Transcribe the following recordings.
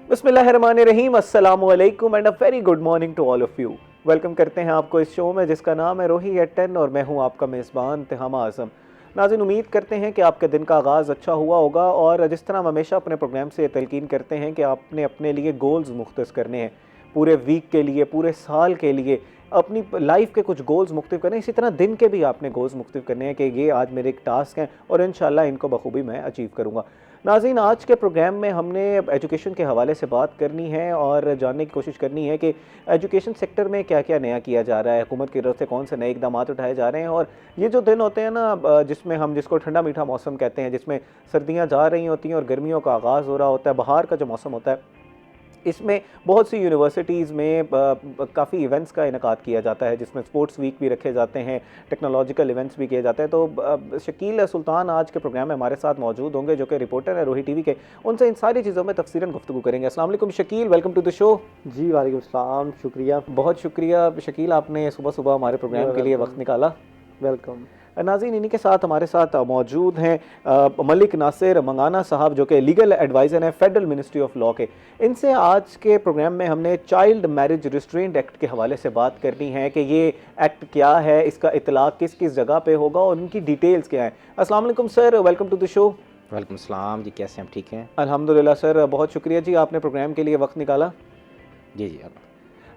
बिस्मिल्लाहिर्रहमानिर्रहीम, अस्सलामु अलैकुम and a very good morning to all of you. Welcome करते हैं आपको इस शो में जिसका नाम है रोही एट 10 और मैं हूं आपका मेज़बान तिहामा आज़म। नाज़रीन, उम्मीद करते हैं कि आपके दिन का आगाज़ अच्छा हुआ होगा और जिस तरह हम हमेशा अपने प्रोग्राम से तलकीन करते हैं कि आपने अपने लिए गोल्स मुख्तस करने हैं, पूरे वीक के लिए, पूरे साल के लिए अपनी लाइफ के कुछ गोल्स मुख्तफ करने हैं। इसी तरह दिन के भी आपने गोल्स मुख्तफ करने हैं कि ये आज मेरे एक टास्क हैं और इंशाल्लाह इनको बखूबी मैं अचीव करूँगा। नाज़रीन, आज के प्रोग्राम में हमने एजुकेशन के हवाले से बात करनी है और जानने की कोशिश करनी है कि एजुकेशन सेक्टर में क्या क्या नया किया जा रहा है, हुकूमत की तरफ से कौन से नए इकदाम उठाए जा रहे हैं। और ये जो दिन होते हैं ना, जिसमें हम जिसको ठंडा मीठा मौसम कहते हैं, जिसमें सर्दियाँ जा रही होती हैं और गर्मियों का आगाज़ हो रहा होता है, बहार का जो मौसम होता है, इसमें बहुत सी यूनिवर्सिटीज़ में काफ़ी इवेंट्स का इनकाद किया जाता है, जिसमें स्पोर्ट्स वीक भी रखे जाते हैं, टेक्नोलॉजिकल इवेंट्स भी किए जाते हैं। तो शकील सुल्तान आज के प्रोग्राम में हमारे साथ मौजूद होंगे, जो कि रिपोर्टर है रोही टीवी के। उनसे इन सारी चीज़ों में तफसीलन गुफ्तगू करेंगे। अस्सलाम वालेकुम Shakeel, welcome to the show. जी वालेकुम सलाम, शुक्रिया। बहुत शुक्रिया शकील, आपने सुबह सुबह हमारे प्रोग्राम के लिए वक्त निकाला। वेलकम। नाज़रीन, इन्हीं के साथ हमारे साथ मौजूद हैं मलिक नासिर मंगाना साहब, जो कि लीगल एडवाइज़र हैं फेडरल मिनिस्ट्री ऑफ लॉ के। इनसे आज के प्रोग्राम में हमने चाइल्ड मैरिज रिस्ट्रेंट एक्ट के हवाले से बात करनी है कि ये एक्ट क्या है, इसका इतलाक़ किस किस जगह पे होगा और उनकी डिटेल्स क्या हैं। अस्सलाम वालेकुम sir, welcome to the show. वालेकुम सलाम जी, कैसे हैं? ठीक हैं अल्हम्दुलिल्लाह सर, बहुत शुक्रिया जी, आपने प्रोग्राम के लिए वक्त निकाला। जी जी।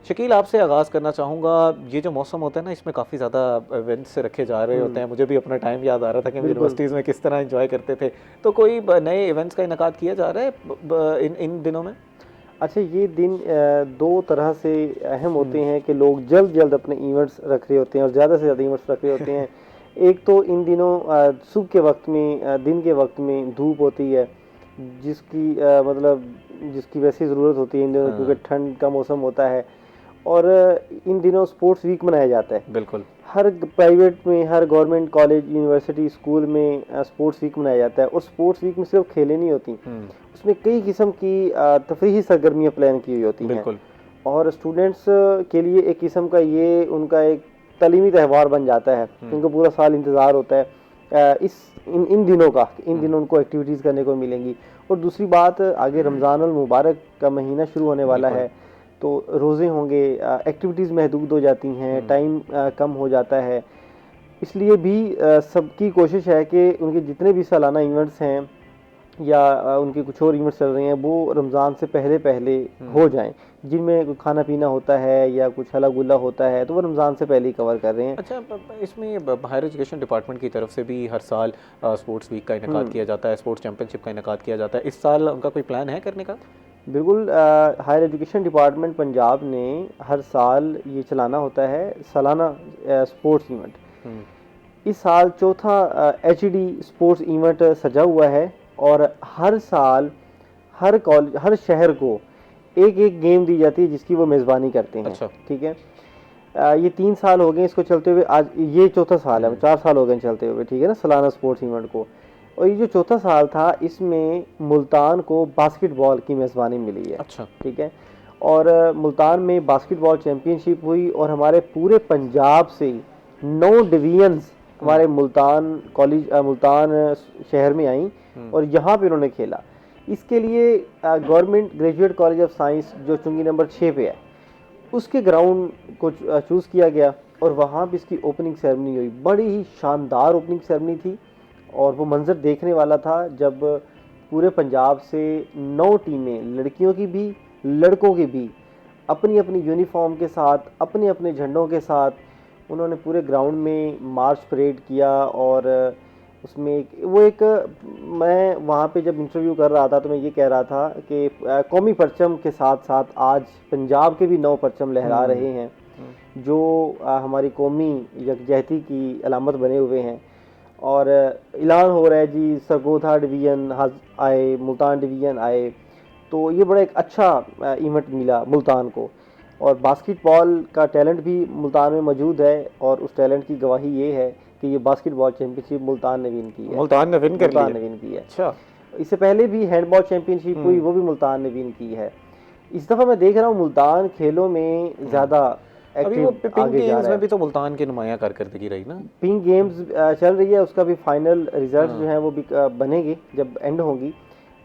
शकील, आपसे आगाज़ करना चाहूँगा, ये जो मौसम होता है ना, इसमें काफ़ी ज़्यादा इवेंट्स रखे जा रहे होते हैं। मुझे भी अपना टाइम याद आ रहा था कि यूनिवर्सिटीज़ में किस तरह एंजॉय करते थे। तो कोई नए इवेंट्स का इनकाद किया जा रहा है इन दिनों में? अच्छा, ये दिन दो तरह से अहम होते हैं कि लोग जल्द जल्द अपने इवेंट्स रख रहे होते हैं और ज़्यादा से ज़्यादा इवेंट्स रख रहे होते हैं। एक तो इन दिनों सुबह के वक्त में, दिन के वक्त में धूप होती है, जिसकी मतलब जिसकी वैसी ज़रूरत होती है इन दिनों, क्योंकि ठंड का मौसम होता है। और इन दिनों स्पोर्ट्स वीक मनाया जाता है। बिल्कुल, हर प्राइवेट में, हर गवर्नमेंट कॉलेज, यूनिवर्सिटी, स्कूल में स्पोर्ट्स वीक मनाया जाता है। और स्पोर्ट्स वीक में सिर्फ खेलें नहीं होती, उसमें कई किस्म की तफरीही सरगर्मियाँ प्लान की हुई होती हैं। और स्टूडेंट्स के लिए एक किस्म का ये उनका एक तालीमी त्यौहार बन जाता है, उनको पूरा साल इंतज़ार होता है इन दिनों का, इन दिनों उनको एक्टिविटीज़ करने को मिलेंगी। और दूसरी बात, आगे रमज़ानुल मुबारक का महीना शुरू होने वाला है, तो रोज़े होंगे, एक्टिविटीज़ महदूद हो जाती हैं, टाइम कम हो जाता है। इसलिए भी सबकी कोशिश है कि उनके जितने भी सालाना इवेंट्स हैं या उनके कुछ और इवेंट्स चल रहे हैं, वो रमज़ान से पहले पहले हो जाएं। जिनमें खाना पीना होता है या कुछ हला गुल्ला होता है, तो वो रमज़ान से पहले ही कवर कर रहे हैं। अच्छा, इसमें हायर एजुकेशन डिपार्टमेंट की तरफ से भी हर साल स्पोर्ट्स वीक का इनकाद किया जाता है, स्पोर्ट्स चैम्पियनशिप का इनकाद किया जाता है। इस साल उनका कोई प्लान है करने का? बिल्कुल, हायर एजुकेशन डिपार्टमेंट पंजाब ने हर साल ये चलाना होता है सालाना स्पोर्ट्स इवेंट। इस साल चौथा HD स्पोर्ट्स इवेंट सजा हुआ है और हर साल हर कॉलेज, हर शहर को एक एक गेम दी जाती है जिसकी वो मेज़बानी करते हैं। अच्छा, ठीक है। ये 3 साल हो गए इसको चलते हुए, आज ये चौथा साल है, 4 साल हो गए चलते हुए, ठीक है ना, सालाना स्पोर्ट्स इवेंट को। और ये जो चौथा साल था, इसमें मुल्तान को बास्केटबॉल की मेज़बानी मिली है। अच्छा, ठीक है। और मुल्तान में बास्केटबॉल चैम्पियनशिप हुई और हमारे पूरे पंजाब से 9 डिवीजन्स हमारे मुल्तान कॉलेज, मुल्तान शहर में आई और यहाँ पे उन्होंने खेला। इसके लिए government graduate college of science, जो चुंगी नंबर 6 पे है, उसके ग्राउंड को चूज़ किया गया और वहाँ पे इसकी ओपनिंग सेरेमनी हुई। बड़ी ही शानदार ओपनिंग सेरेमनी थी और वो मंज़र देखने वाला था जब पूरे पंजाब से 9 टीमें, लड़कियों की भी लड़कों की भी, अपनी अपनी यूनिफॉर्म के साथ, अपने अपने झंडों के साथ उन्होंने पूरे ग्राउंड में मार्च परेड किया। और उसमें मैं वहाँ पे जब इंटरव्यू कर रहा था तो मैं ये कह रहा था कि कौमी परचम के साथ साथ आज पंजाब के भी 9 परचम लहरा रहे हैं, जो हमारी कौमी यकजहती की अलामत बने हुए हैं। और ऐलान हो रहा है जी, सरगोधा डिवीज़न आए, मुल्तान डिवीज़न आए, तो ये बड़ा एक अच्छा इवेंट मिला मुल्तान को। और बास्केटबॉल का टैलेंट भी मुल्तान में मौजूद है और उस टैलेंट की गवाही ये है कि ये बास्केटबॉल चैम्पियनशिप मुल्तान ने विन की है। मुल्तान ने विन की है। अच्छा, इससे पहले भी हैंडबॉल चैम्पियनशिप हुई, वो भी मुल्तान ने विन की है। इस दफ़ा मैं देख रहा हूँ मुल्तान खेलों में ज़्यादा अभी वो पिंक गेम्स में भी तो मुल्तान की नुमाया कारकर्दगी रही ना। पिंक गेम्स चल रही है, उसका भी फाइनल रिजल्ट जो है वो भी बनेंगे जब एंड होंगी।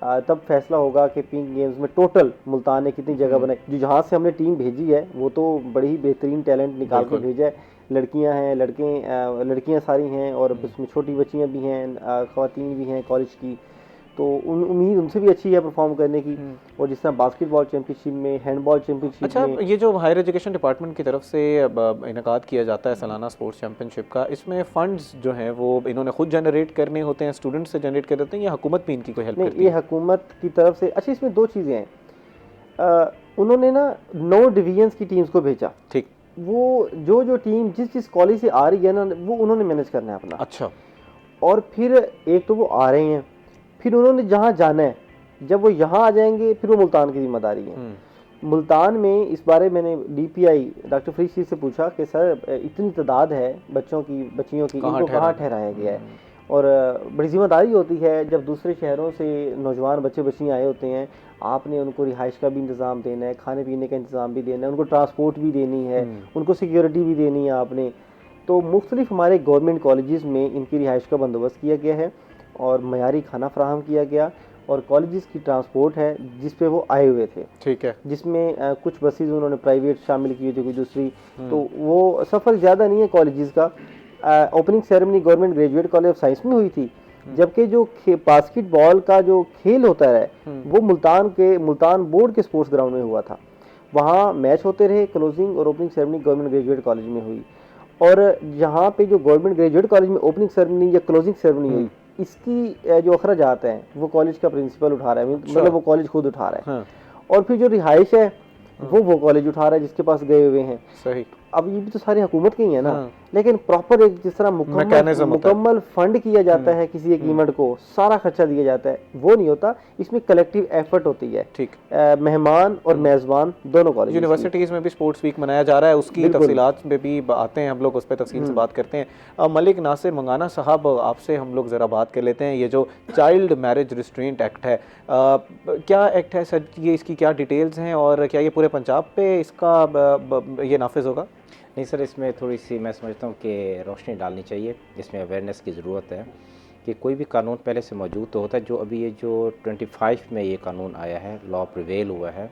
तब फैसला होगा कि पिंक गेम्स में टोटल मुल्तान ने कितनी जगह बनाई। जो जहाँ से हमने टीम भेजी है वो तो बड़ी ही बेहतरीन टैलेंट निकाल के भेजा है। लड़कियां हैं, लड़कियां सारी हैं और उसमें छोटी बच्चियां भी हैं, ख़वातीन भी हैं कॉलेज की, तो उम्मीद उनसे भी अच्छी है परफॉर्म करने की। और जिस तरह बास्केटबॉल चैंपियनशिप में, हैंडबॉल चैंपियनशिप अच्छा, में, ये जो हायर एजुकेशन डिपार्टमेंट की तरफ से इनकाद किया जाता है सालाना स्पोर्ट्स चैंपियनशिप का, इसमें फंड्स जो हैं वो इन्होंने खुद जनरेट करने होते हैं, स्टूडेंट से जनरेट कर देते हैं, या हुकूमत भी इनकी कोई हेल्प करती है? ये हुकूमत की तरफ से। अच्छा, इसमें दो चीज़ें हैं। उन्होंने ना 9 डिवीजन्स की टीम्स को भेजा। ठीक। वो जो टीम जिस कॉलेज से आ रही है ना, वो उन्होंने मैनेज करना है अपना। अच्छा। और फिर एक तो वो आ रहे हैं, फिर उन्होंने जहाँ जाना है, जब वो यहाँ आ जाएंगे फिर वो मुल्तान की जिम्मेदारी है। मुल्तान में इस बारे मैंने डीपीआई डॉक्टर फरीद शीर से पूछा कि सर इतनी तादाद है बच्चियों की, इनको कहाँ ठहराया गया है? और बड़ी जिम्मेदारी होती है जब दूसरे शहरों से नौजवान बच्चियाँ आए होते हैं, आपने उनको रिहाइश का भी इंतज़ाम देना है, खाने पीने का इंतज़ाम भी देना है, उनको ट्रांसपोर्ट भी देनी है, उनको सिक्योरिटी भी देनी है आपने। तो मुख्तलिफ हमारे गवर्नमेंट कॉलेजेस में इनकी रिहाइश का बंदोबस्त किया गया है और मयारी खाना फराहम किया गया, और कॉलेजेस की ट्रांसपोर्ट है जिस पे वो आए हुए थे। ठीक है। जिसमें कुछ बसेस उन्होंने प्राइवेट शामिल की थी, कोई दूसरी, तो वो सफ़र ज़्यादा नहीं है कॉलेजेस का। Opening ceremony government graduate college of science में हुई थी, जबकि जो बास्केटबॉल का जो खेल होता है वो मुल्तान बोर्ड के स्पोर्ट्स ग्राउंड में हुआ था। वहाँ मैच होते रहे। क्लोजिंग और opening ceremony government graduate college में हुई, और यहाँ पे जो गवर्नमेंट ग्रेजुएट कॉलेज में ओपनिंग सेरेमनी या क्लोजिंग सेरेमनी हुई, इसकी जो अखराजात हैं वो कॉलेज का प्रिंसिपल उठा रहा है, मतलब वो कॉलेज खुद उठा रहा है। और फिर जो रिहाइश है वो कॉलेज उठा रहा है जिसके पास गए हुए हैं। सही। अब ये भी तो सारी हुकूमत की ही है ना, लेकिन प्रॉपर एक जिस तरह मुकम्मल फंड किया जाता है किसी एक इवेंट को, सारा खर्चा दिया जाता है, वो नहीं होता। इसमें कलेक्टिव एफर्ट होती है। ठीक। मेहमान और मेजबान दोनों कॉलेज। यूनिवर्सिटीज़ में भी स्पोर्ट्स वीक मनाया जा रहा है, उसकी तफसीलात पे भी आते हैं हम लोग, उस पर तफसील से बात करते हैं। मलिक नासिर मंगाना साहब, आपसे हम लोग ज़रा बात कर लेते हैं। ये जो चाइल्ड मैरिज रिस्ट्रेंट एक्ट है, क्या एक्ट है सर, ये इसकी क्या डिटेल्स हैं, और क्या ये पूरे पंजाब पे इसका ये नाफिज होगा? नहीं सर, इसमें थोड़ी सी मैं समझता हूँ कि रोशनी डालनी चाहिए, इसमें अवेयरनेस की ज़रूरत है कि कोई भी कानून पहले से मौजूद तो होता है। जो अभी ये जो 25 में ये कानून आया है, लॉ प्रिवेल हुआ है,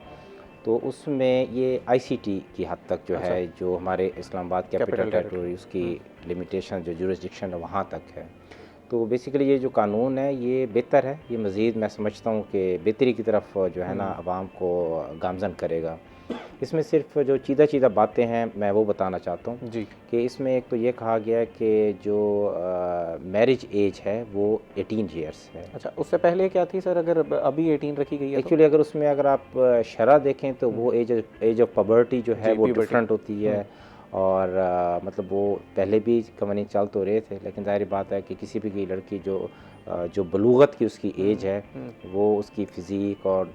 तो उसमें ये आईसीटी की हद तक जो है, जो हमारे इस्लामाबाद कैपिटल टेरिटरी, उसकी लिमिटेशन जो जुरिस्डिक्शन है वहाँ तक है। तो बेसिकली ये जो कानून है ये बेहतर है, ये मज़ीद मैं समझता हूँ कि बेहतरी की तरफ जो है ना आवाम को गामजन करेगा। इसमें सिर्फ जो चीदा बातें हैं मैं वो बताना चाहता हूँ जी, कि इसमें एक तो ये कहा गया है कि जो मैरिज एज है वो 18 ईयर्स है। अच्छा, उससे पहले क्या थी सर, अगर अभी 18 रखी गई है? एक्चुअली अगर उसमें अगर आप शरह देखें तो वो एज ऑफ पबर्टी जो है वो डिफरेंट होती है, और मतलब वो पहले भी कवानीन चल तो रहे थे, लेकिन जाहिर बात है कि किसी भी की लड़की जो बलूगत की उसकी एज है, वो उसकी फ़िज़ीक और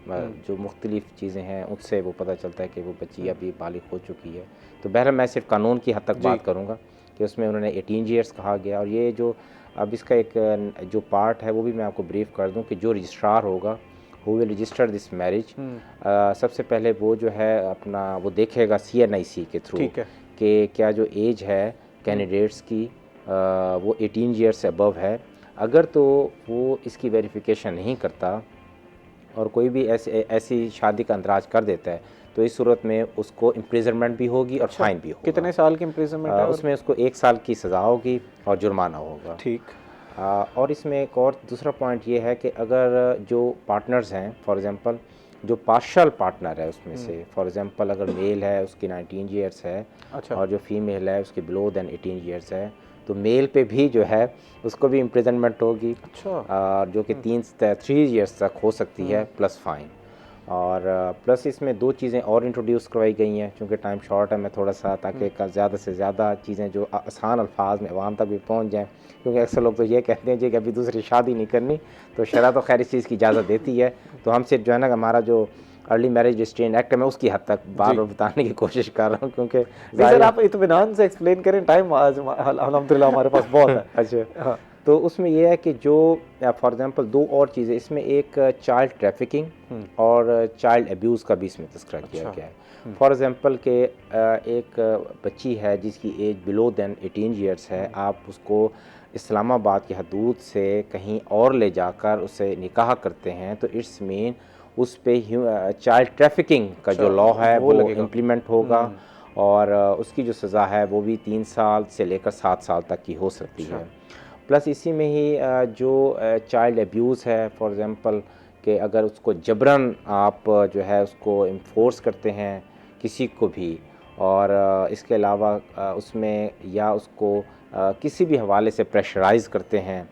जो मुख्तलिफ़ चीज़ें हैं उससे वो पता चलता है कि वो बच्ची अभी बालिग हो चुकी है। तो बहरहाल मैं सिर्फ कानून की हद तक बात करूँगा कि उसमें उन्होंने 18 ईयर्स कहा गया। और ये जो अब इसका एक जो पार्ट है वो भी मैं आपको ब्रीफ कर दूँ कि जो रजिस्ट्रार होगा who will resistor this marriage, सबसे पहले वो जो है अपना वो देखेगा CNIC के थ्रू कि क्या जो एज है कैंडिडेट्स की वो 18 ईयर्स से अबव है। अगर तो वो इसकी वेरिफिकेशन नहीं करता और कोई भी ऐसी शादी का अंदराज कर देता है, तो इस सूरत में उसको इम्प्रिजनमेंट भी होगी और फाइन भी होगा। कितने साल की इम्प्रिजनमेंट है? उसमें उसको 1 साल की सज़ा होगी और जुर्माना होगा। ठीक। और इसमें एक और दूसरा पॉइंट ये है कि अगर जो पार्टनर्स हैं, फॉर एग्ज़ाम्पल जो पार्शल पार्टनर है उसमें से, फॉर एग्ज़ाम्पल अगर मेल है उसकी 19 ईयर्स है, अच्छा, और जो फीमेल है उसकी बिलो दैन 18 ईयर्स है, तो मेल पे भी जो है उसको भी इम्प्रिजनमेंट होगी। अच्छा। जो कि 3 ईयर्स तक हो सकती है प्लस फ़ाइन। और प्लस इसमें 2 चीज़ें और इंट्रोड्यूस करवाई गई हैं, चूँकि टाइम शॉर्ट है मैं थोड़ा सा ताकि ज़्यादा से ज़्यादा चीज़ें जो आसान अल्फाज में अवाम तक भी पहुँच जाएँ, क्योंकि अक्सर लोग तो ये कहते हैं जी कि अभी दूसरी शादी नहीं करनी, तो शरअ तो खैर इस चीज़ की इजाज़त देती है। तो हम सिर्फ जो है ना हमारा जो अर्ली मैरिज रिस्ट्रेंट एक्ट है मैं उसकी हद तक बार बार बताने की कोशिश कर रहा हूँ, क्योंकि सर आप इत्मीनान से एक्सप्लेन करें, टाइम आज अल्हम्दुलिल्लाह हमारे पास बहुत है। अच्छा, हाँ। तो उसमें यह है कि जो फॉर एग्ज़ाम्पल 2 और चीज़ें इसमें, एक चाइल्ड ट्रैफिकिंग और चाइल्ड अब्यूज़ का भी इसमें तस्करा किया गया है। फॉर एग्ज़ाम्पल के एक बच्ची है जिसकी एज बिलो दैन 18 ईयर्स है, आप उसको इस्लामाबाद की हदूद से कहीं और ले जाकर उसे निकाह करते हैं तो इट्स मीन उस पे चाइल्ड ट्रैफिकिंग का जो लॉ है वो इम्प्लीमेंट होगा और उसकी जो सज़ा है वो भी 3 साल से लेकर 7 साल तक की हो सकती है। प्लस इसी में ही जो चाइल्ड एब्यूज़ है, फॉर एग्ज़ाम्पल कि अगर उसको जबरन आप जो है उसको इन्फोर्स करते हैं किसी को भी, और इसके अलावा उसमें या उसको किसी भी हवाले से प्रेशराइज़ करते हैं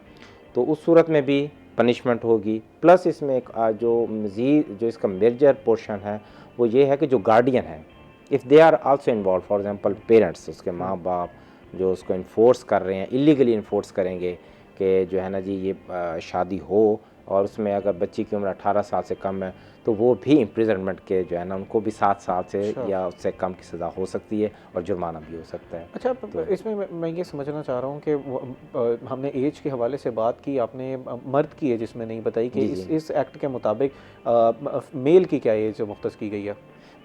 तो उस सूरत में भी पनिशमेंट होगी। प्लस इसमें एक जो मज़ीद जो इसका मेजर पोर्शन है वो ये है कि जो गार्डियन है, if they are also involve, for example parents, उसके माँ बाप जो उसको इन्फोर्स कर रहे हैं, इलीगली इन्फोर्स करेंगे कि जो है ना जी ये शादी हो, और उसमें अगर बच्ची की उम्र 18 साल से कम है तो वो भी इम्प्रिजनमेंट के जो है ना उनको भी 7 साल से या उससे कम की सज़ा हो सकती है और जुर्माना भी हो सकता है। अच्छा, तो इसमें मैं ये समझना चाह रहा हूँ कि हमने एज के हवाले से बात की, आपने मर्द की एज इसमें नहीं बताई कि इस एक्ट के मुताबिक मेल की क्या एज मुख्तस की गई है?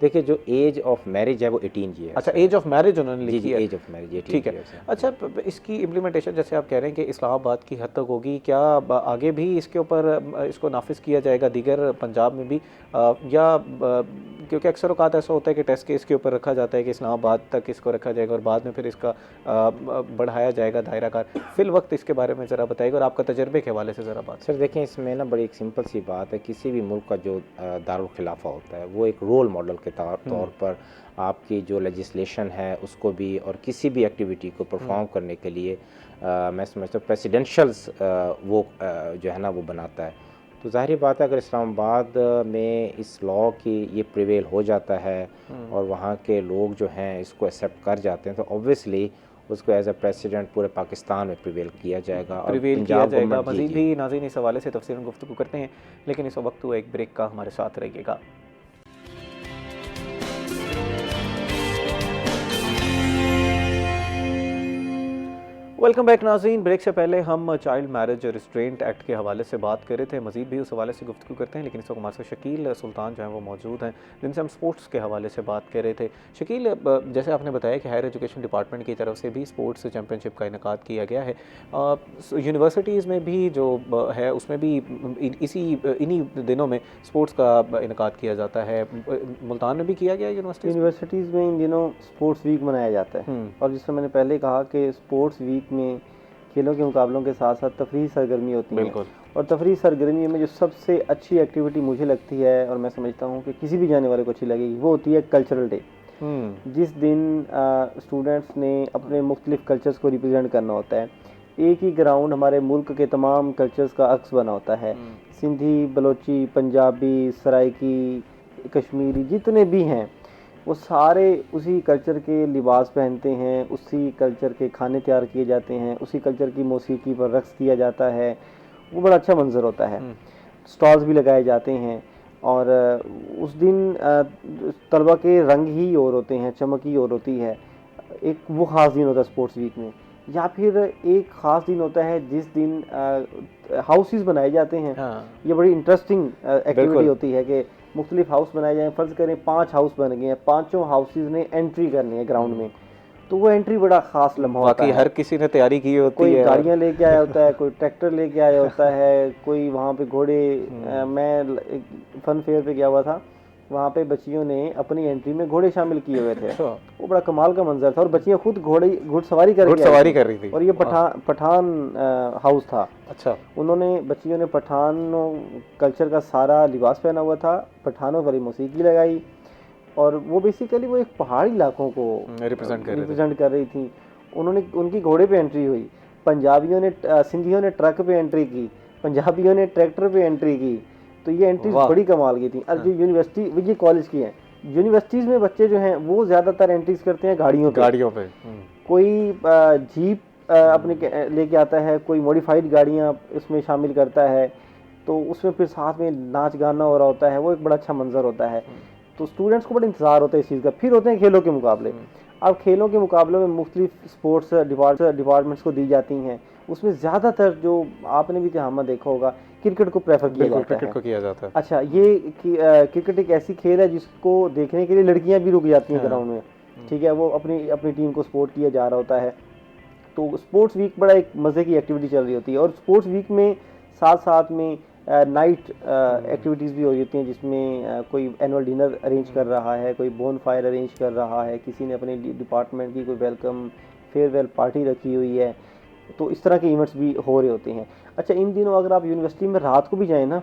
देखिए, जो एज ऑफ मैरिज है वो 18 ईयर। अच्छा, एज ऑफ मैरिज उन्होंने लिखी है। एज ऑफ मैरिज, ठीक है। अच्छा, इसकी इम्प्लीमेंटेशन जैसे आप कह रहे हैं कि इस्लामाबाद की हद तक होगी, क्या आगे भी इसके ऊपर इसको नाफिज किया जाएगा दीगर पंजाब में भी, या क्योंकि अक्सर औक़ात ऐसा होता है कि टेस्ट केस के ऊपर रखा जाता है कि इस्लामाबाद तक इसको रखा जाएगा और बाद में फिर इसका बढ़ाया जाएगा दायरा कार। फिल वक्त इसके बारे में ज़रा बताइएगा और आपका तजर्बे के हवाले से ज़रा बात। सर देखें, इसमें ना बड़ी एक सिंपल सी बात है, किसी भी मुल्क का जो दारुल खिलाफा होता है वो एक रोल मॉडल के तौर पर आपकी जो लेजिस्लेशन है उसको भी और किसी भी एक्टिविटी को परफॉर्म करने के लिए मैं समझता हूँ प्रेसिडेंशियल्स वो जो है ना वो बनाता है। तो ज़ाहिर बात है अगर इस्लामाबाद में इस लॉ की ये प्रिवेल हो जाता है और वहाँ के लोग जो हैं इसको एक्सेप्ट कर जाते हैं तो ऑब्वियसली उसको एज अ प्रेसिडेंट पूरे पाकिस्तान में प्रिवेल किया जाएगा और किया जाएगा। मज़ीद भी नाज़रीन इस हवाले से तफसीलन गुफ्तगू करते हैं, लेकिन इस वक्त एक ब्रेक का हमारे साथ रहिएगा। वेलकम बैक नाज़रीन। ब्रेक से पहले हम चाइल्ड मैरिज रिस्ट्रेंट एक्ट के हवाले से बात कर रहे थे, मज़ीद भी उस हवाले से गुफ्तगू करते हैं, लेकिन इस वक्त हमारे साथ शकील सुल्तान जो हैं वो मौजूद हैं जिनसे हम स्पोर्ट्स के हवाले से बात कर रहे थे। शकील, जैसे आपने बताया कि हायर एजुकेशन डिपार्टमेंट की तरफ से भी स्पोर्ट्स चैम्पियनशिप का इनेकाद किया गया है, यूनिवर्सिटीज़ में भी जो है उसमें भी इन्हीं दिनों में स्पोर्ट्स का इनेकाद किया जाता है। मुल्तान में भी किया गया यूनिवर्सिटीज़ में इन दिनों स्पोर्ट्स वीक मनाया जाता है और जिसमें मैंने पहले कहा कि स्पोर्ट्स वीक में खेलों के मुकाबलों के साथ साथ तफरीही सरगर्मी होती है और तफरीही सरगर्मी में जो सबसे अच्छी एक्टिविटी मुझे लगती है और मैं समझता हूँ कि किसी भी जाने वाले को अच्छी लगेगी वो होती है कल्चरल डे, जिस दिन स्टूडेंट्स ने अपने मुख्तलिफ कल्चर्स को रिप्रेजेंट करना होता है। एक ही ग्राउंड हमारे मुल्क के तमाम कल्चर्स का अक्स बना होता है। सिंधी, बलोची, पंजाबी, सराइकी, कश्मीरी जितने भी हैं वो सारे उसी कल्चर के लिबास पहनते हैं, उसी कल्चर के खाने तैयार किए जाते हैं, उसी कल्चर की मौसीकी पर रक्स किया जाता है। वो बड़ा अच्छा मंजर होता है। स्टॉल्स भी लगाए जाते हैं और उस दिन तलबा के रंग ही और होते हैं, चमक ही और होती है। एक वो ख़ास दिन होता है स्पोर्ट्स वीक में। या फिर एक ख़ास दिन होता है जिस दिन हाउसेस बनाए जाते हैं। ये बड़ी इंटरेस्टिंग एक्टिविटी होती है कि मुख्तलिफ हाउस बनाए जाएँ। फ़र्ज़ करें 5 हाउस बन गए हैं, पाँचों हाउसेस ने एंट्री करनी है ग्राउंड में, तो वो एंट्री बड़ा ख़ास लम्हा होता है। हर किसी ने तैयारी की होती कोई है, कोई गाड़ियाँ लेके आया होता है, कोई ट्रैक्टर लेके आया होता है, कोई वहाँ पे घोड़े। मैं फन फेयर पे गया हुआ था, वहाँ पे बच्चियों ने अपनी एंट्री में घोड़े शामिल किए हुए थे। वो बड़ा कमाल का मंजर था और बच्चियाँ खुद घुड़सवारी कर रही थी। और ये पठान हाउस था। अच्छा, उन्होंने बच्चियों ने पठान कल्चर का सारा लिबास पहना हुआ था, पठानों वाली मौसीकी लगाई और वो बेसिकली वो एक पहाड़ी इलाकों को रिप्रेजेंट कर रही थी। उन्होंने उनकी घोड़े पे एंट्री हुई, पंजाबियों ने सिंधियों ने ट्रक पे एंट्री की, पंजाबियों ने ट्रैक्टर पे एंट्री की। तो ये एंट्रीज बड़ी कमाल की थी। अब जो यूनिवर्सिटी, ये कॉलेज की हैं, यूनिवर्सिटीज़ में बच्चे जो हैं वो ज़्यादातर एंट्रीज करते हैं गाड़ियों पे। कोई जीप अपने लेके आता है, कोई मॉडिफाइड गाड़ियाँ उसमें शामिल करता है, तो उसमें फिर साथ में नाच गाना हो रहा होता है। वो एक बड़ा अच्छा मंजर होता है। तो स्टूडेंट्स को बड़ा इंतज़ार होता है इस चीज़ का। फिर होते हैं खेलों के मुकाबले। अब खेलों के मुकाबलों में मुख्तलिफ स्पोर्ट्स डिपार्टमेंट्स को दी जाती हैं। उसमें ज़्यादातर जो आपने भी तहमा देखा होगा, क्रिकेट को प्रेफर किया जाता है। अच्छा, ये क्रिकेट एक ऐसी खेल है जिसको देखने के लिए लड़कियां भी रुक जाती हैं ग्राउंड में। ठीक है, वो अपनी टीम को सपोर्ट किया जा रहा होता है। तो स्पोर्ट्स वीक बड़ा एक मज़े की एक्टिविटी चल रही होती है, और स्पोर्ट्स वीक में साथ साथ में नाइट एक्टिविटीज़ भी हो रही होती हैं, जिसमें कोई एनुअल डिनर अरेंज कर रहा है, कोई बोन फायर अरेंज कर रहा है, किसी ने अपने डिपार्टमेंट की कोई वेलकम फेयरवेल पार्टी रखी हुई है। तो इस तरह के इवेंट्स भी हो रहे होते हैं। अच्छा, इन दिनों अगर आप यूनिवर्सिटी में रात को भी जाएँ ना,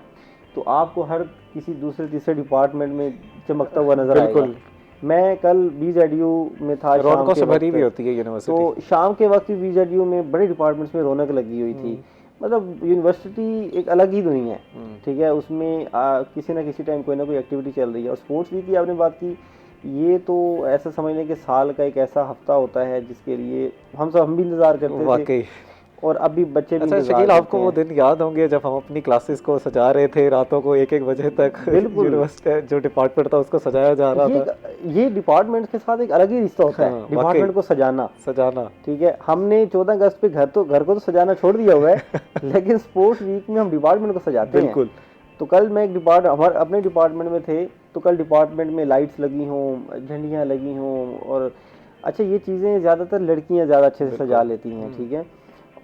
तो आपको हर किसी दूसरे तीसरे डिपार्टमेंट में चमकता हुआ नजर आएगा। मैं कल BZU में था, रौनकों से भरी भी होती है यूनिवर्सिटी, तो शाम के वक्त भी BZU में बड़े डिपार्टमेंट्स में रौनक लगी हुई थी। मतलब यूनिवर्सिटी एक अलग ही दुनिया है, ठीक है। उसमें किसी ना किसी टाइम कोई ना कोई एक्टिविटी चल रही है। और स्पोर्ट्स वीक की आपने बात की, ये तो ऐसा समझ लें कि साल का एक ऐसा हफ्ता होता है जिसके लिए हम भी इंतज़ार करते थे, और अब भी बच्चे भी। अच्छा शकील, आपको वो दिन याद होंगे जब हम अपनी क्लासेस को सजा रहे थे रातों को 1-1 बजे तक? यूनिवर्सिटी जो डिपार्टमेंट था उसको सजाया जा रहा था। ये डिपार्टमेंट के साथ एक अलग ही रिश्ता होता है, डिपार्टमेंट को सजाना, ठीक है। हमने 14 अगस्त पे घर को तो सजाना छोड़ दिया हुआ है लेकिन स्पोर्ट्स वीक में हम डिपार्टमेंट को सजाते हैं। तो कल मैं एक अपने डिपार्टमेंट में थे, तो कल डिपार्टमेंट में लाइट्स लगी हों, झंडियाँ लगी हों, और अच्छा ये चीज़ें ज़्यादातर लड़कियाँ ज़्यादा अच्छे से सजा लेती हैं, ठीक है,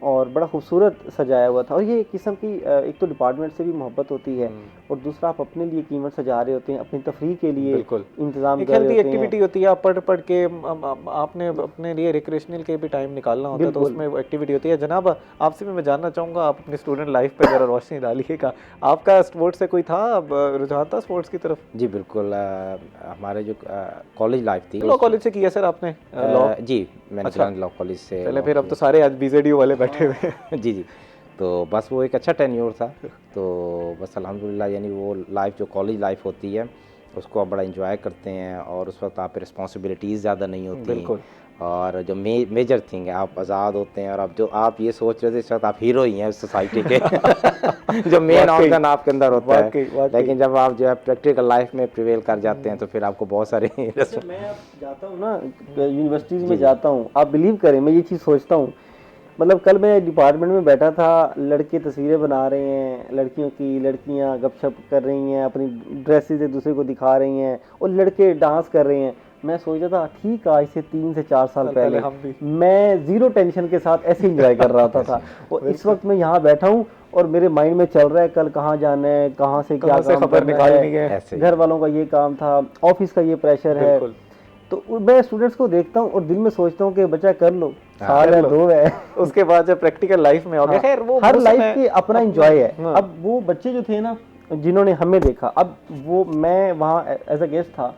और बड़ा खूबसूरत सजाया हुआ था। और ये किस्म की एक तो डिपार्टमेंट से भी मोहब्बत होती है, और दूसरा आप अपने लिए कीमत सजा रहे होते हैं, अपनी तफरीह के लिए इंतजाम कर रहे होते हैं। एक्टिविटी होती है, आप पढ़ के आपने अपने लिए रिक्रिएशनल के भी टाइम निकालना होता है, तो उसमें वो एक्टिविटी होती है। जनाब, आपसे भी मैं जानना चाहूँगा, आप अपनी स्टूडेंट लाइफ पर ज़रा रोशनी डालिएगा। आपका स्पोर्ट्स से कोई था रुझान था स्पोर्ट्स की तरफ? जी बिल्कुल, हमारे जो कॉलेज लाइफ थी, लॉ कॉलेज से किया सर आपने? जी मैंने लॉ कॉलेज से। चले फिर, अब तो सारे आज BZU वाले बैठे हुए जी, तो बस वो एक अच्छा टेन्योर था। तो बस अल्हम्दुलिल्लाह, यानी वो लाइफ जो कॉलेज लाइफ होती है उसको आप बड़ा इंजॉय करते हैं, और उस वक्त आप पे रिस्पॉन्सिबिलिटीज़ ज़्यादा नहीं होती, और जो मेजर थिंग है, आप आज़ाद होते हैं। और अब जो आप ये सोच रहे थे इस वक्त आप हीरो ही हैं उस सोसाइटी के जो मेन ऑर्गन आपके अंदर होता है, लेकिन जब आप जो है प्रैक्टिकल लाइफ में प्रिवेल कर जाते हैं तो फिर आपको बहुत सारे मैं अब जाता हूँ ना यूनिवर्सिटीज़ में जाता हूँ, आप बिलीव करें मैं ये चीज़ सोचता हूँ। मतलब कल मैं डिपार्टमेंट में बैठा था, लड़के तस्वीरें बना रहे हैं लड़कियों की, लड़कियां गपशप कर रही हैं, अपनी ड्रेसेस एक दूसरे को दिखा रही हैं, और लड़के डांस कर रहे हैं। मैं सोचा था ठीक आज से 3 से 4 साल पहले मैं ज़ीरो टेंशन के साथ ऐसे इंजॉय कर रहा था और इस वक्त मैं यहाँ बैठा हूँ और मेरे माइंड में चल रहा है कल कहाँ जाना है, कहाँ से क्या खबर निकालनी है, घर वालों का ये काम था, ऑफिस का ये प्रेशर है। तो मैं स्टूडेंट्स को देखता हूँ और दिल में सोचता हूँ कि बच्चा कर लो, साल है 2 है, उसके बाद जब प्रैक्टिकल लाइफ में हो गया, खैर वो हर लाइफ के अपना एंजॉय है। अब वो बच्चे जो थे ना जिन्होंने हमें देखा, अब वो मैं वहाँ एज अ गेस्ट था,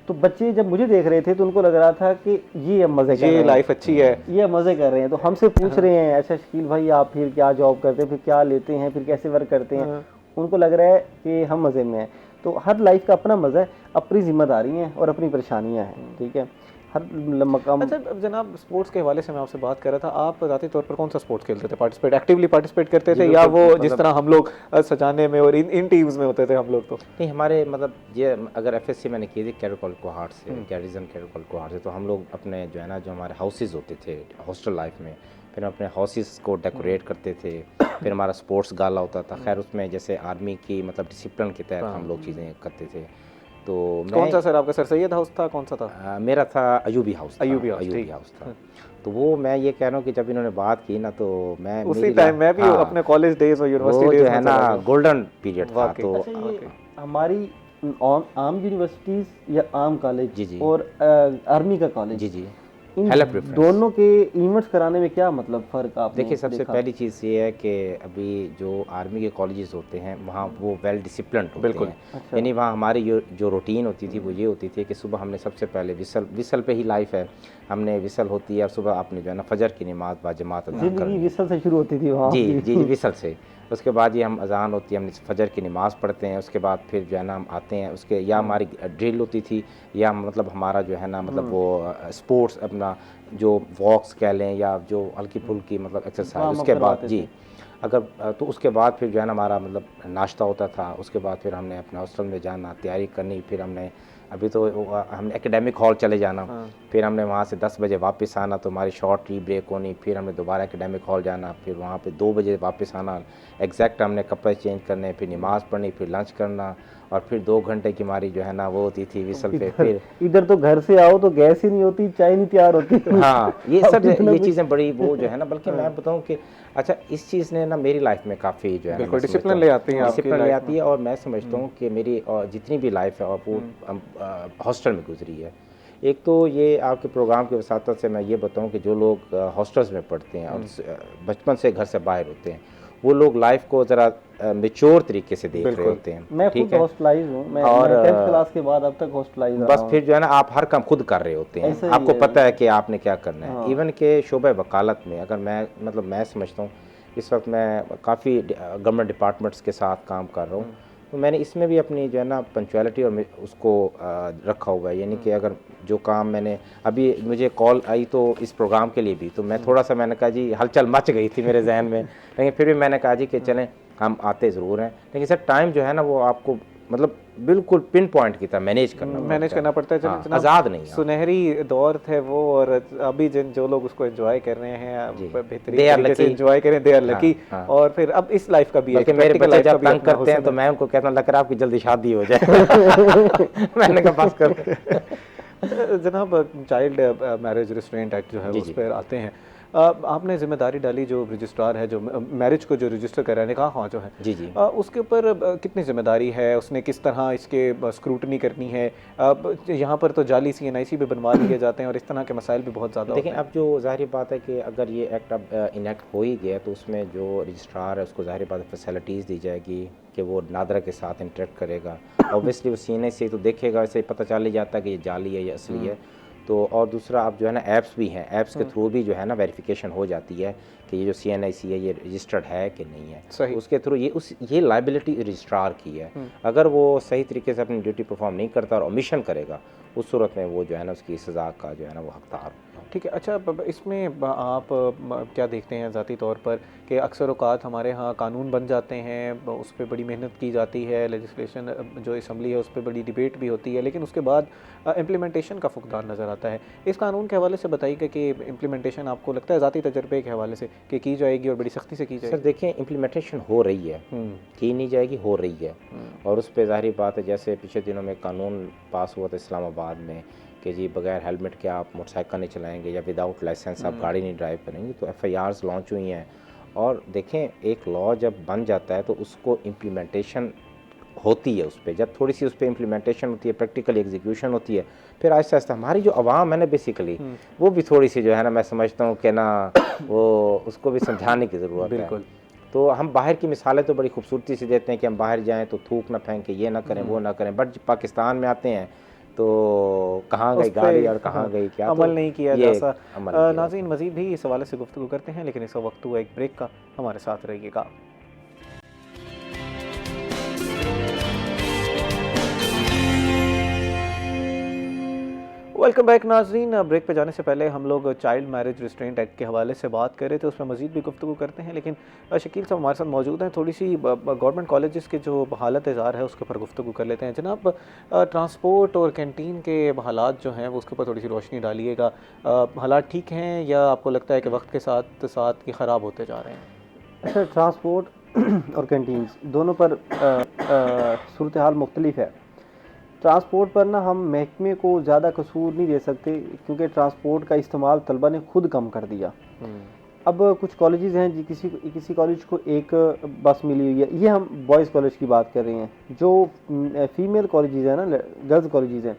तो बच्चे जब मुझे देख रहे थे तो उनको लग रहा था कि ये मजे कर रहे हैं, लाइफ अच्छी है, ये मजे कर रहे हैं। तो हमसे पूछ रहे हैं, अच्छा शकील भाई आप फिर क्या जॉब करते हैं, फिर क्या लेते हैं, फिर कैसे वर्क करते हैं। उनको लग रहा है कि हम मजे में हैं। तो हर लाइफ का अपना मजा है, अपनी जिम्मेदारी है और अपनी परेशानियां हैं, ठीक है, हर मकाम। अच्छा जनाब, स्पोर्ट्स के हवाले से मैं आपसे बात कर रहा था, आप ज़ाती तौर पर कौन सा स्पोर्ट्स खेलते थे, एक्टिवली पार्टिसिपेट करते थे, या वो जिस तरह हम लोग सजाने में और इन टीम्स में होते थे हम लोग? तो नहीं, हमारे मतलब ये अगर FSC मैंने की थी कैडेट कॉलेज कोहाट से, गैरिजन कैडेट कॉलेज कोहाट से, तो हम लोग अपने जो है ना, जो हमारे हाउसेज होते थे हॉस्टल लाइफ में, फिर हम अपने हाउसेस को डेकोरेट करते थे, फिर हमारा स्पोर्ट्स गाला होता था। खैर उसमें जैसे आर्मी की मतलब डिसिप्लिन के तहत हम लोग चीज़ें करते थे। तो कौन सा सर आपका, सर सैयद हाउस था, कौन सा था? मेरा था अयूबी हाउस था। तो वो मैं ये कह रहा हूँ कि जब इन्होंने बात की ना, तो मैं उसी टाइम मैं भी अपने कॉलेज डेज और यूनिवर्सिटी डेज जो है ना गोल्डन पीरियड था। तो हमारी आम यूनिवर्सिटीज़ या आम कॉलेज और आर्मी का कॉलेज, जी दोनों के इवेंट्स कराने में क्या मतलब फ़र्क आपने देखिए? सबसे पहली चीज़ ये है कि अभी जो आर्मी के कॉलेजेस होते हैं वहाँ वो वेल डिसिप्लिन्ड होते हैं। अच्छा। यानी वहाँ हमारी जो रूटीन होती थी वो ये होती थी कि सुबह हमने सबसे पहले विसल पे ही लाइफ है, हमने विसल होती है और सुबह आपने जो है ना फजर की नमाज बाजमात अदा करनी, विसल से शुरू होती थी वहाँ। जी विसल से। उसके बाद ये हम अजान होती है, हम फजर की नमाज़ पढ़ते हैं, उसके बाद फिर जो है ना हम आते हैं, उसके या हमारी ड्रिल होती थी या मतलब हमारा जो है ना मतलब वो स्पोर्ट्स अपना जो वॉक्स कह लें या जो हल्की फुल्की मतलब एक्सरसाइज, उसके बाद जी अगर तो उसके बाद फिर जो है ना हमारा मतलब नाश्ता होता था। उसके बाद फिर हमने अपना हॉस्टल में जाना, तैयारी करनी, फिर हमने अभी तो हम एकेडमिक हॉल चले जाना, फिर हमने वहाँ से 10 बजे वापस आना, तो हमारी शॉर्ट टी ब्रेक होनी, फिर हमने दोबारा एकेडमिक हॉल जाना, फिर वहाँ पे 2 बजे वापस आना, एग्जैक्ट हमने कपड़े चेंज करने, फिर नमाज़ पढ़नी, फिर लंच करना, और फिर 2 घंटे की हमारी जो है ना वो होती थी विसल पे। फिर इधर तो घर से आओ तो गैस ही नहीं होती, चाय नहीं तैयार होती। हाँ, ये सब ये चीज़ें बड़ी वो जो है ना, बल्कि मैं बताऊँ कि अच्छा इस चीज़ ने ना मेरी लाइफ में काफ़ी जो है ना डिसिप्लिन ले आती है, डिसिप्लिन ले आती है। और मैं समझता हूँ कि मेरी जितनी भी लाइफ है और वो हॉस्टल में गुजरी है। एक तो ये आपके प्रोग्राम की वसातत से मैं ये बताऊँ कि जो लोग हॉस्टल्स में पढ़ते हैं और बचपन से घर से बाहर होते हैं, वो लोग लाइफ को ज़रा मेच्योर तरीके से देख रहे होते हैं। मैं खुद हॉस्टलाइज हूँ, मैं 10th क्लास के बाद अब तक हॉस्टलाइज बस फिर जो है ना आप हर काम खुद कर रहे होते हैं, आपको पता है कि आपने क्या करना है। इवन के शोबे वकालत में अगर मैं समझता हूँ इस वक्त मैं काफ़ी गवर्नमेंट डिपार्टमेंट्स के साथ काम कर रहा हूँ, तो मैंने इसमें भी अपनी जो है ना पंक्चुअलिटी और उसको रखा हुआ है। यानी कि अगर जो काम मैंने अभी मुझे कॉल आई तो इस प्रोग्राम के लिए भी, तो मैं थोड़ा सा मैंने कहा जी हलचल मच गई थी मेरे जहन में, लेकिन फिर भी मैंने कहा जी कि चलें हम आते ज़रूर हैं, लेकिन सर टाइम जो है ना वो आपको मतलब बिल्कुल पिन पॉइंट की तरह मैनेज करना पड़ता है। हाँ, आज़ाद नहीं है। सुनहरी दौर थे वो, और अभी जो लोग उसको एंजॉय कर रहे हैं बेहतरीन तरीके से एंजॉय करें, दे आर लकी। और फिर अब इस लाइफ का भी है, मेरे बच्चे जब तंग करते हैं तो मैं उनको कहता हूँ लग रहा है आपकी जल्दी शादी हो जाए। मैंने कहा बस कर। जनाब चाइल्ड मैरिज रिस्ट्रेंट एक्ट जो है उस पर आते हैं, आपने जिम्मेदारी डाली जो रजिस्ट्रार है जो मैरिज को जो रजिस्टर कराने का हाँ जो है जी जी उसके ऊपर कितनी जिम्मेदारी है, उसने किस तरह इसके स्क्रूटनी करनी है। यहाँ पर तो जाली CNIC भी बनवा लिए जाते हैं और इस तरह के मसाइल भी बहुत ज़्यादा। लेकिन अब जो ज़ाहिर बात है कि अगर ये एक्ट अब इनेक्ट हो ही गया तो उसमें जो रजिस्ट्रार है उसको ज़ाहिर बात है फैसिलिटीज़ दी जाएगी कि वो नादरा के साथ इंटरेक्ट करेगा। ऑब्वियसली वो CNIC तो देखेगा, ऐसे पता चल ही जाता है कि ये जाली है या असली है। तो और दूसरा अब जो है ना ऐप्स भी हैं, ऐप्स के थ्रू भी जो है ना वेरिफिकेशन हो जाती है कि ये जो CNIC है ये रजिस्टर्ड है कि नहीं है। सही। उसके थ्रू ये लाइबिलिटी रजिस्ट्रार की है। अगर वो सही तरीके से अपनी ड्यूटी परफॉर्म नहीं करता और ओमिशन करेगा, उस सूरत में वो जो है ना उसकी सज़ा का जो है ना वो हकदार। ठीक है। अच्छा इसमें आप क्या देखते हैं ज़ाती तौर पर कि अक्सर औक़ात हमारे यहाँ कानून बन जाते हैं, उस पर बड़ी मेहनत की जाती है, लेजिस्लेशन जो असम्बली है उस पर बड़ी डिबेट भी होती है, लेकिन उसके बाद इम्प्लीमेंटेशन का फुकदान नज़र आता है। इस कानून के हवाले से बताइएगा कि इम्प्लीमेंटेशन आपको लगता है ज़ाती तजर्बे के हवाले से कि की जाएगी और बड़ी सख्ती से की जाएगी? सर देखिए इम्प्लीमेंटेशन हो रही है, की नहीं जाएगी, हो रही है। और उस पर ज़ाहिर बात है जैसे पिछले दिनों में कानून पास हुआ था इस्लामाबाद में कि जी बगैर हेलमेट के आप मोटरसाइकिल नहीं चलाएंगे या विदाउट लाइसेंस आप गाड़ी नहीं ड्राइव करेंगे, तो FIRs लॉन्च हुई हैं। और देखें एक लॉ जब बन जाता है तो उसको इम्प्लीमेंटेशन होती है, उस पर जब थोड़ी सी उस पर इम्प्लीमेंटेशन होती है, प्रैक्टिकल एग्जीक्यूशन होती है, फिर आहिस्ता आहिस्ता हमारी जो आवाम है ना बेसिकली वो भी थोड़ी सी जो है ना मैं समझता हूँ कि ना वो उसको भी समझाने की ज़रूरत है। तो हम बाहर की मिसालें तो बड़ी खूबसूरती से देते हैं कि हम बाहर जाएँ तो थूक ना फेंकें, ये ना करें वो ना करें, बट पाकिस्तान में आते हैं तो कहाँ गई गाड़ी और कहाँ गई क्या, अमल नहीं किया जा। नाज़रीन मज़ीद भी इस हवाले से गुफ्तगू करते हैं, लेकिन इस वक्त हुआ एक ब्रेक का, हमारे साथ रहिएगा। वेलकम बैक नाज़रीन। ब्रेक पे जाने से पहले हम लोग चाइल्ड मैरिज रिस्ट्रेंट एक्ट के हवाले से बात कर रहे थे, उसमें मज़ीद भी गुफ्तगू करते हैं, लेकिन शकील साहब हमारे साथ मौजूद हैं। थोड़ी सी गवर्नमेंट कॉलेजेस के जो हालत इज़ार है उसके ऊपर गुफ्तगू कर लेते हैं। जनाब ट्रांसपोर्ट और कैंटीन के हालात जो हैं वो उसके ऊपर थोड़ी सी रोशनी डालिएगा। हालात ठीक हैं या आपको लगता है कि वक्त के साथ साथ कि ख़राब होते जा रहे हैं? अच्छा, ट्रांसपोर्ट और कैंटीन्स दोनों पर सूरत हाल मुख्तलिफ है। ट्रांसपोर्ट पर ना हम महकमे को ज़्यादा कसूर नहीं दे सकते क्योंकि ट्रांसपोर्ट का इस्तेमाल तलबा ने खुद कम कर दिया। अब कुछ कॉलेजेस हैं जी, किसी कॉलेज को एक बस मिली हुई है, ये हम बॉयज़ कॉलेज की बात कर रहे हैं। जो फीमेल कॉलेजेस हैं ना, गर्ल्स कॉलेजेस हैं,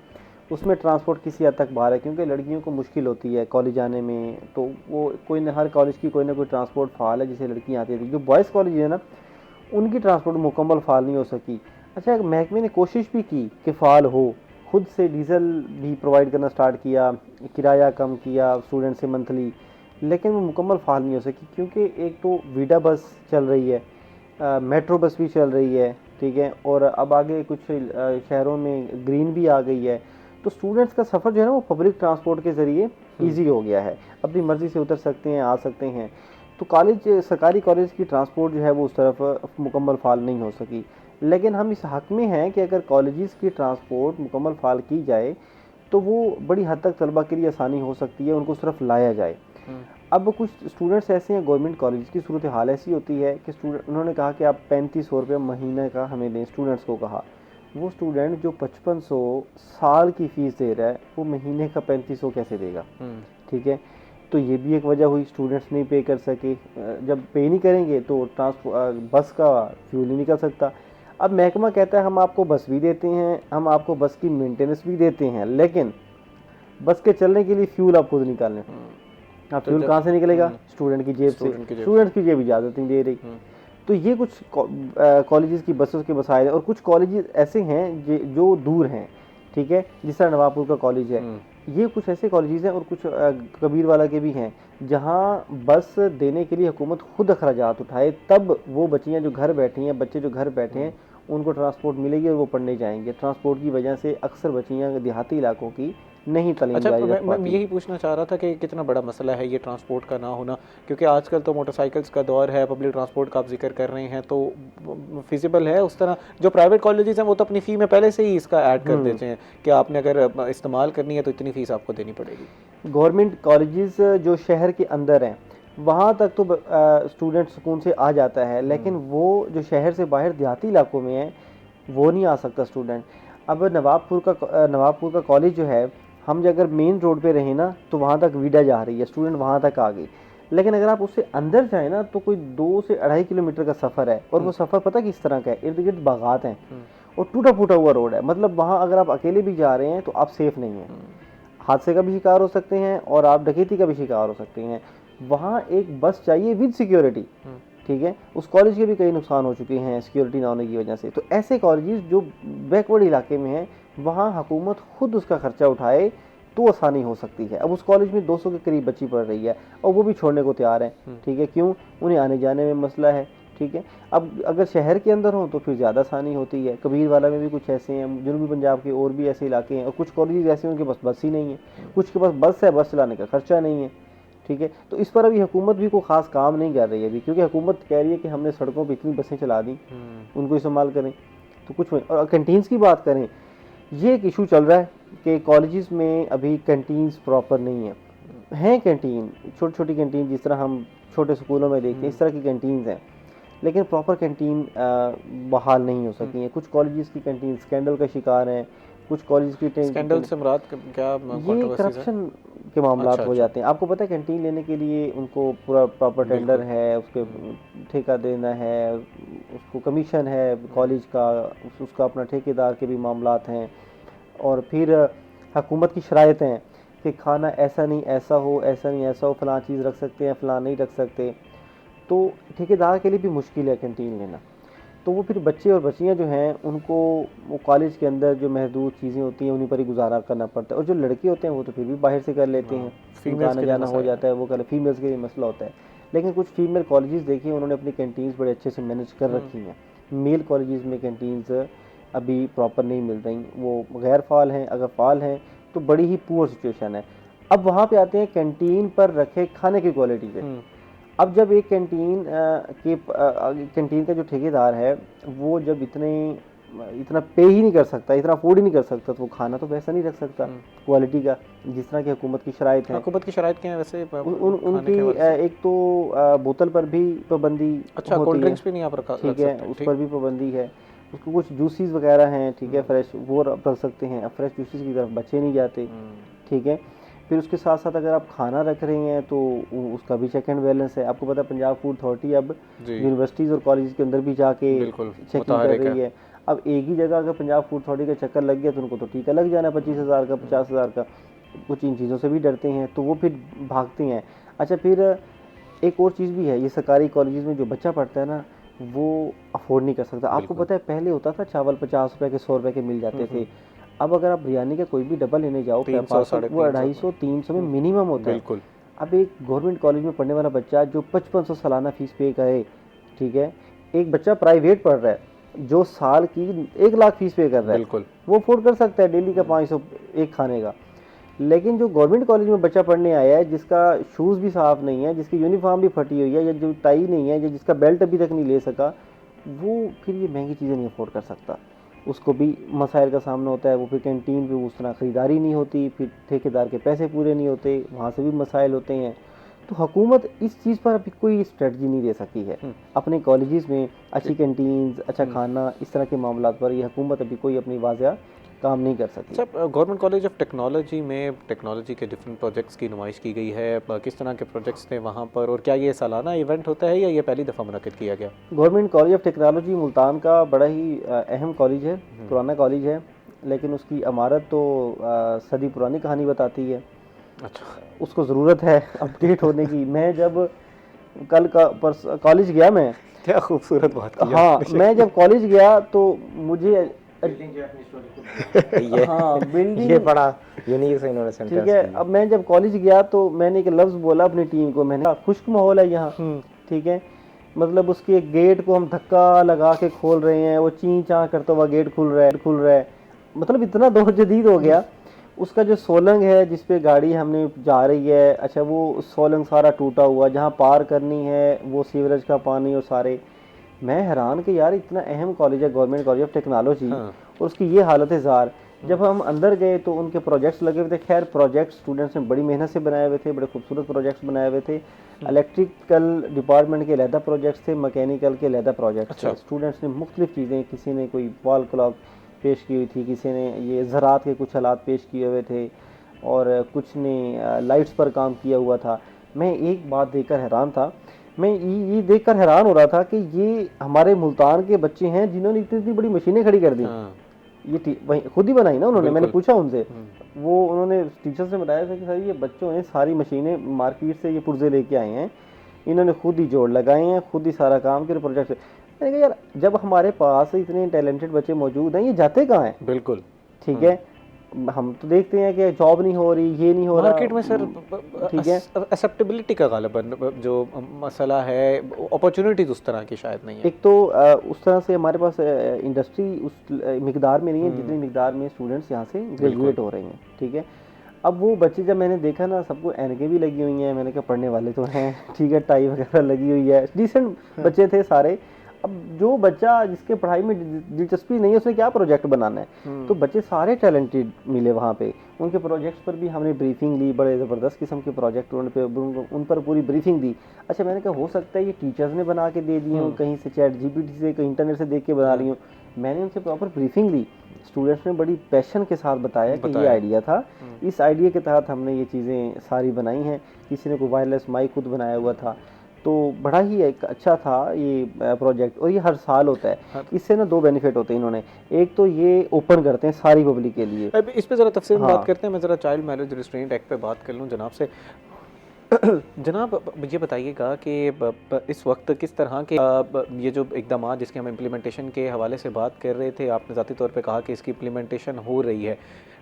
उसमें ट्रांसपोर्ट किसी हद तक बाहर है क्योंकि लड़कियों को मुश्किल होती है कॉलेज आने में, तो वो कोई ना हर कॉलेज की कोई ना कोई ट्रांसपोर्ट फ़ाल है जिसे लड़कियाँ आती थी। जो बॉयज़ कॉलेज है ना, उनकी ट्रांसपोर्ट मुकम्मल फ़ाल नहीं हो सकी। अच्छा, महकमे ने कोशिश भी की कि फ़ाल हो, खुद से डीज़ल भी प्रोवाइड करना स्टार्ट किया, किराया कम किया स्टूडेंट से मंथली, लेकिन वो मुकम्मल फ़ाल नहीं हो सकी क्योंकि एक तो वीडा बस चल रही है, मेट्रो बस भी चल रही है, ठीक है, और अब आगे कुछ शहरों में ग्रीन भी आ गई है। तो स्टूडेंट्स का सफ़र जो है ना वो पब्लिक ट्रांसपोर्ट के ज़रिए ईजी हो गया है, अपनी मर्ज़ी से उतर सकते हैं, आ सकते हैं। तो कॉलेज सरकारी कॉलेज की ट्रांसपोर्ट जो है वो उस तरफ मुकम्मल फ़ाल नहीं हो सकी। लेकिन हम इस हक में हैं कि अगर कॉलेजेस की ट्रांसपोर्ट मुकम्मल फ़ाल की जाए तो वो बड़ी हद तक तलबा के लिए आसानी हो सकती है, उनको सिर्फ लाया जाए। अब कुछ स्टूडेंट्स ऐसे हैं, गवर्नमेंट कॉलेज की सूरत हाल ऐसी होती है कि स्टूडेंट, उन्होंने कहा कि आप 3500 रुपये महीने का हमें दें, स्टूडेंट्स को कहा। वो स्टूडेंट जो 5500 साल की फ़ीस दे रहा है वो महीने का 3500 कैसे देगा? ठीक है, तो ये भी एक वजह हुई, स्टूडेंट्स नहीं पे कर सके। जब पे नहीं करेंगे तो बस का फ्यूल नहीं निकल सकता। अब महकमा कहता है हम आपको बस भी देते हैं, हम आपको बस की मेंटेनेंस भी देते हैं, लेकिन बस के चलने के लिए फ्यूल आप खुद निकालें। अब फ्यूल कहाँ से निकलेगा? स्टूडेंट की जेब से। स्टूडेंट की जेब इजाज़त नहीं दे रही। तो ये कुछ कॉलेजेस की बसों के मसाइल है। और कुछ कॉलेजेस ऐसे हैं जो दूर हैं, ठीक है, जिस तरह नवाबपुर का कॉलेज है। ये कुछ ऐसे कॉलेजेस हैं और कुछ कबीरवाला के भी हैं जहाँ बस देने के लिए हुकूमत खुद अखराजात उठाए, तब वो बच्चियाँ जो घर बैठी हैं, बच्चे जो घर बैठे हैं, उनको ट्रांसपोर्ट मिलेगी और वो पढ़ने जाएंगे। ट्रांसपोर्ट की वजह से अक्सर बच्चियाँ देहाती इलाकों की नहीं तालीम अच्छा, जारी रख मैं पाती। यही पूछना चाह रहा था कि कितना बड़ा मसला है ये ट्रांसपोर्ट का ना होना, क्योंकि आजकल तो मोटरसाइकिल्स का दौर है, पब्लिक ट्रांसपोर्ट का आप जिक्र कर रहे हैं, तो फिजिबल है उस तरह? जो प्राइवेट कॉलेजेस हैं वो तो अपनी फ़ी में पहले से ही इसका ऐड कर देते हैं कि आपने अगर इस्तेमाल करनी है तो इतनी फ़ीस आपको देनी पड़ेगी। गवर्नमेंट कॉलेजेस जो शहर के अंदर हैं वहाँ तक तो स्टूडेंट सुकून से आ जाता है, लेकिन वो जो शहर से बाहर देहाती इलाकों में है वो नहीं आ सकता स्टूडेंट। अब नवाबपुर का कॉलेज जो है, हम अगर मेन रोड पे रहे ना तो वहाँ तक वीडा जा रही है, स्टूडेंट वहाँ तक आ गई। लेकिन अगर आप उससे अंदर जाए ना तो कोई 2 से 2.5 किलोमीटर का सफ़र है, और वो सफ़र पता किस तरह का है? इर्द गिर्द बागात हैं और टूटा फूटा हुआ रोड है। मतलब वहाँ अगर आप अकेले भी जा रहे हैं तो आप सेफ़ नहीं हैं, हादसे का भी शिकार हो सकते हैं और आप डकैती का भी शिकार हो सकते हैं। वहाँ एक बस चाहिए विद सिक्योरिटी, ठीक है। उस कॉलेज के भी कई नुकसान हो चुके हैं सिक्योरिटी ना होने की वजह से। तो ऐसे कॉलेजेस जो बैकवर्ड इलाके में हैं वहाँ हुकूमत खुद उसका खर्चा उठाए तो आसानी हो सकती है। अब उस कॉलेज में 200 के करीब बच्ची पढ़ रही है और वो भी छोड़ने को तैयार है, ठीक है। क्यों? उन्हें आने जाने में मसला है, ठीक है। अब अगर शहर के अंदर हो तो फिर ज़्यादा आसानी होती है। कबीरवाला में भी कुछ ऐसे हैं, जनूबी पंजाब के और भी ऐसे इलाके हैं, और कुछ कॉलेज ऐसे हैं उनके पास बस ही नहीं है, कुछ के पास बस है, बस चलाने का खर्चा नहीं है, ठीक है। तो इस पर अभी हुकूमत भी कोई ख़ास काम नहीं कर रही है अभी, क्योंकि हुकूमत कह रही है कि हमने सड़कों पर इतनी बसें चला दी, उनको इस्तेमाल करें तो कुछ। और कैंटीन्स की बात करें, ये एक इशू चल रहा है कि कॉलेजेस में अभी कैंटीन्स प्रॉपर नहीं हैं कैंटीन, छोटी छोटी कैंटीन जिस तरह हम छोटे स्कूलों में देखते हैं इस तरह की कैंटीन्स हैं, लेकिन प्रॉपर कैंटीन बहाल नहीं हो सकी हैं। कुछ कॉलेजेस की कैंटीन स्कैंडल का शिकार हैं, कुछ कॉलेज की स्कैंडल से मुराद क्या? ये करप्शन के मामला हो जाते हैं। आपको पता है कैंटीन लेने के लिए उनको पूरा प्रॉपर टेंडर है, उसके ठेका देना है, उसको कमीशन है कॉलेज का, उसका अपना ठेकेदार के भी मामलात हैं, और फिर हुकूमत की शराइत हैं कि खाना ऐसा नहीं ऐसा हो, ऐसा नहीं ऐसा हो, फ़लाँ चीज़ रख सकते हैं, फ़लाँ नहीं रख सकते। तो ठेकेदार के लिए भी मुश्किल है कैंटीन लेना। तो वो फिर बच्चे और बच्चियाँ जो हैं उनको वो कॉलेज के अंदर जो महदूद चीज़ें होती हैं उन्हीं पर ही गुजारा करना पड़ता है। और जो लड़के होते हैं वो तो फिर भी बाहर से कर लेते हैं, उनका आना जाना हो जाता है, वो कर। फीमेल्स के लिए मसला होता है। लेकिन कुछ फीमेल कॉलेजेस देखिए उन्होंने अपनी कैंटीन्स बड़े अच्छे से मैनेज कर रखी हैं। मेल कॉलेजेस में कैंटीन्स अभी प्रॉपर नहीं मिल रही, वो गैर फ़ाल हैं, अगर फ़ाल हैं तो बड़ी ही पुअर सिचुएशन है। अब वहाँ पे आते हैं कैंटीन पर रखे खाने की क्वालिटी पे। अब जब एक कैंटीन का जो ठेकेदार है वो जब इतना पे ही नहीं कर सकता, इतना अफोर्ड ही नहीं कर सकता, तो वो खाना तो वैसा नहीं रख सकता क्वालिटी का जिस तरह की हुकूमत की शराइत है। हुकूमत की शराइत क्या है वैसे? उनकी एक तो बोतल पर भी पाबंदी, अच्छा, कोल्ड ड्रिंक्स भी नहीं आप रख ठीक है, उस पर भी पाबंदी है। उसको कुछ जूसेस वगैरह हैं, ठीक है, फ्रेश वो रख सकते हैं। अब फ्रेश जूसेस की तरफ बच्चे नहीं जाते, ठीक है। फिर उसके साथ साथ अगर आप खाना रख रहे हैं तो उसका भी चेक एंड बैलेंस है। आपको पता है पंजाब फूड अथॉरिटी अब यूनिवर्सिटीज़ और कॉलेज के अंदर भी जाके चेकिंग कर रही है। अब एक ही जगह अगर पंजाब फूड अथॉरिटी का चक्कर लग गया तो उनको तो टीका लग जाना 25,000 का, 50,000 का। कुछ इन चीज़ों से भी डरते हैं तो वो फिर भागते हैं। अच्छा, फिर एक और चीज़ भी है, ये सरकारी कॉलेजेस में जो बच्चा पढ़ता है ना वो अफोर्ड नहीं कर सकता। आपको पता है पहले होता था चावल 50 रुपए के, 100 रुपए के मिल जाते थे। अब अगर आप बिरयानी का कोई भी डब्बा लेने जाओ वो 250-300 में मिनिमम होता है। अब एक गवर्नमेंट कॉलेज में पढ़ने वाला बच्चा जो 5500 सालाना फीस पे करे, ठीक है, एक बच्चा प्राइवेट पढ़ रहा है जो साल की 1 लाख फीस पे कर रहा है, वो अफोर्ड कर सकता है डेली का 500 एक खाने का। लेकिन जो गवर्नमेंट कॉलेज में बच्चा पढ़ने आया है जिसका शूज़ भी साफ़ नहीं है, जिसकी यूनिफॉर्म भी फटी हुई है, या जो टाई नहीं है, या जिसका बेल्ट अभी तक नहीं ले सका, वो फिर ये महंगी चीज़ें नहीं अफोर्ड कर सकता, उसको भी मसाइल का सामना होता है। वो फिर कैंटीन पे उस तरह ख़रीदारी नहीं होती, फिर ठेकेदार के पैसे पूरे नहीं होते, वहाँ से भी मसाइल होते हैं। तो हुकूमत इस चीज़ पर अभी कोई स्ट्रेटजी नहीं दे सकी है। अपने कॉलेजेस में अच्छी कैंटीन्स, अच्छा खाना, इस तरह के मामला पर ये हुकूमत अभी कोई अपनी वाज़ह काम नहीं कर सकी। अच्छा, गवर्नमेंट कॉलेज ऑफ टेक्नोलॉजी में टेक्नोलॉजी के डिफरेंट प्रोजेक्ट्स की नुमाइश की गई है, किस तरह के प्रोजेक्ट्स थे वहाँ पर, और क्या ये सालाना इवेंट होता है या ये पहली दफ़ा मुनक़िद किया गया? Government college of technology Multan का बड़ा ही अहम कॉलेज है, पुराना कॉलेज है, लेकिन उसकी इमारत तो सदी पुरानी कहानी बताती है। अच्छा, उसको ज़रूरत है अपडेट होने की। मैं जब कल का कॉलेज गया, मैं क्या खूबसूरत बात की हाँ, मैं जब कॉलेज गया तो मुझे ये हाँ बिल्डिंग ये बड़ा यूनिक से इन्होंने ठीक सेंटेंस है। अब मैं जब कॉलेज गया तो मैंने एक लफ्ज़ बोला अपनी टीम को, मैंने कहा खुश्क माहौल है यहाँ, ठीक है। मतलब उसके एक गेट को हम धक्का लगा के खोल रहे हैं, वो ची चाँ करता हुआ गेट खुल रहा है, मतलब इतना दौर जदीद हो गया। उसका जो सोलंग है जिस पे गाड़ी हमने जा रही है, अच्छा वो सोलंग सारा टूटा हुआ, जहाँ पार करनी है वो सीवरेज का पानी और सारे। मैं हैरान कि यार इतना अहम कॉलेज है गवर्नमेंट कॉलेज ऑफ टेक्नोलॉजी, और उसकी ये हालत ज़ार। जब हम अंदर गए तो उनके प्रोजेक्ट्स लगे हुए थे। खैर प्रोजेक्ट्स स्टूडेंट्स ने बड़ी मेहनत से बनाए हुए थे, बड़े खूबसूरत प्रोजेक्ट्स बनाए हुए थे। इलेक्ट्रिकल डिपार्टमेंट के अलहदा प्रोजेक्ट्स थे, मैकेनिकल के अलहदा प्रोजेक्ट्स थे। स्टूडेंट्स ने मुख्तलिफ चीज़ें, किसी ने कोई वॉल क्लॉक पेश की हुई थी, किसी ने ये ज़रात के कुछ हालात पेश किए हुए थे, और कुछ ने लाइट्स पर काम किया हुआ था। मैं एक बात देखकर हैरान था, मैं ये देखकर हैरान हो रहा था कि ये हमारे मुल्तान के बच्चे हैं जिन्होंने इतनी इतनी बड़ी मशीनें खड़ी कर दी। ये वही खुद ही बनाई ना उन्होंने। मैंने पूछा उनसे, वो उन्होंने टीचर्स ने बताया था कि सर ये बच्चों ने सारी मशीनें मार्केट से ये पुर्जे लेके आए हैं, इन्होंने खुद ही जोड़ लगाए हैं, खुद ही सारा काम के प्रोजेक्ट। मैंने कहा यार जब हमारे पास इतने टैलेंटेड बच्चे मौजूद हैं, ये जाते कहाँ हैं? बिल्कुल ठीक है, हम तो देखते हैं कि जॉब नहीं हो रही, ये नहीं हो रहा मार्केट में सर। ठीक है, एक्सेप्टेबिलिटी का गालिबन जो मसला है, अपॉर्चुनिटीज उस तरह की शायद नहीं है। एक तो उस तरह से हमारे पास इंडस्ट्री उस मिकदार में नहीं है जितनी मिकदार में स्टूडेंट्स यहाँ से ग्रेजुएट हो रहे हैं। ठीक है, अब वो बच्चे जब मैंने देखा ना, सबको ऐनकें भी लगी हुई हैं, मैंने कहा पढ़ने वाले तो हैं, ठीक है, टाई वगैरह लगी हुई है, डिसेंट बच्चे थे सारे। अब जो बच्चा जिसके पढ़ाई में दिलचस्पी नहीं है उसने क्या प्रोजेक्ट बनाना है? तो बच्चे सारे टैलेंटेड मिले वहाँ पे। उनके प्रोजेक्ट्स पर भी हमने ब्रीफिंग ली, बड़े ज़बरदस्त किस्म के प्रोजेक्ट उन पर पूरी ब्रीफिंग दी। अच्छा, मैंने कहा हो सकता है ये टीचर्स ने बना के दे दिए हों, कहीं से चैट जीपीटी से, कहीं इंटरनेट से देख के बना ली हों। मैंने उनसे प्रॉपर ब्रीफिंग ली, स्टूडेंट्स ने बड़ी पैशन के साथ बताया कि ये आइडिया था, इस आइडिया के तहत हमने ये चीज़ें सारी बनाई हैं। किसी ने कोई वायरलेस माइक खुद बनाया हुआ था, तो बड़ा ही एक अच्छा था ये प्रोजेक्ट, और ये हर साल होता है। इससे ना दो बेनिफिट होते हैं इन्होंने, एक तो ये ओपन करते हैं सारी पब्लिक के लिए। अब इस पे ज़रा तफसील में बात करते हैं। मैं ज़रा चाइल्ड मैरिज रिस्ट्रेंट एक्ट पे बात कर लूँ जनाब से। जनाब मुझे बताइएगा कि इस वक्त किस तरह के ये जो इक़दाम जिसके हम इम्प्लीमेंटेशन के हवाले से बात कर रहे थे, आपने ज़ाती तौर पे कहा कि इसकी इम्प्लीमेंटेशन हो रही है,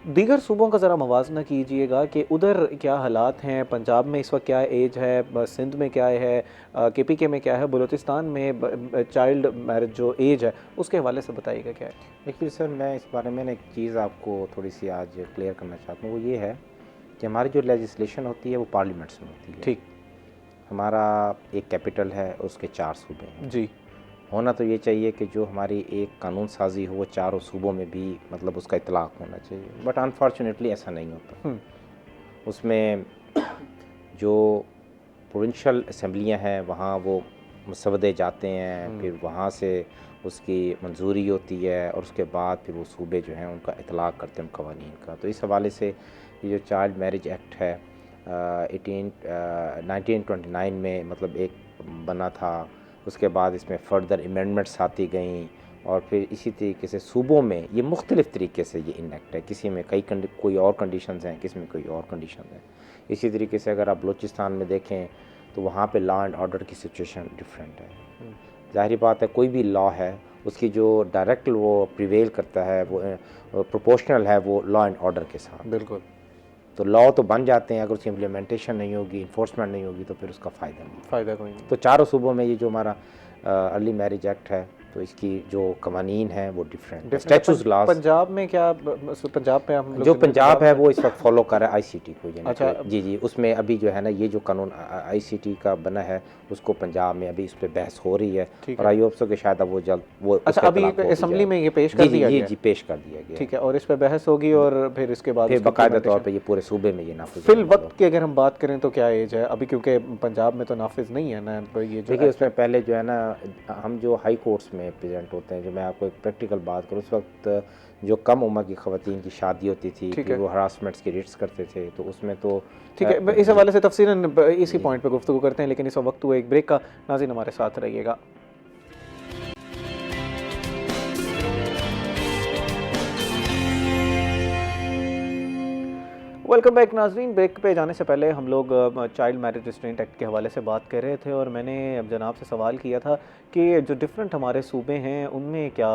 दीगर सूबों का ज़रा मवाजना कीजिएगा कि उधर क्या हालात हैं। पंजाब में इस वक्त क्या एज है, सिंध में क्या है, KPK में क्या है, बलूचिस्तान में चाइल्ड मैरिज जो एज है उसके हवाले से बताइएगा क्या है। देखिए सर, मैं इस बारे में एक चीज़ आपको थोड़ी सी आज क्लियर करना चाहता हूँ। वो ये है कि हमारी जो लेजिस्लेशन होती है वो पार्लियामेंट्स में होती है। ठीक, हमारा एक कैपिटल है, उसके 4 सूबे हैं जी। होना तो ये चाहिए कि जो हमारी एक कानून साजी हो वो चारों सूबों में भी मतलब उसका इतलाक़ होना चाहिए, बट अनफॉर्चुनेटली ऐसा नहीं होता। उसमें जो प्रोविंशियल असम्बलियाँ हैं वहाँ वो मसवदे जाते हैं, फिर वहाँ से उसकी मंजूरी होती है, और उसके बाद फिर वो सूबे जो हैं उनका इतलाक़ करते हैं कवानीन का। तो इस हवाले से ये जो चाइल्ड मैरिज एक्ट है 1929 में मतलब एक बना था, उसके बाद इसमें फ़र्दर अमेंडमेंट्स आती गई, और फिर इसी तरीके से सूबों में ये मुख्तलिफ़ तरीके से ये इनेक्ट है। किसी में कोई और कंडीशंस हैं, किसी में कोई और कंडीशन है। इसी तरीके से अगर आप बलूचिस्तान में देखें तो वहाँ पे लॉ एंड ऑर्डर की सिचुएशन डिफरेंट है। ज़ाहिर बात है कोई भी लॉ है उसकी जो डायरेक्ट वो प्रिवेल करता है वो प्रोपोर्शनल है वो लॉ एंड ऑर्डर के साथ। बिल्कुल। तो लॉ तो बन जाते हैं, अगर उसकी इम्प्लीमेंटेशन नहीं होगी, इन्फोर्समेंट नहीं होगी, तो फिर उसका फ़ायदा नहीं। फ़ायदा कोई नहीं। तो चारों सूबों में ये जो हमारा अर्ली मैरिज एक्ट है तो इसकी जो कवानीन है वो डिफरेंट है। स्टैचूज लॉज पंजाब में क्या, पंजाब में हम लोग जो पंजाब है वो इस वक्त फॉलो कर रहा है आईसीटी को, यानी अच्छा। जी जी, उसमें अभी जो है ना ये जो कानून आईसीटी का बना है उसको पंजाब में अभी इस पे बहस हो रही है और आई होप सो कि शायद अब वो जल्द वो अच्छा अभी असेंबली में ये पेश कर दिया जी गया? जी पेश कर दिया गया, ठीक है, और इस पे बहस होगी और फिर इसके बाद फिर बाकायदा तौर पे ये पूरे सूबे में ये नाफिज फिल वक्त की अगर हम बात करें तो क्या एज है अभी, क्योंकि पंजाब में तो नाफिज नहीं है ना ये जो देखिए उसमें पहले जो है ना हम जो हाई कोर्ट्स में प्रेजेंट होते हैं, जो मैं आपको एक प्रैक्टिकल बात करूँ, उस वक्त जो कम उम्र की खवातीन की शादी होती थी फिर वो हरासमेंट्स की रिट्स करते थे, तो उसमें तो ठीक है, इस हवाले से तफसीलन इसी पॉइंट पे गुफ्तगू करते हैं, लेकिन इस वक्त हुआ एक ब्रेक का। नाज़रीन हमारे साथ रहिएगा। वेलकम बैक नाजरीन। ब्रेक पे जाने से पहले हम लोग चाइल्ड मैरिज रिस्ट्रेंट एक्ट के हवाले से बात कर रहे थे और मैंने जनाब से सवाल किया था कि जो डिफरेंट हमारे सूबे हैं उनमें क्या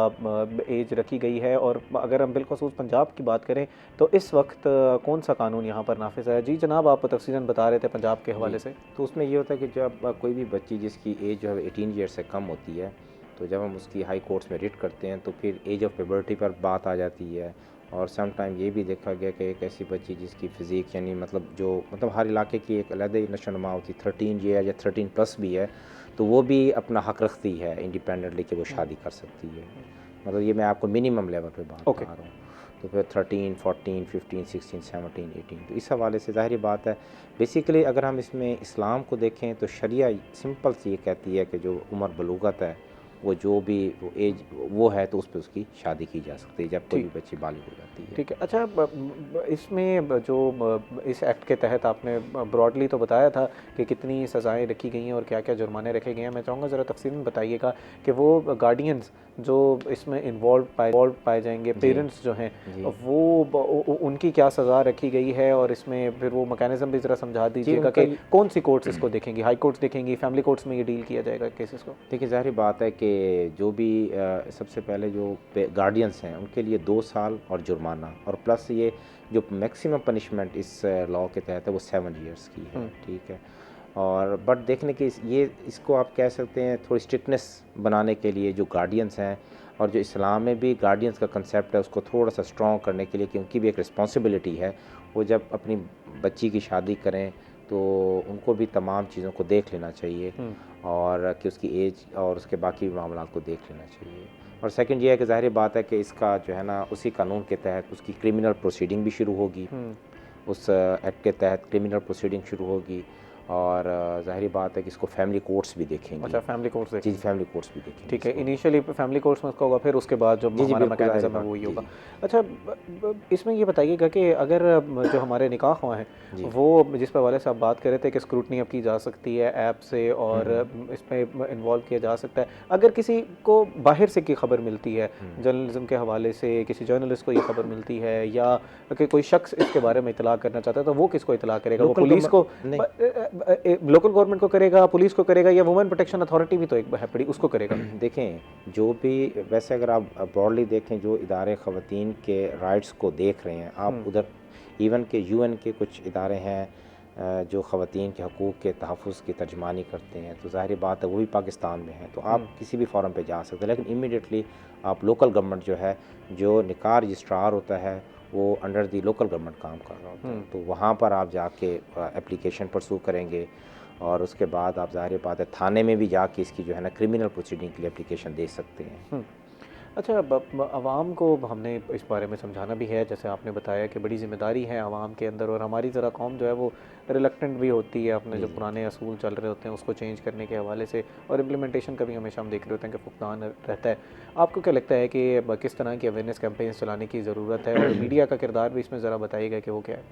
एज रखी गई है, और अगर हम बिलखसूस पंजाब की बात करें तो इस वक्त कौन सा कानून यहाँ पर नाफिज है। जी जनाब, आप तफसीलन बता रहे थे पंजाब के हवाले से। तो उसमें ये होता है कि जब कोई भी बच्ची जिसकी एज जो है 18 ईयर से कम होती है, तो जब हम उसकी हाई कोर्ट्स में रिट करते हैं तो फिर एज ऑफ प्यूबर्टी पर बात आ जाती है। और सम टाइम ये भी देखा गया कि एक ऐसी बच्ची जिसकी फ़िज़िक यानी मतलब हर इलाके की एक अलग ही नशोनुमा होती, 13 ईयर या 13 प्लस भी है, तो वो भी अपना हक़ रखती है इंडिपेंडेंटली कि वो शादी कर सकती है। मतलब ये मैं आपको मिनिमम लेवल पे बात कर रहा हूँ। तो फिर 13, 14, 15, 16, 17, 18, तो इस हवाले से ज़ाहिर बात है बेसिकली अगर हम इसमें इस्लाम को देखें तो शरिया सिंपल सी ये कहती है कि जो उम्र बलूगत है वो जो भी वो एज वो है तो उस पर उसकी शादी की जा सकती है जब कोई भी बच्ची बालिग हो जाती है। ठीक है, अच्छा इसमें जो इस एक्ट के तहत आपने ब्रॉडली तो बताया था कि कितनी सज़ाएं रखी गई हैं और क्या क्या जुर्माने रखे गए हैं, मैं चाहूँगा ज़रा तफसील में बताइएगा कि वो गार्डियंस जो इसमें इन्वॉल्व पाए जाएंगे, पेरेंट्स जो हैं वो उनकी क्या सज़ा रखी गई है, और इसमें फिर वो मैकेनिज़्म भी ज़रा समझा दीजिएगा कि कौन सी कोर्ट्स इसको देखेंगी, हाई कोर्ट्स देखेंगी, फैमिली कोर्ट्स में ये डील किया जाएगा केसेस को। देखिए ज़ाहिर बात है कि जो भी सबसे पहले जो गार्डियंस हैं उनके लिए 2 साल और जुर्माना, और प्लस ये जो मैक्सिमम पनिशमेंट इस लॉ के तहत है वो 7 ईयर्स की है। ठीक है, और बट देखने की ये इसको आप कह सकते हैं थोड़ी स्ट्रिक्टनेस बनाने के लिए जो गार्डियंस हैं, और जो इस्लाम में भी गार्डियंस का कंसेप्ट है उसको थोड़ा सा स्ट्रॉन्ग करने के लिए कि उनकी भी एक रिस्पॉन्सिबिलिटी है, वो जब अपनी बच्ची की शादी करें तो उनको भी तमाम चीज़ों को देख लेना चाहिए और कि उसकी एज और उसके बाकी भी मामला को देख लेना चाहिए। और सेकंड ये है कि ज़ाहिर बात है कि इसका जो है ना उसी कानून के तहत उसकी क्रिमिनल प्रोसीडिंग भी शुरू होगी, उस एक्ट के तहत क्रिमिनल प्रोसीडिंग शुरू होगी, और ज़ाहिर बात है कि इसको फैमिली कोर्ट्स भी देखेंगे। अच्छा, फैमिली कोर्ट्स देखेंगे। जी, फैमिली कोर्ट्स भी देखेंगे। ठीक है, इनिशियली फैमिली कोर्ट्स में उसका होगा, फिर उसके बाद जो हमारा मैकेनिज़्म है वो ही होगा। अच्छा, इसमें ये बताइएगा कि अगर जो हमारे निकाह हुआ हैं वो जिस पर वाले साहब बात कर रहे थे कि स्क्रूटनी अब की जा सकती है ऐप से और इसमें इन्वॉल्व किया जा सकता है, अगर किसी को बाहर से की खबर मिलती है जर्नलिज्म के हवाले से, किसी जर्नलिस्ट को ये खबर मिलती है या कि कोई शख्स इसके बारे में इतला करना चाहता है, तो वो किसको इतला करेगा? वो पुलिस को, लोकल गवर्नमेंट को करेगा, पुलिस को करेगा, या वुमेन प्रोटेक्शन अथॉरिटी भी तो एक है बड़ी, उसको करेगा? देखें जो भी वैसे अगर आप ब्रॉडली देखें जो इदारे ख़वातीन के राइट्स को देख रहे हैं आप, उधर इवन के UN के कुछ इदारे हैं जो ख़वातीन के हकूक़ के तहफ़्फ़ुज़ की तर्जमानी करते हैं, तो ज़ाहिर बात है वो भी पाकिस्तान में है, तो आप किसी भी फॉरम पे जा सकते हैं, लेकिन इमीडिएटली आप लोकल गवर्नमेंट जो है, जो निकाह रजिस्ट्रार होता है वो अंडर दी लोकल गवर्नमेंट काम कर रहा होता है, तो वहाँ पर आप जाके एप्लीकेशन परसू करेंगे और उसके बाद आप ज़ाहिर बात है थाने में भी जाके इसकी जो है ना क्रिमिनल प्रोसीडिंग के लिए एप्लीकेशन दे सकते हैं। अच्छा, आवाम को हमने इस बारे में समझाना भी है, जैसे आपने बताया कि बड़ी ज़िम्मेदारी है आवाम के अंदर, और हमारी ज़रा कौम जो है वो रिलक्टेंट भी होती है अपने जो पुराने असूल चल रहे होते हैं उसको चेंज करने के हवाले से, और इम्प्लीमेंटेशन का भी हमेशा हम देख रहे होते हैं कि फुकदान रहता है। आपको क्या लगता है कि किस तरह की अवेयरनेस कैंपेन्स चलाने की ज़रूरत है, और मीडिया का किरदार भी इसमें ज़रा बताइएगा कि वो क्या है?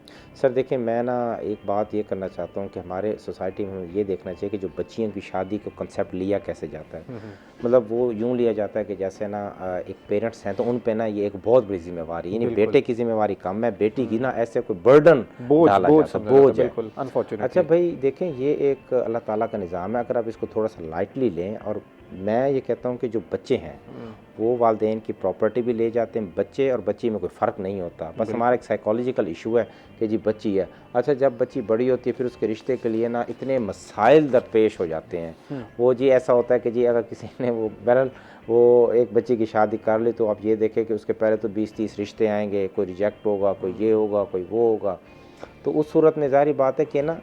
सर देखिए, मैं ना एक बात ये करना चाहता हूँ कि हमारे सोसाइटी में ये देखना चाहिए कि जो बच्चियों की शादी का कंसेप्ट लिया कैसे जाता है, मतलब वो यूँ लिया जाता है कि जैसे ना एक पेरेंट्स हैं तो उन पे ना ये एक बहुत बड़ी जिम्मेवारी, यानी बेटे की जिम्मेवारी कम है, बेटी की ना ऐसे कोई बर्डन डाला जाता है, बोझ है। अच्छा भाई देखें, ये एक अल्लाह ताला का निज़ाम है, अगर आप इसको थोड़ा सा लाइटली लें और मैं ये कहता हूँ कि जो बच्चे हैं वो वालिदैन की प्रॉपर्टी भी ले जाते हैं, बच्चे और बच्ची में कोई फ़र्क नहीं होता। बस हमारा एक साइकोलॉजिकल इशू है कि जी बच्ची है। अच्छा, जब बच्ची बड़ी होती है फिर उसके रिश्ते के लिए ना इतने मसाइल दरपेश हो जाते हैं। वो जी ऐसा होता है कि जी अगर किसी ने वो बहरहाल वो एक बच्चे की शादी कर ली तो आप ये देखें कि उसके पहले तो 20-30 रिश्ते आएंगे, कोई रिजेक्ट होगा, कोई ये होगा, कोई वो होगा। तो उस सूरत में ज़ाहिर बात है कि ना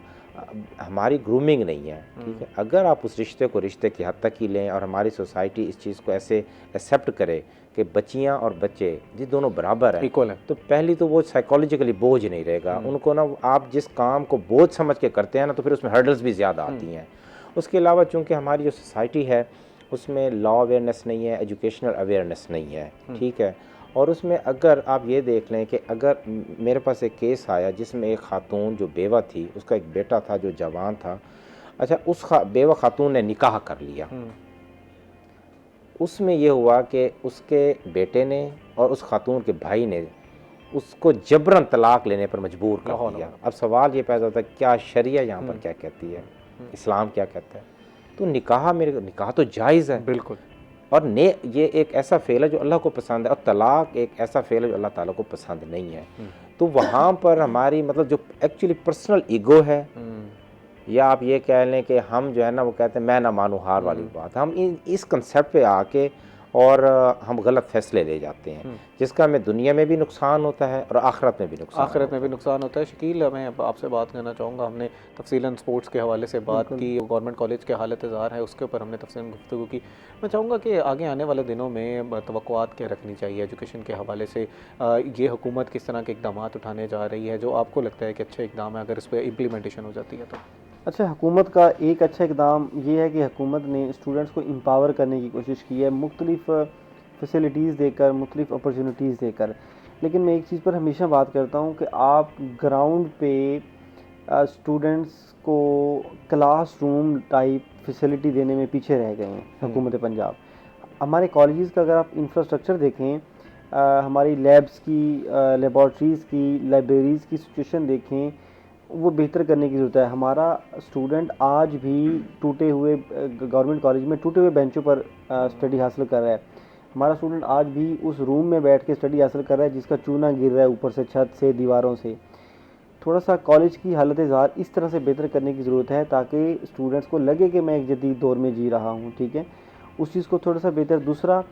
हमारी ग्रूमिंग नहीं है, ठीक है। अगर आप उस रिश्ते को रिश्ते की हद तक ही लें और हमारी सोसाइटी इस चीज़ को ऐसे एक्सेप्ट करे कि बच्चियां और बच्चे जी दोनों बराबर हैं, इक्वल है, तो पहली तो वो साइकोलॉजिकली बोझ नहीं रहेगा उनको ना। आप जिस काम को बोझ समझ के करते हैं ना तो फिर उसमें हर्डल्स भी ज़्यादा आती हैं। उसके अलावा चूँकि हमारी जो सोसाइटी है उसमें लॉ अवेयरनेस नहीं है, एजुकेशनल अवेयरनेस नहीं है, ठीक है। और उसमें अगर आप ये देख लें कि अगर मेरे पास एक केस आया जिसमें एक खातून जो बेवा थी, उसका एक बेटा था जो जवान था। अच्छा, उस बेवा खातून ने निकाह कर लिया। उसमें ये हुआ कि उसके बेटे ने और उस खातून के भाई ने उसको जबरन तलाक लेने पर मजबूर कर दिया। अब सवाल ये पैदा होता है क्या शरिया यहाँ पर क्या कहती है, इस्लाम क्या कहता है? तो निकाह तो जायज़ है बिल्कुल। और ये एक ऐसा फेल है जो अल्लाह को पसंद है, और तलाक एक ऐसा फेल है जो अल्लाह ताला को पसंद नहीं है। तो वहाँ पर हमारी मतलब जो एक्चुअली पर्सनल ईगो है, या आप ये कह लें कि हम जो है ना वो कहते हैं मैं ना मानूँ हार वाली बात, हम इस कंसेप्ट पे आके और हम गलत फैसले ले जाते हैं जिसका हमें दुनिया में भी नुकसान होता है और आखिरत में भी नुकसान होता है। शकील, मैं आपसे बात करना चाहूँगा, हमने तफसीलन स्पोर्ट्स के हवाले से बात की, गवर्नमेंट कॉलेज के हालत ज़ार है उसके ऊपर हमने तफसीलन गुफ्तगू की। मैं चाहूँगा कि आगे आने वाले दिनों में तवक्कुआत क्या रखनी चाहिए एजुकेशन के हवाले से, ये हुकूमत किस तरह के इक़दाम उठाने जा रही है जो आपको लगता है कि अच्छे इक़दाम है अगर इस पर इम्प्लीमेंटेशन हो जाती है तो? अच्छा, हुकूमत का एक अच्छा इक़दाम ये है कि हुकूमत ने स्टूडेंट्स को एम्पावर करने की कोशिश की है, मुख्तलिफ़ फैसिलिटीज़ देकर, मुख्तलिफ़ अपॉर्चुनिटीज़ देकर। लेकिन मैं एक चीज़ पर हमेशा बात करता हूँ कि आप ग्राउंड पे स्टूडेंट्स को क्लासरूम टाइप फैसिलिटी देने में पीछे रह गए हैं हुकूमत पंजाब। हमारे कॉलेजेस का अगर आप इंफ्रास्ट्रक्चर देखें, हमारी लैब्स की, लेबॉर्ट्रीज़ की, लाइब्रेरीज़ की सिचुएशन देखें, वो बेहतर करने की ज़रूरत है। हमारा स्टूडेंट आज भी टूटे हुए गवर्नमेंट कॉलेज में टूटे हुए बेंचों पर स्टडी हासिल कर रहा है। हमारा स्टूडेंट आज भी उस रूम में बैठ के स्टडी हासिल कर रहा है जिसका चूना गिर रहा है ऊपर से, छत से, दीवारों से। थोड़ा सा कॉलेज की हालत ज़ार इस तरह से बेहतर करने की ज़रूरत है ताकि स्टूडेंट्स को लगे कि मैं एक जदीद दौर में जी रहा हूँ, ठीक है। उस चीज़ को थोड़ा सा बेहतर। दूसरा,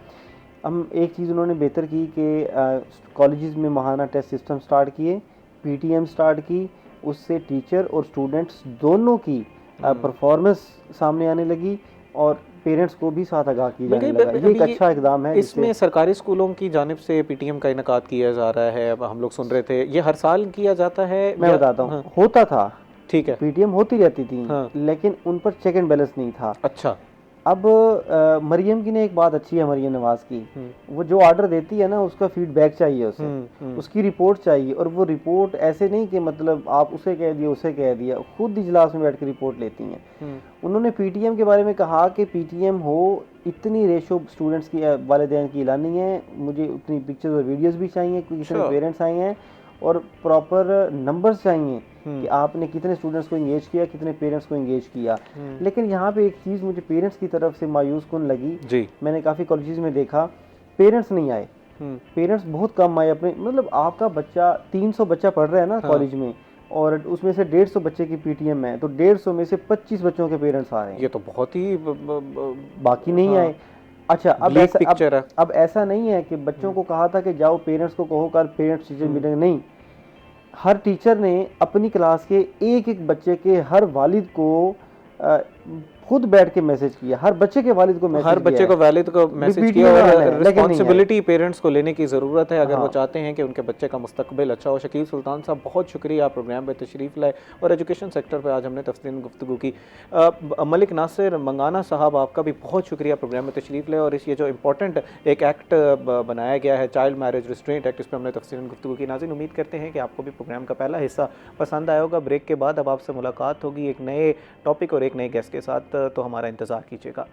हम एक चीज़ उन्होंने बेहतर की कि कॉलेजेस में माहाना टेस्ट सिस्टम स्टार्ट किए, PTM स्टार्ट की, उससे टीचर और स्टूडेंट्स दोनों की परफॉर्मेंस सामने आने लगी और पेरेंट्स को भी साथ आगाह किया जाने लगा। ये एक अच्छा इकदाम है। इसमें सरकारी स्कूलों की जानिब से PTM का इनकाद किया जा रहा है, हम लोग सुन रहे थे, ये हर साल किया जाता है? मैं बताता हूँ, होता था, ठीक है, PTM होती रहती थी, लेकिन उन पर चेक एंड बैलेंस नहीं था। अच्छा, अब मरियम की ने एक बात अच्छी है, मरियम नवाज की, वो जो ऑर्डर देती है ना उसका फीडबैक चाहिए उसे, उसकी रिपोर्ट चाहिए। और वो रिपोर्ट ऐसे नहीं कि मतलब आप उसे कह दिया उसे कह दिया, खुद इजलास में बैठ के रिपोर्ट लेती हैं। उन्होंने PTM के बारे में कहा कि PTM हो, इतनी रेशो स्टूडेंट्स की वालिदैन की लानी है, मुझे उतनी पिक्चर्स और वीडियोस भी चाहिए, कितने पेरेंट्स आए हैं और प्रॉपर नंबर्स चाहिए कि आपने कितने स्टूडेंट्स को इंगेज किया, कितने पेरेंट्स को इंगेज किया। लेकिन यहाँ पे एक चीज़ मुझे पेरेंट्स की तरफ से मायूस कुन लगी जी। मैंने काफ़ी कॉलेजेस में देखा, पेरेंट्स नहीं आए, पेरेंट्स बहुत कम आए अपने। मतलब आपका बच्चा 300 बच्चा पढ़ रहा है ना कॉलेज में, और उसमें से 150 बच्चे की PTM है, तो 150 में से 25 बच्चों के पेरेंट्स आ रहे हैं। ये तो बहुत ही बाकी नहीं आए। अच्छा, अब ऐसा नहीं है कि बच्चों को कहा था कि जाओ पेरेंट्स को कहो कल पेरेंट्स टीचर मीटिंग, नहीं, हर टीचर ने अपनी क्लास के एक एक बच्चे के हर वालिद को खुद बैठ के मैसेज किया, हर बच्चे के वालिद को मैसेज, हर बच्चे को वालिद को मैसेज किया। और रिस्पांसिबिलिटी पेरेंट्स को लेने की ज़रूरत है अगर वो चाहते हैं कि उनके बच्चे का मुस्तकबिल अच्छा हो। शकील सुल्तान साहब, बहुत शुक्रिया, आप प्रोग्राम पे तशरीफ़ लाए और एजुकेशन सेक्टर पे आज हमने तफसीलन गुफ्तगू की। मलिक नासिर मंगाना साहब, आपका भी बहुत शुक्रिया प्रोग्राम में तशरीफ़ लाए। और इस ये जो इम्पोर्टेंट एक एक्ट बनाया गया है, चाइल्ड मैरिज रिस्ट्रेंट एक्ट, इस पर हमने तफसीलन गुफ्तगू की। नाज़रीन, उम्मीद करते हैं कि आपको भी प्रोग्राम का पहला हिस्सा पसंद आया होगा। ब्रेक के बाद अब आपसे मुलाकात होगी एक नए टॉपिक और एक नए गेस्ट के साथ, तो हमारा इंतज़ार कीजिएगा।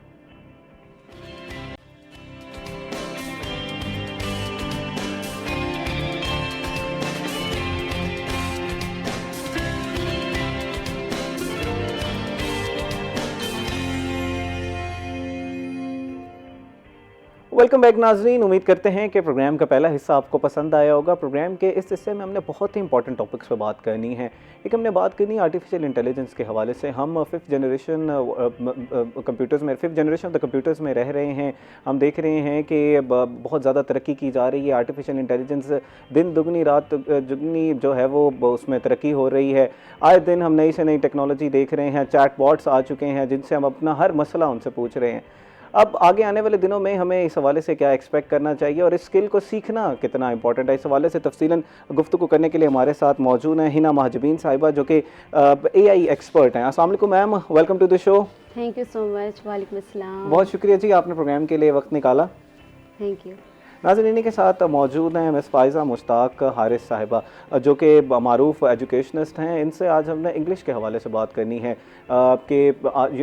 वेलकम बैक नाजरीन। उम्मीद करते हैं कि प्रोग्राम का पहला हिस्सा आपको पसंद आया होगा। प्रोग्राम के इस हिस्से में हमने बहुत ही इंपॉर्टेंट टॉपिक्स पर बात करनी है। एक हमने बात करनी है आर्टिफिशियल इंटेलिजेंस के हवाले से। हम fifth generation of the computers में रह रहे हैं। हम देख रहे हैं कि बहुत ज़्यादा तरक्की की जा रही है। आर्टिफिशियल इंटेलिजेंस दिन दुगनी रात जुगनी जो है वो उसमें तरक्की हो रही है। आए दिन हम नई से नई टेक्नोलॉजी देख रहे हैं। चैट बॉट्स आ चुके हैं जिनसे हम अपना हर मसला उनसे पूछ रहे हैं। अब आगे आने वाले दिनों में हमें इस हवाले से क्या एक्सपेक्ट करना चाहिए और इस स्किल को सीखना कितना इंपॉर्टेंट है, इस हवाले से तफसीलन गुफ्तगू करने के लिए हमारे साथ मौजूद हैं हिना महजबीन साहिबा जो कि AI एक्सपर्ट हैं। अस्सलाम वालेकुम ma'am, welcome to the show. Thank you so much. वालेकुम अस्सलाम। बहुत शुक्रिया जी, आपने प्रोग्राम के लिए वक्त निकाला। Thank you. नाज़रीन के साथ मौजूद हैं मिस फ़ाइज़ा मुश्ताक हारिस साहिबा जो कि मारूफ एजुकेशनिस्ट हैं। इनसे आज हमने इंग्लिश के हवाले से बात करनी है कि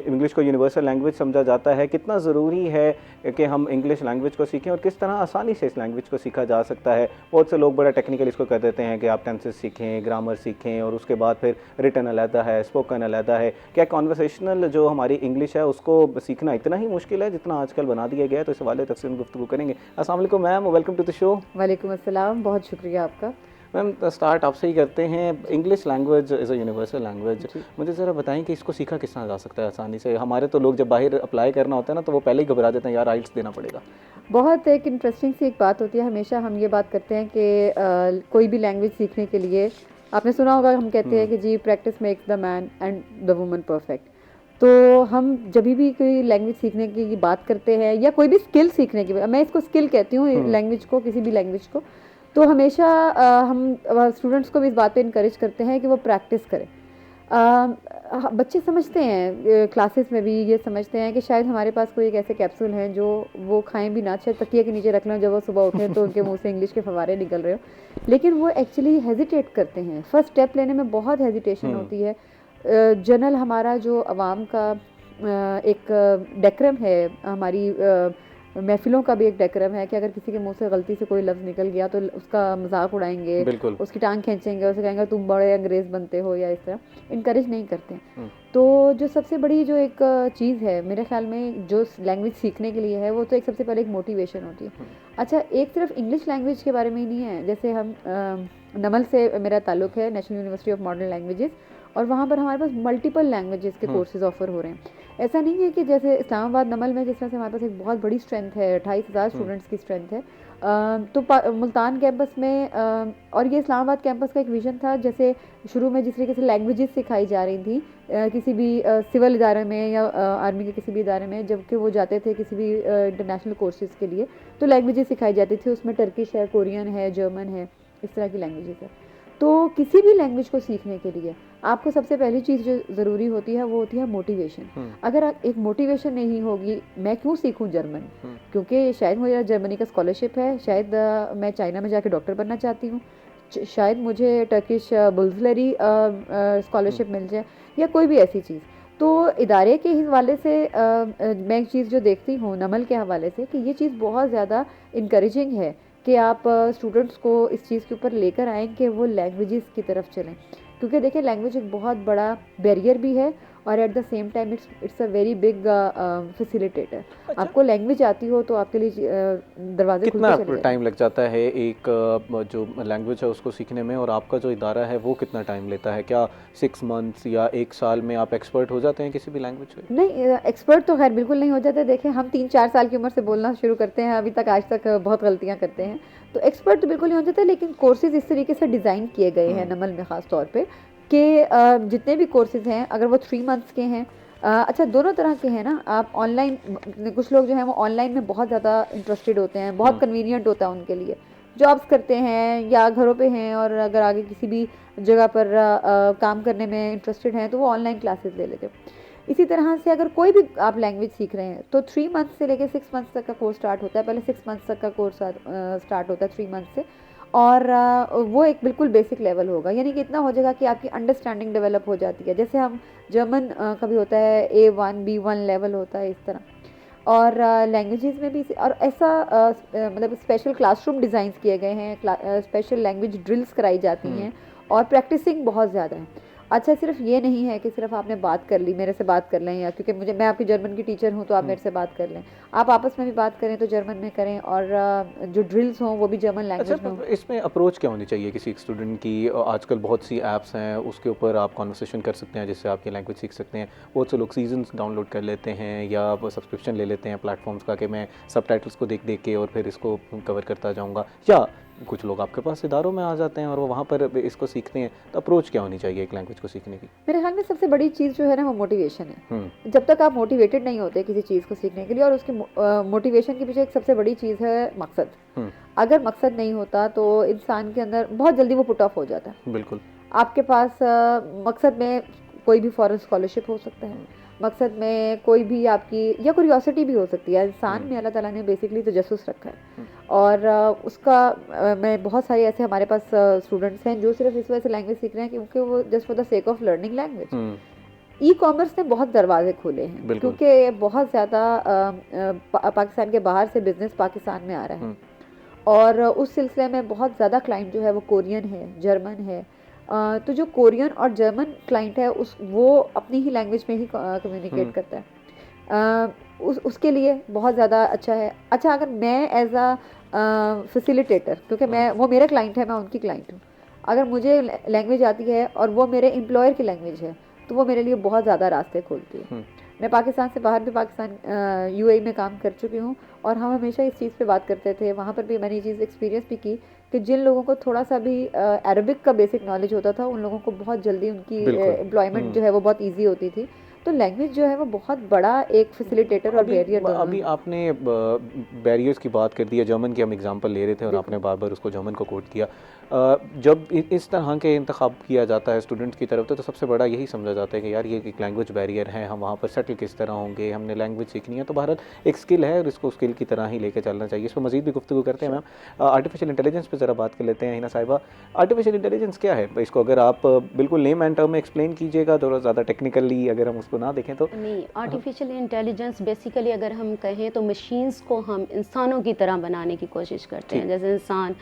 इंग्लिश को यूनिवर्सल लैंग्वेज समझा जाता है, कितना ज़रूरी है कि हम इंग्लिश लैंग्वेज को सीखें और किस तरह आसानी से इस लैंग्वेज को सीखा जा सकता है। बहुत से लोग बड़ा टेक्निकल इसको कर देते हैं कि आप टेंसेस सीखें, ग्रामर सीखें और उसके बाद फिर रिटन अलहदा है, स्पोकन अलहदा है। क्या कॉन्वर्सेशनल जो हमारी इंग्लिश है उसको सीखना इतना ही मुश्किल है जितना आजकल बना दिया गया है? तो इस हवाले तफसील गुफ्तगू करेंगे। अस्सलाम वालेकुम ma'am, welcome to the show. वालेकुम अस्सलाम, बहुत शुक्रिया आपका। मैम स्टार्ट आपसे ही करते हैं। English language is a universal language, मुझे ज़रा बताएं कि इसको सीखा किस तरह जा सकता है आसानी से? हमारे तो लोग जब बाहर अप्लाई करना होता है ना तो वो पहले ही घबरा देते हैं, यार आइल्स देना पड़ेगा। बहुत एक इंटरेस्टिंग सी एक बात होती है, हमेशा हम ये बात करते हैं कि कोई भी लैंग्वेज सीखने के लिए आपने सुना होगा, हम कहते हैं कि जी practice makes the man and the woman perfect. तो हम जब भी कोई लैंग्वेज सीखने की बात करते हैं या कोई भी स्किल सीखने की, मैं इसको स्किल कहती हूँ लैंग्वेज को, किसी भी लैंग्वेज को, तो हमेशा हम स्टूडेंट्स को भी इस बात पे इनकरेज करते हैं कि वो प्रैक्टिस करें। बच्चे समझते हैं, क्लासेस में भी ये समझते हैं कि शायद हमारे पास कोई एक ऐसे कैप्सूल हैं जो वो खाएं भी ना, अच्छा तकिए के नीचे रख लें, जब वो सुबह उठें तो उनके मुंह से इंग्लिश के फवारे निकल रहे हो, लेकिन वो एक्चुअली हेजिटेट करते हैं। फर्स्ट स्टेप लेने में बहुत हेजिटेशन होती है। जनरल हमारा जो अवाम का एक डेक्रम है, हमारी महफिलों का भी एक डेक्रम है कि अगर किसी के मुंह से गलती से कोई लफ्ज़ निकल गया तो उसका मजाक उड़ाएंगे, उसकी टांग खींचेंगे, उसे कहेंगे तुम बड़े अंग्रेज़ बनते हो, या इस तरह इनकरेज नहीं करते हैं। तो जो सबसे बड़ी जो एक चीज़ है मेरे ख्याल में जो लैंग्वेज सीखने के लिए है, वो तो एक सबसे पहले एक मोटिवेशन होती है। अच्छा, एक सिर्फ इंग्लिश लैंग्वेज के बारे में ही नहीं है। जैसे हम नमल से मेरा ताल्लुक़ है, national university of modern languages, और वहाँ पर हमारे पास मल्टीपल लैंग्वेजेस के कोर्सेज ऑफर हो रहे हैं। ऐसा नहीं है कि जैसे इस्लामाबाद नमल में जिस तरह से हमारे पास एक बहुत बड़ी स्ट्रेंथ है, 28,000 स्टूडेंट्स की स्ट्रेंथ है, तो मुल्तान कैंपस में और ये इस्लामाबाद कैंपस का एक विज़न था। जैसे शुरू में जिस तरीके से लैंग्वेजेस सिखाई जा रही थी किसी भी सिविल इदारे में या आर्मी के किसी भी इदारे में, जबकि वो जाते थे किसी भी इंटरनेशनल कोर्सेज़ के लिए, तो लैंग्वेजेस सिखाई जाती थी। उसमें टर्किश है, कोरियन है, जर्मन है, इस तरह की लैंग्वेजेस है। तो किसी भी लैंग्वेज को सीखने के लिए आपको सबसे पहली चीज़ जो ज़रूरी होती है वो होती है मोटिवेशन। अगर एक मोटिवेशन नहीं होगी, मैं क्यों सीखूं जर्मन, क्योंकि शायद मुझे जर्मनी का स्कॉलरशिप है, शायद मैं चाइना में जाके डॉक्टर बनना चाहती हूँ, शायद मुझे टर्किश बुल्सलरी स्कॉलरशिप मिल जाए, या कोई भी ऐसी चीज़। तो इदारे के हवाले से मैं एक चीज़ जो देखती हूँ नमल के हवाले से, कि ये चीज़ बहुत ज़्यादा इनकरेजिंग है कि आप स्टूडेंट्स को इस चीज़ के ऊपर लेकर आएँ कि वो लैंग्वेजेस की तरफ चलें, क्योंकि देखिए लैंग्वेज एक बहुत बड़ा बैरियर भी है और at the same time it's a very big facilitator. आपको लैंग्वेज आती हो तो आपके लिए दरवाजे खुलते चले जाएंगे। कितना टाइम लग जाता है एक जो लैंग्वेज है उसको सीखने में, और आपका जो इदारा है वो कितना टाइम लेता है? क्या 6 मंथ्स या 1 साल में आप एक्सपर्ट हो जाते हैं किसी भी लैंग्वेज में? नहीं, एक्सपर्ट तो खैर बिल्कुल नहीं हो जाते। देखिए हम 3-4 साल की उम्र से बोलना शुरू करते हैं, अभी तक आज तक बहुत गलतियाँ करते हैं, तो एक्सपर्ट तो बिल्कुल नहीं हो जाता। लेकिन कोर्सेज इस तरीके से डिज़ाइन किए गए हैं नमल में ख़ास तौर पे कि जितने भी कोर्सेज हैं अगर वो 3 मंथ्स के हैं, अच्छा दोनों तरह के हैं ना। आप ऑनलाइन, कुछ लोग जो हैं वो ऑनलाइन में बहुत ज़्यादा इंटरेस्टेड होते हैं, बहुत कन्वीनियंट होता है उनके लिए, जॉब्स करते हैं या घरों पे हैं और अगर आगे किसी भी जगह पर काम करने में इंटरेस्टेड हैं तो वो ऑनलाइन क्लासेस ले लेते हैं। इसी तरह से अगर कोई भी आप लैंग्वेज सीख रहे हैं तो 3 मंथ्स से लेकर 6 मंथ्स तक का कोर्स स्टार्ट होता है। पहले 6 मंथ्स तक का कोर्स स्टार्ट होता है 3 मंथ्स से, और वो एक बिल्कुल बेसिक लेवल होगा, यानी कि इतना हो जाएगा कि आपकी अंडरस्टैंडिंग डेवलप हो जाती है। जैसे हम जर्मन का भी होता है A1 B1 लेवल होता है, इस तरह। और लैंग्वेजेस में भी, और ऐसा मतलब स्पेशल क्लासरूम डिज़ाइंस किए गए हैं, स्पेशल लैंग्वेज ड्रिल्स कराई जाती हैं और प्रैक्टिसिंग बहुत ज़्यादा है। अच्छा सिर्फ ये नहीं है कि सिर्फ आपने बात कर ली, मेरे से बात कर लें, या क्योंकि मैं आपकी जर्मन की टीचर हूँ तो आप मेरे से बात कर लें, आप आपस में भी बात करें तो जर्मन में करें, और जो ड्रिल्स हों वो भी जर्मन लैंग्वेज में अच्छा, हों। इसमें अप्रोच क्या होनी चाहिए किसी स्टूडेंट की? आजकल बहुत सी ऐप्स हैं, उसके ऊपर आप कॉन्वर्सेशन कर सकते हैं जिससे आपकी लैंग्वेज सीख सकते हैं। बहुत से लोग सीजन्स डाउनलोड कर लेते हैं या सब्सक्रिप्शन ले लेते हैं प्लेटफॉर्म्स का कि मैं सबटाइटल्स को देख देख के और फिर इसको कवर करता जाऊँगा, या कुछ लोग आपके पास इदारों में आ जाते हैं और वो वहाँ पर इसको सीखते हैं। तो अप्रोच क्या होनी चाहिए एक लैंग्वेज को सीखने की? मेरे ख्याल में सबसे बड़ी चीज़ जो है ना वो मोटिवेशन है। जब तक आप मोटिवेटेड नहीं होते किसी चीज़ को सीखने के लिए, और उसकी मोटिवेशन के पीछे एक सबसे बड़ी चीज़ है मकसद। अगर मकसद नहीं होता तो इंसान के अंदर बहुत जल्दी वो पुट ऑफ हो जाता है। बिल्कुल। आपके पास मकसद में कोई भी फॉरेन स्कॉलरशिप हो सकता है, मकसद में कोई भी आपकी या क्यूरियोसिटी भी हो सकती है। इंसान में अल्लाह ताला ने बेसिकली तजस्सुस रखा है, और उसका मैं बहुत सारे ऐसे हमारे पास स्टूडेंट्स हैं जो सिर्फ इस वजह से लैंग्वेज सीख रहे हैं क्योंकि वो just for the sake of learning language. E commerce ने बहुत दरवाजे खोले हैं क्योंकि बहुत ज़्यादा पाकिस्तान के बाहर से बिजनेस पाकिस्तान में आ रहा है, और उस सिलसिले में बहुत ज़्यादा क्लाइंट जो है वो कोरियन है, जर्मन है। तो जो कोरियन और जर्मन क्लाइंट है वो अपनी ही लैंग्वेज में ही कम्युनिकेट करता है। उसके लिए बहुत ज़्यादा अच्छा है। अच्छा, अगर मैं एज अ फैसिलिटेटर, क्योंकि मैं वो मेरा क्लाइंट है, मैं उनकी क्लाइंट हूँ, अगर मुझे लैंग्वेज आती है और वो मेरे एम्प्लॉयर की लैंग्वेज है तो वो मेरे लिए बहुत ज़्यादा रास्ते खोलती है। मैं पाकिस्तान से बाहर भी पाकिस्तान यूएई में काम कर चुकी हूँ, और हम हमेशा इस चीज़ पे बात करते थे। वहाँ पर भी मैंने ये चीज़ एक्सपीरियंस भी की कि जिन लोगों को थोड़ा सा भी अरबिक का बेसिक नॉलेज होता था उन लोगों को बहुत जल्दी उनकी एम्प्लॉयमेंट जो है वो बहुत ईजी होती थी। तो लैंग्वेज जो है वो बहुत बड़ा एक फैसिलिटेटर और बैरियर। अभी आपने बैरियर्स की बात कर दी है, जर्मन की हम एग्जांपल ले रहे थे और आपने बार बार उसको जर्मन को कोट किया। जब इस तरह के इंतखाब किया जाता है स्टूडेंट्स की तरफ तो सबसे बड़ा यही समझा जाता है कि यार ये एक लैंग्वेज बैरियर है, हम वहाँ पर सेटल किस तरह होंगे, हमने लैंग्वेज सीखनी है। तो बहरहाल एक स्किल है और इसको स्किल की तरह ही लेकर चलना चाहिए। इस पर मज़ीद भी गुफ्तगू करते हैं। मैम, आर्टिफिशियल इंटेलिजेंस पर ज़रा बात कर लेते हैं। हिना साहिबा, आर्टिफिशियल इंटेलिजेंस क्या है? इसको अगर आप बिल्कुल लेम एंड टर्म में एक्सप्लेन कीजिएगा, थोड़ा ज़्यादा टेक्निकली अगर हम उसको ना देखें तो। नहीं, आर्टिफिशियल इंटेलिजेंस बेसिकली अगर हम कहें तो मशीन्स को हम इंसानों की तरह बनाने की कोशिश करते हैं। जैसे इंसान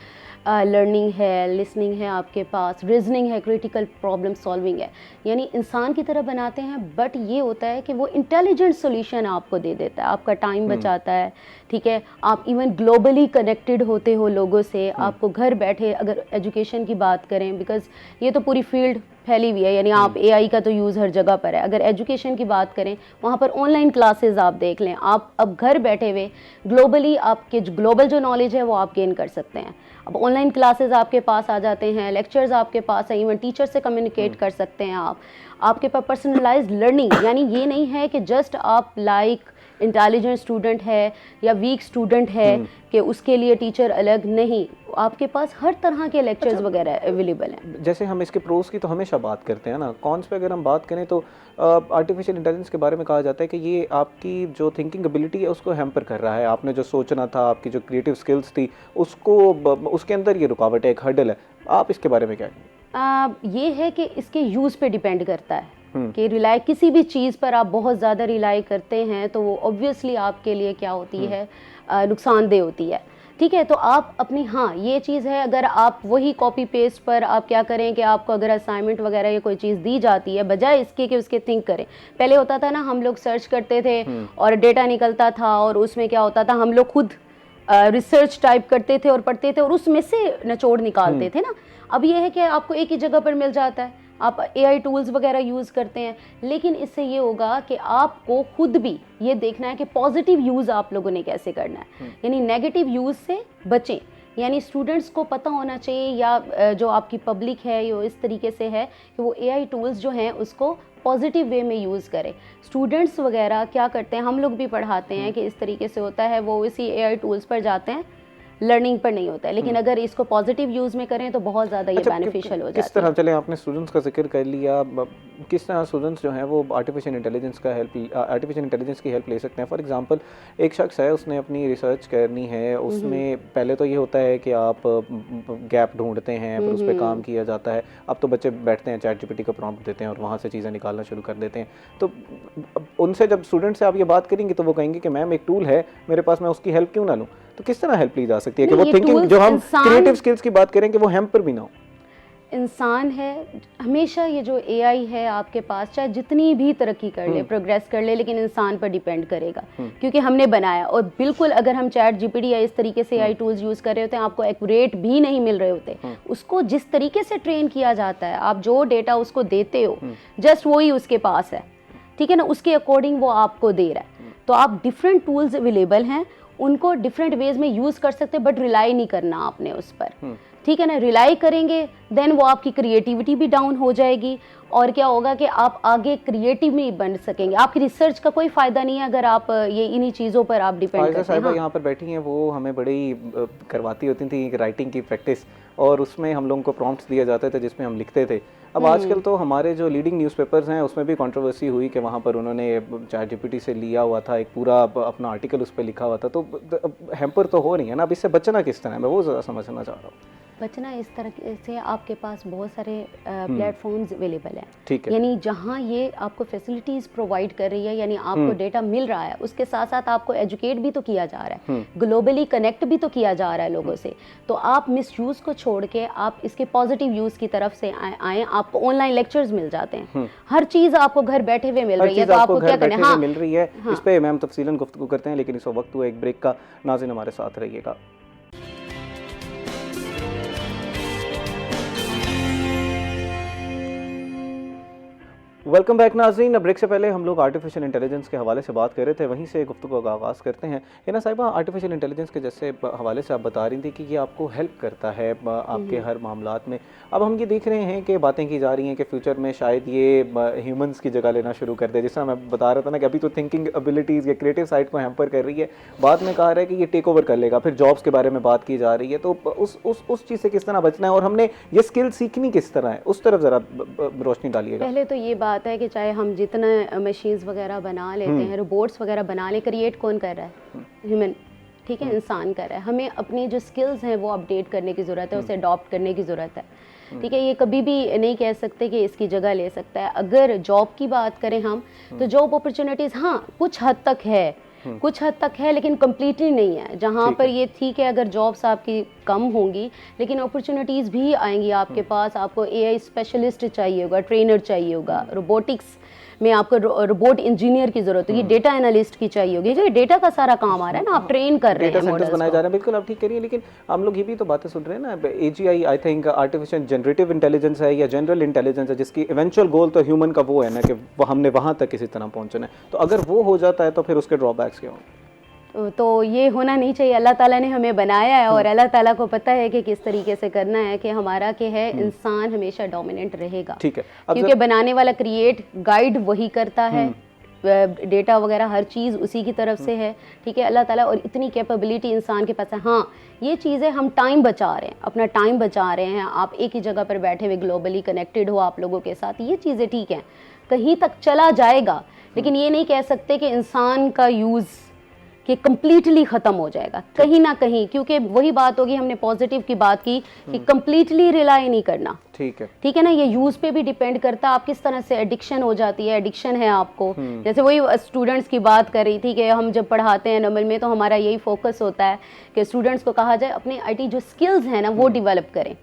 लर्निंग है, लिसनिंग है, आपके पास रीजनिंग है, क्रिटिकल प्रॉब्लम सॉल्विंग है, यानी इंसान की तरह बनाते हैं। बट ये होता है कि वो इंटेलिजेंट सोल्यूशन आपको दे देता है, आपका टाइम बचाता है, ठीक है। आप इवन ग्लोबली कनेक्टेड होते हो लोगों से, आपको घर बैठे अगर एजुकेशन की बात करें, बिकॉज ये तो पूरी फील्ड फैली हुई है, यानी आप एआई का तो यूज़ हर जगह पर है। अगर एजुकेशन की बात करें वहाँ पर ऑनलाइन क्लासेस आप देख लें, आप अब घर बैठे हुए ग्लोबली आपके ग्लोबल जो नॉलेज है वो आप गेन कर सकते हैं। अब ऑनलाइन क्लासेस आपके पास आ जाते हैं, लेक्चर्स आपके पास हैं, इवन टीचर से कम्युनिकेट कर सकते हैं आप। आपके पास पर्सनलाइज्ड लर्निंग, यानी ये नहीं है कि जस्ट आप लाइक इंटेलिजेंट स्टूडेंट है या वीक स्टूडेंट है कि उसके लिए टीचर अलग, नहीं, आपके पास हर तरह के लेक्चर्स वगैरह अवेलेबल हैं। जैसे हम इसके प्रोस की तो हमेशा बात करते हैं ना, कॉन्स पे अगर हम बात करें तो आर्टिफिशियल इंटेलिजेंस के बारे में कहा जाता है कि ये आपकी जो थिंकिंग एबिलिटी है उसको हैम्पर कर रहा है। आपने जो सोचना था, आपकी जो क्रिएटिव स्किल्स थी, उसको उसके अंदर ये रुकावट है, एक हर्डल है। आप इसके बारे में क्या कहेंगे? ये है कि इसके यूज़ पे डिपेंड करता है कि रिलाई किसी भी चीज़ पर आप बहुत ज़्यादा रिलाई करते हैं तो वो ऑब्वियसली आपके लिए क्या होती है, नुकसानदेह होती है, ठीक है। तो आप अपनी, हाँ ये चीज़ है, अगर आप वही कॉपी पेस्ट पर आप क्या करें कि आपको अगर असाइनमेंट वगैरह या कोई चीज़ दी जाती है, बजाय इसके कि उसके थिंक करें। पहले होता था ना, हम लोग सर्च करते थे और डेटा निकलता था और उसमें क्या होता था, हम लोग खुद रिसर्च टाइप करते थे और पढ़ते थे और उसमें से निचोड़ निकालते थे ना। अब ये है कि आपको एक ही जगह पर मिल जाता है, आप एआई टूल्स वगैरह यूज़ करते हैं, लेकिन इससे ये होगा कि आपको खुद भी ये देखना है कि पॉजिटिव यूज़ आप लोगों ने कैसे करना है, यानी नेगेटिव यूज़ से बचें। यानी स्टूडेंट्स को पता होना चाहिए, या जो आपकी पब्लिक है ये इस तरीके से है कि वो एआई टूल्स जो हैं उसको पॉजिटिव वे में यूज़ करें। स्टूडेंट्स वगैरह क्या करते हैं, हम लोग भी पढ़ाते हैं कि इस तरीके से होता है, वो इसी एआई टूल्स पर जाते हैं, लर्निंग पर नहीं होता है। लेकिन अगर इसको पॉजिटिव यूज़ में करें तो बहुत ज़्यादा ये बेनिफिशियल हो जाता है। किस तरह, चले आपने स्टूडेंट्स का जिक्र कर लिया, किस तरह स्टूडेंट्स जो हैं वो आर्टिफिशियल इंटेलिजेंस की हेल्प ले सकते हैं? फॉर एग्जांपल, एक शख्स है, उसने अपनी रिसर्च करनी है, उसमें पहले तो ये होता है कि आप गैप ढूंढते हैं, फिर उस पर काम किया जाता है। अब तो बच्चे बैठते हैं, चैट जीपीटी का प्रॉम्प्ट देते हैं और वहाँ से चीज़ें निकालना शुरू कर देते हैं। तो उनसे जब स्टूडेंट से आप ये बात करेंगे तो वो कहेंगे कि मैम एक टूल है मेरे पास, मैं उसकी हेल्प क्यों ना लूँ? तो किस तरह हेल्प ली जा सकती है कि वो थिंकिंग, जो हम क्रिएटिव स्किल्स की बात करें, कि वो हैम्पर भी ना हो? इंसान है, हमेशा ये जो एआई है आपके पास, चाहे जितनी भी तरक्की कर ले, प्रोग्रेस कर ले, लेकिन इंसान पर डिपेंड करेगा, क्योंकि हमने बनाया। और बिल्कुल अगर हम चैट जीपीटी या इस तरीके से एआई टूल्स यूज़ कर रहे होते हैं, आपको एक्यूरेट भी नहीं मिल रहे होते, उसको जिस तरीके से ट्रेन किया जाता है, आप जो डेटा उसको देते हो जस्ट वही उसके पास है, ठीक है ना, उसके अकॉर्डिंग वो आपको दे रहा है। तो आप डिफरेंट टूल्स अवेलेबल हैं, उनको डिफरेंट वेज में यूज़ कर सकते हैं, बट रिलाई नहीं करना आपने उस पर, ठीक है ना। रिलाई करेंगे देन वो आपकी क्रिएटिविटी भी डाउन हो जाएगी, और क्या होगा कि आप आगे क्रिएटिव नहीं बन सकेंगे, आपकी रिसर्च का कोई फ़ायदा नहीं है अगर आप ये इन्हीं चीज़ों पर आप डिपेंड करते हैं। हाँ। यहाँ पर बैठी हैं, वो हमें बड़ी करवाती होती थी राइटिंग की प्रैक्टिस, और उसमें हम लोगों को प्रॉम्प्ट्स दिए जाते थे जिसमें हम लिखते थे। अब आजकल तो हमारे जो लीडिंग न्यूज़पेपर्स हैं उसमें भी कंट्रोवर्सी हुई कि वहाँ पर उन्होंने चैट जीपीटी से लिया हुआ था, एक पूरा अपना आर्टिकल उस पर लिखा हुआ था। तो हैम्पर तो हो रही है ना, अब इससे बचना किस तरह है, मैं वो ज़रा समझना चाह रहा हूँ। बचना इस तरह से, आपके पास बहुत सारे प्लेटफॉर्म्स अवेलेबल हैं, ठीक है, यानी जहाँ ये आपको फैसिलिटीज़ प्रोवाइड कर रही है, यानी आपको डेटा मिल रहा है, उसके साथ साथ आपको एजुकेट भी तो किया जा रहा है, ग्लोबली कनेक्ट भी तो किया जा रहा है लोगों से। तो आप मिस यूज़ को छोड़ के आप इसके पॉजिटिव यूज़ की तरफ से आए, आपको ऑनलाइन लेक्चर्स मिल जाते हैं, हर चीज़ आपको घर बैठे हुए मिल रही है, तो आपको क्या करना है, हाँ मिल रही है। इस पे मैम तफसीलन गुफ्तगू करते हैं, लेकिन इस वक्त हुआ एक ब्रेक का। नाज़रीन हमारे साथ रहिएगा। वेलकम बैक नाज़रीन। ब्रेक से पहले हम लोग आर्टिफिशियल इंटेलिजेंस के हवाले से बात कर रहे थे, वहीं से गुफ्तगू का आगाज़ करते हैं। हिना साहिबा, आर्टिफिशियल इंटेलिजेंस के जैसे हवाले से आप बता रही थी कि ये आपको हेल्प करता है आपके हर मामलात में। अब हम ये देख रहे हैं कि बातें की जा रही हैं कि फ्यूचर में शायद ये ह्यूमंस की जगह लेना शुरू कर दे। जिस तरह मैं बता रहा था ना कि अभी तो थिंकिंग एबिलिटीज़ या क्रिएटिव साइड को हैम्पर कर रही है, बाद में कहा रहा है कि ये टेक ओवर कर लेगा, फिर जॉब्स के बारे में बात की जा रही है। तो उस चीज़ से किस तरह बचना है, और हमने ये स्किल सीखनी किस तरह है, उस तरफ ज़रा रोशनी डालिएगा। पहले तो ये बात है कि चाहे हम जितना मशीन्स वगैरह बना लेते हैं, रोबोट्स वगैरह बना ले, क्रिएट कौन कर रहा है, ह्यूमन, ठीक है, इंसान कर रहा है। हमें अपनी जो स्किल्स हैं वो अपडेट करने की ज़रूरत है, उसे अडॉप्ट करने की ज़रूरत है, ठीक है। ये कभी भी नहीं कह सकते कि इसकी जगह ले सकता है। अगर जॉब की बात करें हम, तो जॉब अपॉर्चुनिटीज़ हाँ कुछ हद तक है, लेकिन कम्प्लीटली नहीं है। जहाँ पर ये ठीक है, अगर जॉब्स आपकी कम होंगी, लेकिन अपॉर्चुनिटीज़ भी आएंगी आपके पास। आपको एआई स्पेशलिस्ट चाहिए होगा, ट्रेनर चाहिए होगा, रोबोटिक्स में आपको रोबोट इंजीनियर की जरूरत होगी, डेटा एनालिस्ट की चाहिए होगी, क्योंकि डेटा का सारा काम आ रहा है ना, आप ट्रेन कर रहे हैं, डेटा सेंटर्स बनाए जा रहे हैं। बिल्कुल आप ठीक करिए, लेकिन हम लोग ये भी तो बातें सुन रहे हैं ना, AGI I think artificial generative intelligence है या जनरल इंटेलिजेंस है, जिसकी इवेंचुअल गोल तो ह्यूमन का वो है ना कि हमने वहाँ तक किसी तरह पहुँचना है। तो अगर वो हो जाता है तो फिर उसके ड्रॉबैक्स क्या होंगे? तो ये होना नहीं चाहिए। अल्लाह ताला ने हमें बनाया है और अल्लाह ताला को पता है कि किस तरीके से करना है, कि हमारा के है इंसान हमेशा डोमिनेंट रहेगा, ठीक है, क्योंकि बनाने वाला क्रिएट गाइड वही करता है, डेटा वगैरह हर चीज़ उसी की तरफ से है, ठीक है, अल्लाह ताला। और इतनी कैपेबिलिटी इंसान के पास है। हाँ, ये चीज़ें हम टाइम बचा रहे हैं, अपना टाइम बचा रहे हैं, आप एक ही जगह पर बैठे हुए ग्लोबली कनेक्टेड हो आप लोगों के साथ, ये चीज़ें ठीक हैं, कहीं तक चला जाएगा, लेकिन ये नहीं कह सकते कि इंसान का यूज़ कि कम्प्लीटली ख़त्म हो जाएगा कहीं ना कहीं, क्योंकि वही बात होगी, हमने पॉजिटिव की बात की कि कम्प्लीटली रिलाई नहीं करना, ठीक है ना। ये यूज़ पे भी डिपेंड करता है, आप किस तरह से एडिक्शन हो जाती है, एडिक्शन है आपको। जैसे वही स्टूडेंट्स की बात कर रही थी कि हम जब पढ़ाते हैं नमल में, तो हमारा यही फोकस होता है कि स्टूडेंट्स को कहा जाए अपने आईटी जो स्किल्स हैं ना वो डेवलप करें,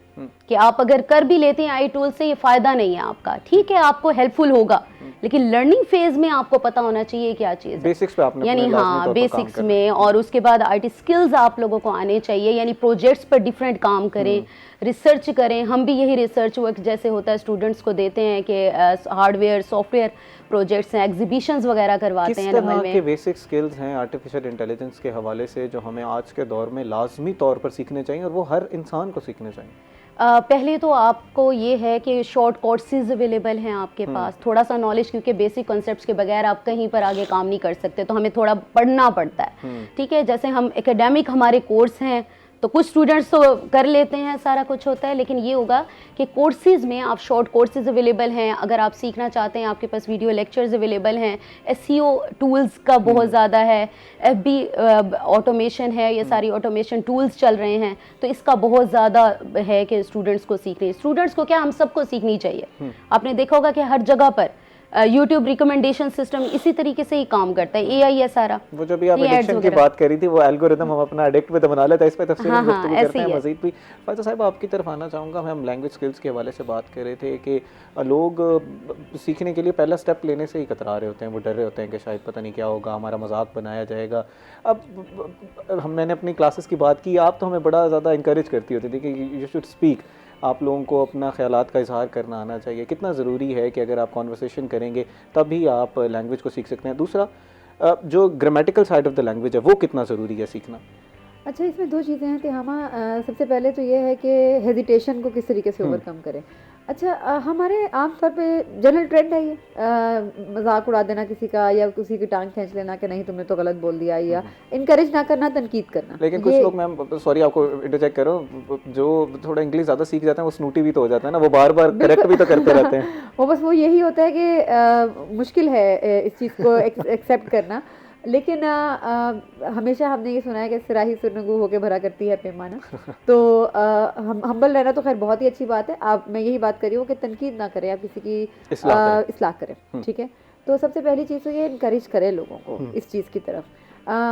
कि आप अगर कर भी लेते हैं आई टूल से, ये फ़ायदा नहीं है आपका, ठीक है, आपको हेल्पफुल होगा, लेकिन लर्निंग फेज में आपको पता होना चाहिए क्या चीज़ है, बेसिक्स पे आपने यानी हाँ बेसिक्स में, और उसके बाद आईटी स्किल्स आप लोगों को आने चाहिए, यानी प्रोजेक्ट्स पर डिफरेंट काम करें, रिसर्च करें। हम भी यही रिसर्च वर्क जैसे होता है स्टूडेंट्स को देते हैं कि हार्डवेयर सॉफ्टवेयर प्रोजेक्ट्स हैं, एग्जीबिशंस वगैरह करवाते हैं। किस तरह के बेसिक स्किल्स हैं आर्टिफिशियल इंटेलिजेंस के हवाले से जो हमें आज के दौर में लाजमी तौर पर सीखने चाहिए और वो हर इंसान को सीखने चाहिए? पहले तो आपको ये है कि शॉर्ट कोर्सेज अवेलेबल हैं आपके पास, थोड़ा सा नॉलेज, क्योंकि बेसिक कॉन्सेप्ट्स के बगैर आप कहीं पर आगे काम नहीं कर सकते, तो हमें थोड़ा पढ़ना पड़ता है, ठीक है। जैसे हम एकेडमिक हमारे कोर्स हैं, तो कुछ स्टूडेंट्स तो कर लेते हैं, सारा कुछ होता है, लेकिन ये होगा कि कोर्सेज में आप शॉर्ट कोर्सेज अवेलेबल हैं, अगर आप सीखना चाहते हैं आपके पास वीडियो लेक्चर्स अवेलेबल हैं, एसईओ टूल्स का बहुत ज़्यादा है, एफबी ऑटोमेशन है, ये सारी ऑटोमेशन टूल्स चल रहे हैं, तो इसका बहुत ज़्यादा है कि स्टूडेंट्स को सीखने, स्टूडेंट्स को क्या, हम सबको सीखनी चाहिए। आपने देखा होगा कि हर जगह पर यूट्यूब रिकमेंडेशन सिस्टम इसी तरीके से ही काम करता है, एआई है सारा। वो जो भी आप ये ads एडिक्शन की वगैरह। बात करी थी, वो एल्गोरिदम हम अपना एडिक्ट पे तो बना लेते हैं, इस पे तफसील हाँ, में हाँ, गुफ्तगू ऐसे करते ही हैं है। मजीद भी। फायदा साहब आपकी तरफ आना चाहूँगा, हम लैंग्वेज स्किल्स के हवाले से बात कर रहे थे कि लोग सीखने के लिए पहला स्टेप लेने से ही कतरा रहे होते हैं, वो डर रहे होते हैं कि शायद पता नहीं क्या होगा, हमारा मजाक बनाया जाएगा। अब मैंने अपनी क्लासेस की बात की, आप तो हमें बड़ा ज़्यादा इंकरेज करती होती थी कि यू शुड स्पीक, आप लोगों को अपना ख्यालात का इजहार करना आना चाहिए। कितना ज़रूरी है कि अगर आप कॉन्वर्सेशन करेंगे तभी आप लैंग्वेज को सीख सकते हैं। दूसरा, जो grammatical side of the language है वो कितना ज़रूरी है सीखना? अच्छा, इसमें दो चीज़ें हैं तिहामा। सबसे पहले तो ये है कि हेजिटेशन को किस तरीके से ओवरकम करें। अच्छा, हमारे आम तौर पे जनरल ट्रेंड है ये मजाक उड़ा देना किसी का, या किसी की टांग खींच लेना कि नहीं तुमने तो गलत बोल दिया, या इनकरेज ना करना, तनकीद करना। लेकिन कुछ लोग, मैम सॉरी आपको इंटरजेक्ट करो, जो थोड़ा इंग्लिश ज़्यादा सीख जाते हैं वो स्नूटी भी तो हो जाता है ना, वो बार बार करेक्ट भी तो करते रहते हैं। वो बस वो यही होता है कि मुश्किल है इस चीज़ को एक्सेप्ट करना। लेकिन हमेशा हमने ये सुना है कि सिराही सुरनगू होके भरा करती है पैमाना। तो हम हम्बल रहना तो खैर बहुत ही अच्छी बात है। आप, मैं यही बात कर रही हूँ कि तनकीद ना करें, आप किसी की इस्लाह करें, ठीक है। तो सबसे पहली चीज़ तो ये इनकरेज करें लोगों को इस चीज़ की तरफ।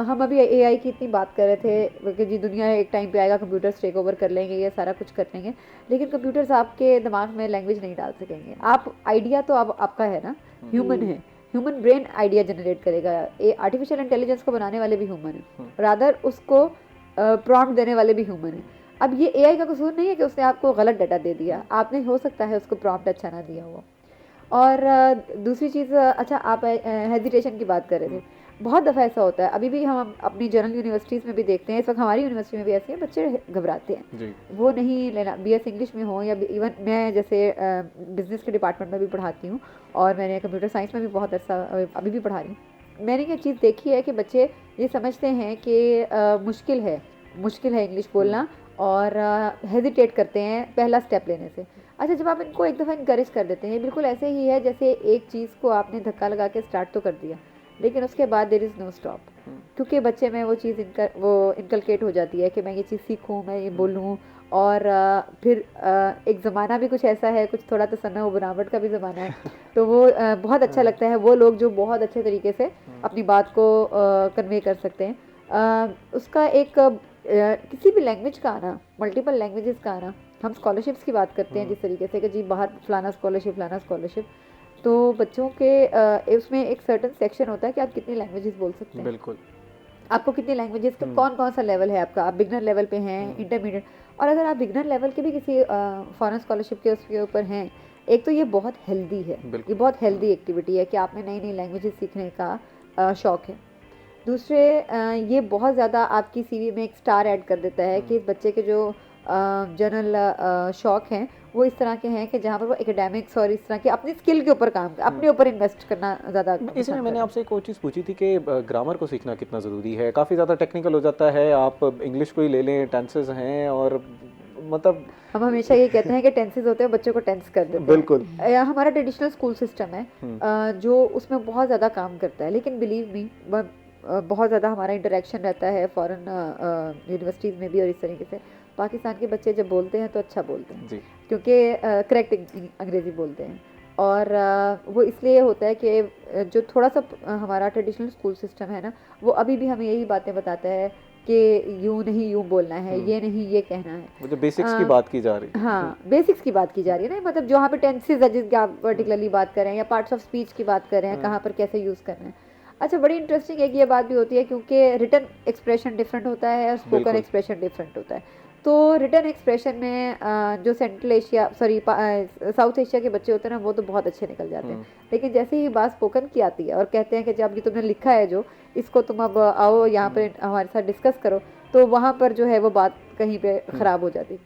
हम अभी एआई की इतनी बात कर रहे थे कि जी दुनिया एक टाइम पे आएगा कंप्यूटर्स टेक ओवर कर लेंगे, ये सारा कुछ कर लेंगे, लेकिन कंप्यूटर्स आपके दिमाग में लैंग्वेज नहीं डाल सकेंगे। आप आइडिया तो आपका है ना, ह्यूमन है, ह्यूमन ब्रेन आइडिया जनरेट करेगा। आर्टिफिशियल इंटेलिजेंस को बनाने वाले भी ह्यूमन है, रादर उसको प्रॉम्प्ट देने वाले भी ह्यूमन है। अब ये एआई का कसूर नहीं है कि उसने आपको गलत डाटा दे दिया, आपने हो सकता है उसको प्रॉम्प्ट अच्छा ना दिया हुआ। और दूसरी चीज़, अच्छा आप हेजिटेशन की बात कर रहे थे, बहुत दफ़ा ऐसा होता है, अभी भी हम अपनी जनरल यूनिवर्सिटीज़ में भी देखते हैं, इस वक्त हमारी यूनिवर्सिटी में भी ऐसे हैं, बच्चे घबराते हैं जी। वो नहीं लेना, बीएस इंग्लिश में हो या इवन मैं जैसे बिज़नेस के डिपार्टमेंट में भी पढ़ाती हूँ और मैंने कंप्यूटर साइंस में भी बहुत अर्सा अभी भी पढ़ा रही हूँ। मैंने ये चीज़ देखी है कि बच्चे ये समझते हैं कि मुश्किल है इंग्लिश बोलना, और हेजिटेट करते हैं पहला स्टेप लेने से। अच्छा, जब आप इनको एक दफ़ा इनकरेज कर देते हैं, बिल्कुल ऐसे ही है जैसे एक चीज़ को आपने धक्का लगा के स्टार्ट तो कर दिया, लेकिन उसके बाद देयर इज़ नो स्टॉप, क्योंकि बच्चे में वो चीज़ इनकलकेट हो जाती है कि मैं ये चीज़ सीखूं, मैं ये बोलूं। और फिर एक ज़माना भी कुछ ऐसा है, कुछ थोड़ा तो सन्ना बनावट का भी ज़माना है, तो वो बहुत अच्छा लगता है, वो लोग जो बहुत अच्छे तरीके से अपनी बात को कन्वे कर सकते हैं। उसका एक किसी भी लैंग्वेज का आना, मल्टीपल लैंग्वेजेस का आना, हम स्कॉलरशिप्स की बात करते हैं जिस तरीके से कि जी बाहर फलाना स्कॉलरशिप, तो बच्चों के उसमें एक सर्टेन सेक्शन होता है कि आप कितनी लैंग्वेजेस बोल सकते हैं। बिल्कुल, आपको कितनी लैंग्वेजेस का कौन सा लेवल है आपका, आप बिगनर लेवल पे हैं, इंटरमीडिएट, और अगर आप बिगनर लेवल के भी किसी फॉरेन स्कॉलरशिप के उसके ऊपर हैं, एक तो ये बहुत हेल्दी है, ये बहुत हेल्दी एक्टिविटी है कि आप में नई नई लैंग्वेजेस सीखने का शौक़ है। दूसरे ये बहुत ज़्यादा आपकी सीवी में एक स्टार ऐड कर देता है कि इस बच्चे के जो जनरल शौक़ हैं वो इस तरह के हैं कि जहाँ पर वो एकेडमिक्स और इस तरह के अपनी स्किल के ऊपर काम, अपने ऊपर इन्वेस्ट करना ज़्यादा। इसमें मैंने आपसे एक और चीज़ पूछी थी कि ग्रामर को सीखना कितना ज़रूरी है। काफ़ी ज़्यादा टेक्निकल हो जाता है, आप इंग्लिश को ही ले लें, टेंसेस हैं, और मतलब हम हमेशा ये कहते हैं कि टेंसेस होते हैं, बच्चों को टेंस कर देते हैं। बिल्कुल। हमारा ट्रेडिशनल स्कूल सिस्टम है जो उसमें बहुत ज़्यादा काम करता है, लेकिन बिलीव मी बहुत ज़्यादा हमारा इंटरेक्शन रहता है फॉरेन यूनिवर्सिटीज़ में भी, और इस तरीके से पाकिस्तान के बच्चे जब बोलते हैं तो अच्छा बोलते हैं क्योंकि करेक्ट अंग्रेज़ी बोलते हैं। और वो इसलिए होता है कि जो थोड़ा सा हमारा ट्रेडिशनल स्कूल सिस्टम है ना, वो अभी भी हमें यही बातें बताता है कि यूँ नहीं यूँ बोलना है, ये नहीं ये कहना है। वो जो बेसिक्स की बात की जा रही है, हाँ बेसिक्स की बात की जा रही है ना, मतलब जो यहाँ पे टेंसेस है जिसकी आप पर्टिकुलरली बात कर रहे हैं, या पार्ट्स ऑफ स्पीच की बात कर रहे हैं, कहाँ पर कैसे यूज़ करना है। अच्छा, बड़ी इंटरेस्टिंग एक ये बात भी होती है क्योंकि रिटन एक्सप्रेशन डिफरेंट होता है और स्पोकन एक्सप्रेशन डिफरेंट होता है। तो रिटन एक्सप्रेशन में जो साउथ एशिया के बच्चे होते हैं ना, वो तो बहुत अच्छे निकल जाते हैं, लेकिन जैसे ही बात स्पोकन की आती है और कहते हैं कि जब ये तुमने लिखा है जो, इसको तुम अब आओ यहाँ पर हमारे साथ डिस्कस करो, तो वहाँ पर जो है वो बात कहीं पे ख़राब हो जाती।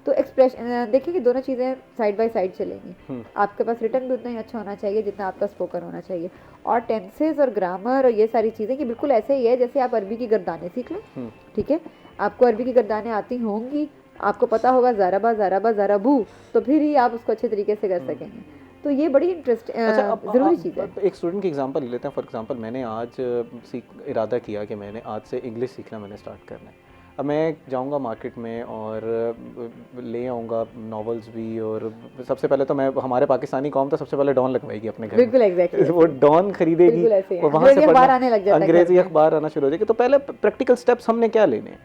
तो एक्सप्रेशन देखिए कि दोनों चीज़ें साइड बाय साइड चलेंगी। आपके पास रिटन भी उतना ही अच्छा होना चाहिए जितना आपका स्पोकन होना चाहिए, और टेंसेस और ग्रामर और ये सारी चीज़ें कि बिल्कुल ऐसे ही है जैसे आप अरबी की गर्दानें सीख लें। ठीक है, आपको अरबी की गर्दानें आती होंगी, आपको पता होगा ज़ाराबा ज़ाराबा ज़ाराबू, तो फिर ही आप उसको अच्छे तरीके से कर सकेंगे। तो ये बड़ी ज़रूरी चीज़ है। एक स्टूडेंट की एग्जांपल ले लेते हैं। फॉर एग्जांपल मैंने आज इरादा किया कि मैंने आज से इंग्लिश सीखना मैंने स्टार्ट करना है। अब मैं जाऊंगा मार्केट में और ले आऊंगा नॉवेल्स भी, और सबसे पहले तो मैं, हमारे पाकिस्तानी कौम तो सबसे पहले डॉन लगवाएगी अपने घर में। बिल्कुल एग्जैक्टली वो डॉन खरीदेगी बिल्कुल ऐसे ही और वहाँ से अंग्रेजी अखबार पढ़ना, आने लग जाता है अंग्रेजी घर में। अखबार आना शुरू हो जाएगी। तो पहले प्रैक्टिकल स्टेप्स हमने क्या लेने हैं?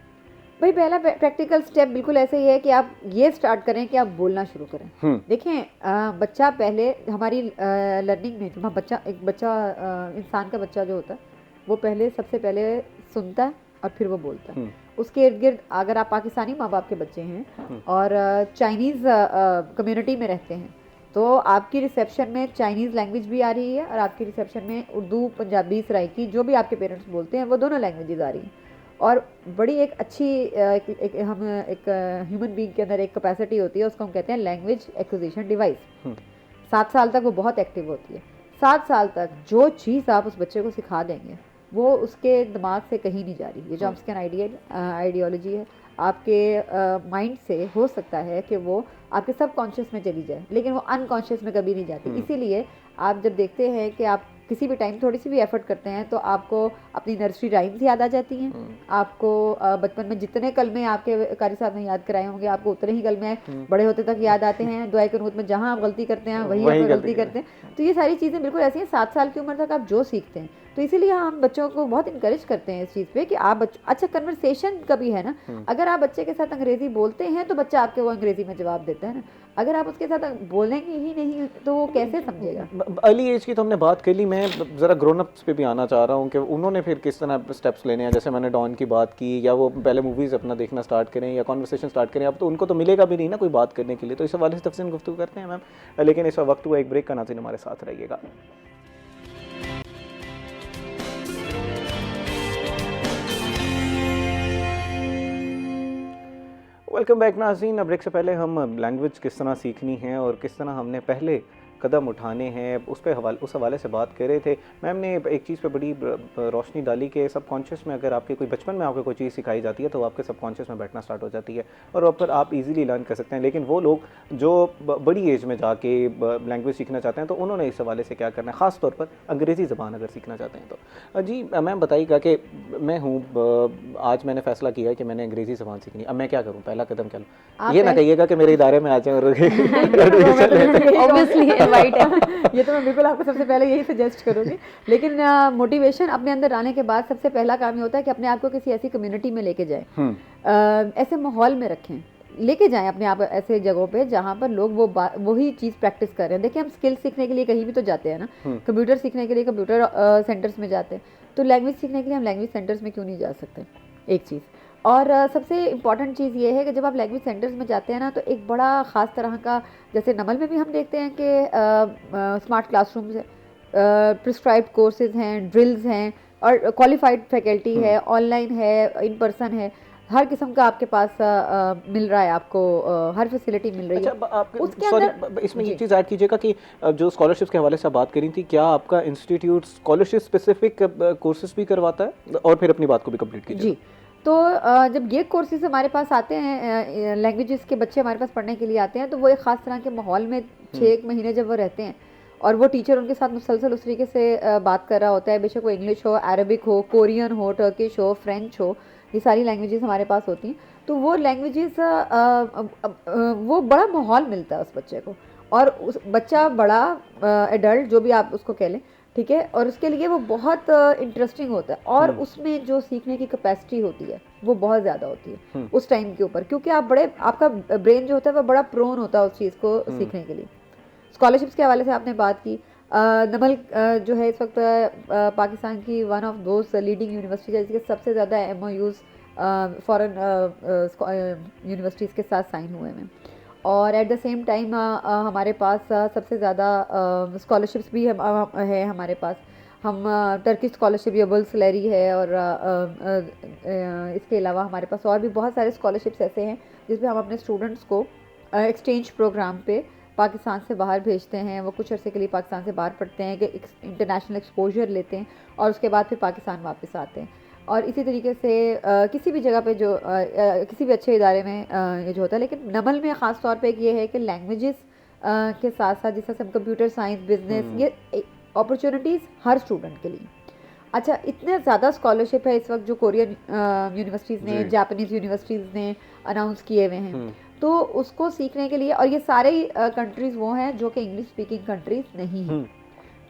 भाई पहला प्रैक्टिकल स्टेप बिल्कुल ऐसे ही है कि आप ये स्टार्ट करें कि आप बोलना शुरू करें। देखें बच्चा पहले हमारी लर्निंग में, जब बच्चा एक बच्चा इंसान का बच्चा जो होता है वो पहले सबसे पहले सुनता है और फिर वो बोलता है। उसके इर्द गिर्द अगर आप पाकिस्तानी माँ बाप के बच्चे हैं और चाइनीज़ कम्युनिटी में रहते हैं तो आपकी रिसेप्शन में चाइनीज़ लैंग्वेज भी आ रही है और आपकी रिसेप्शन में उर्दू, पंजाबी, सराइकी जो भी आपके पेरेंट्स बोलते हैं वो दोनों लैंग्वेजेस आ रही हैं। और बड़ी एक अच्छी एक ह्यूमन बीइंग के अंदर एक कैपेसिटी होती है, उसको हम कहते हैं लैंग्वेज एक्विजिशन डिवाइस। 7 साल तक वो बहुत एक्टिव होती है। 7 साल तक जो चीज़ आप उस बच्चे को सिखा देंगे वो उसके दिमाग से कहीं नहीं जा रही। ये जो चॉम्स्की आइडियोलॉजी है आपके माइंड से हो सकता है कि वो आपके सबकॉन्शियस में चली जाए लेकिन वो अनकॉन्शियस में कभी नहीं जाती। इसीलिए आप जब देखते हैं कि आप किसी भी टाइम थोड़ी सी भी एफर्ट करते हैं तो आपको अपनी नर्सरी राइम्स याद आ जाती हैं। आपको बचपन में जितने कलमे आपके कारी साहब ने याद कराए होंगे आपको उतने ही कलमे बड़े होते तक याद आते हैं। दुआए कुनूत में जहाँ आप गलती करते हैं वही आप गलती करते हैं। तो ये सारी चीज़ें बिल्कुल ऐसी हैं। 7 साल की उम्र तक आप जो सीखते हैं, तो इसीलिए हम बच्चों को बहुत इंकरेज करते हैं इस चीज़ पे कि आप अच्छा कन्वर्सेशन का भी है ना। अगर आप बच्चे के साथ अंग्रेजी बोलते हैं तो बच्चा आपके वो अंग्रेजी में जवाब देता है ना। अगर आप उसके साथ बोलेंगे ही नहीं तो वो कैसे समझेगा। अर्ली एज की तो हमने बात कर ली, मैं ज़रा ग्रोन अप्स पे भी आना चाह रहा हूँ कि उन्होंने फिर किस तरह स्टेप्स लेने हैं। जैसे मैंने डॉन की बात की, या वो पहले मूवीज़ अपना देखना स्टार्ट करें या कॉन्वर्सेशन स्टार्ट करें। अब तो उनको तो मिलेगा भी नहीं ना कोई बात करने के लिए, तो इस हवाले से तफसील गुफ्तगू करते हैं मैम। लेकिन इस वक्त हुआ एक ब्रेक का, नाज़रीन हमारे साथ रहिएगा। वेलकम बैक नाज़रीन। ब्रेक से पहले हम लैंग्वेज किस तरह सीखनी है और किस तरह हमने पहले कदम उठाने हैं उस हवाले से बात कर रहे थे। मैम ने एक चीज़ पे बड़ी रोशनी डाली कि सबकॉन्शियस में अगर आपके कोई बचपन में आपको कोई चीज़ सिखाई जाती है तो आपके सबकॉन्शियस में बैठना स्टार्ट हो जाती है और वहाँ पर आप इजीली लर्न कर सकते हैं। लेकिन वो लोग जो बड़ी एज में जाके लैंग्वेज सीखना चाहते हैं तो उन्होंने इस हवाले से क्या करना है, ख़ास तौर पर अंग्रेज़ी ज़बान अगर सीखना चाहते हैं तो। जी मैम बताइएगा कि मैं हूँ, आज मैंने फ़ैसला किया है कि मैंने अंग्रेज़ी ज़बान सीखनी, अब मैं क्या करूँ, पहला कदम क्या लूँ? ये ना कहिएगा कि मेरे इदारे में आ जाए और ऑब्वियसली राइट है। ये तो मैं बिल्कुल आपको सबसे पहले यही सजेस्ट करूँगी। लेकिन मोटिवेशन अपने अंदर आने के बाद सबसे पहला काम ये होता है कि अपने आप को किसी ऐसी कम्युनिटी में लेके जाएं, ऐसे माहौल में रखें, लेके जाएं अपने आप ऐसे जगहों पे जहाँ पर लोग वही चीज़ प्रैक्टिस कर रहे हैं। देखिए हम स्किल सीखने के लिए कहीं भी तो जाते हैं ना, कंप्यूटर सीखने के लिए कंप्यूटर सेंटर्स में जाते हैं, तो लैंग्वेज सीखने के लिए हम लैंग्वेज सेंटर्स में क्यों नहीं जा सकते, एक चीज़। और सबसे इम्पॉर्टेंट चीज़ ये है कि जब आप लैंग्वेज सेंटर्स में जाते हैं ना तो एक बड़ा ख़ास तरह का, जैसे नमल में भी हम देखते हैं कि स्मार्ट क्लासरूम्स है, प्रिस्क्राइब्ड कोर्सेज हैं, ड्रिल्स हैं और क्वालिफाइड फैकल्टी है, ऑनलाइन है, इन पर्सन है, हर किस्म का आपके पास मिल रहा है, आपको हर फैसिलिटी मिल रही है। उसके अंदर इसमें ये चीज़ ऐड कीजिएगा कि जो स्कॉलरशिप्स के हवाले से बात करी थी, क्या आपका इंस्टीट्यूट स्कॉलरशिप स्पेसिफिक कोर्सेज भी करवाता है? और फिर अपनी बात को भी कंप्लीट कीजिए। जी, तो जब ये कोर्सेज हमारे पास आते हैं, लैंग्वेजेस के बच्चे हमारे पास पढ़ने के लिए आते हैं, तो वो एक ख़ास तरह के माहौल में 6 महीने जब वो रहते हैं और वो टीचर उनके साथ मुसलसल उस तरीके से बात कर रहा होता है, बेशक वो इंग्लिश हो, अरबिक हो, कोरियन हो, टर्किश हो, फ्रेंच हो, ये सारी लैंग्वेजेस हमारे पास होती हैं। तो वो लैंग्वेजेस वो बड़ा माहौल मिलता है उस बच्चे को, और उस बच्चा बड़ा एडल्ट जो भी आप उसको कह लें, ठीक है, और उसके लिए वो बहुत इंटरेस्टिंग होता है और उसमें जो सीखने की कैपेसिटी होती है वो बहुत ज़्यादा होती है उस टाइम के ऊपर, क्योंकि आपका ब्रेन जो होता है वो बड़ा प्रोन होता है उस चीज़ को सीखने के लिए। स्कॉलरशिप्स के हवाले से आपने बात की, नमल जो है इस वक्त पाकिस्तान की one of those leading universities है जिसके सबसे ज़्यादा MOUs फॉरेन यूनिवर्सिटीज़ के साथ साइन हुए हैं, और एट द सेम टाइम हमारे पास सबसे ज़्यादा स्कॉलरशिप्स भी है हमारे पास। हम टर्किश स्कॉलरशिप या बुल्स लैरी है, और इसके अलावा हमारे पास और भी बहुत सारे स्कॉलरशिप्स ऐसे हैं जिसमें हम अपने स्टूडेंट्स को एक्सचेंज प्रोग्राम पे पाकिस्तान से बाहर भेजते हैं। वो कुछ अर्से के लिए पाकिस्तान से बाहर पढ़ते हैं कि इंटरनेशनल एक्सपोजर लेते हैं और उसके बाद फिर पाकिस्तान वापस आते हैं। और इसी तरीके से किसी भी जगह पे जो किसी भी अच्छे इदारे में ये जो होता है, लेकिन नमल में ख़ास तौर पे ये है कि लैंग्वेजेस के साथ साथ जैसे हम कंप्यूटर साइंस, बिजनेस, ये अपॉर्चुनिटीज़ हर स्टूडेंट के लिए। अच्छा, इतने ज़्यादा स्कॉलरशिप है इस वक्त जो कोरियन यूनिवर्सिटीज़ ने, जापानीज़ यूनिवर्सिटीज़ ने अनाउंस किए हुए हैं, तो उसको सीखने के लिए, और ये सारे कंट्रीज़ वो हैं जो कि इंग्लिश स्पीकिंग कंट्रीज़ नहीं हैं।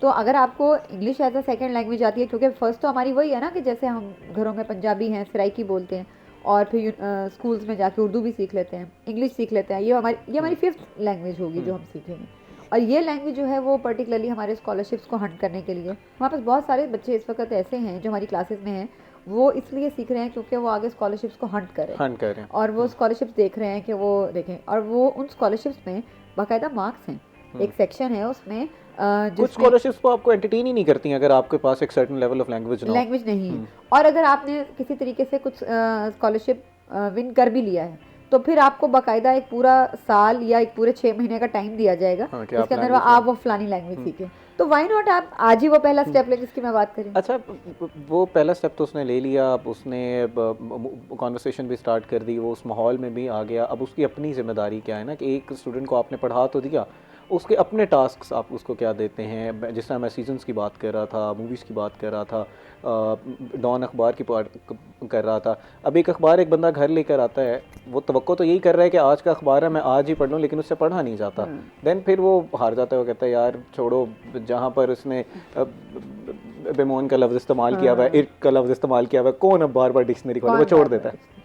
तो अगर आपको English as a second language आती है, क्योंकि फर्स्ट तो हमारी वही है ना कि जैसे हम घरों में पंजाबी हैं, सराइकी बोलते हैं, और फिर स्कूल्स में जाके उर्दू भी सीख लेते हैं, इंग्लिश सीख लेते हैं, ये हमारी फिफ्थ लैंग्वेज होगी जो हम सीखेंगे। और ये लैंग्वेज जो है वो पर्टिकुलरली हमारे स्कॉलरशिप्स को हंट करने के लिए, हमारे पास बहुत सारे बच्चे इस वक्त ऐसे हैं जो हमारी क्लासेस में हैं, वो इसलिए सीख रहे हैं क्योंकि वो आगे स्कॉलरशिप्स को हंट करें और वो स्कॉलरशिप्स देख रहे हैं कि वो देखें, और वो उन स्कॉलरशिप्स में बाकायदा मार्क्स हैं, एक सेक्शन है उसमें कुछ स्कॉलरशिप्स तो आपको एंटरटेन ही नहीं करती हैं अगर आपके पास एक सर्टेन लेवल ऑफ लैंग्वेज नहीं है। और अगर आपने किसी तरीके से कुछ स्कॉलरशिप विन कर भी लिया है तो फिर आपको बाकायदा एक पूरा साल या एक पूरे 6 महीने का टाइम दिया जाएगा, उसके अंदर आप वो फलानी लैंग्वेज सीखें। तो व्हाई नॉट आप आज ही वो पहला स्टेप लें जिसकी मैं बात करी। अच्छा, वो पहला स्टेप तो उसने ले लिया, अब उसने कॉन्वर्सेशन भी स्टार्ट कर दी, वो उस माहौल में भी आ गया। अब उसकी अपनी जिम्मेदारी क्या है ना कि एक स्टूडेंट को आपने पढ़ा तो दिया, उसके अपने टास्क्स आप उसको क्या देते हैं। जिस तरह मैं सीजन्स की बात कर रहा था, मूवीज़ की बात कर रहा था, डॉन अखबार की बात कर रहा था। अब एक अखबार एक बंदा घर लेकर आता है, वो तवक्को तो यही कर रहा है कि आज का अखबार है मैं आज ही पढ़ लूँ, लेकिन उससे पढ़ा नहीं जाता। देन फिर वो हार जाता है, वो कहता है यार छोड़ो, जहाँ पर उसने बेमोन का लफ्ज़ इस्तेमाल किया हुआ है, इर्क का लफ्ज़ इस्तेमाल किया हुआ है, कौन अब बार बार डिक्शनरी खोले, वो छोड़ देता है।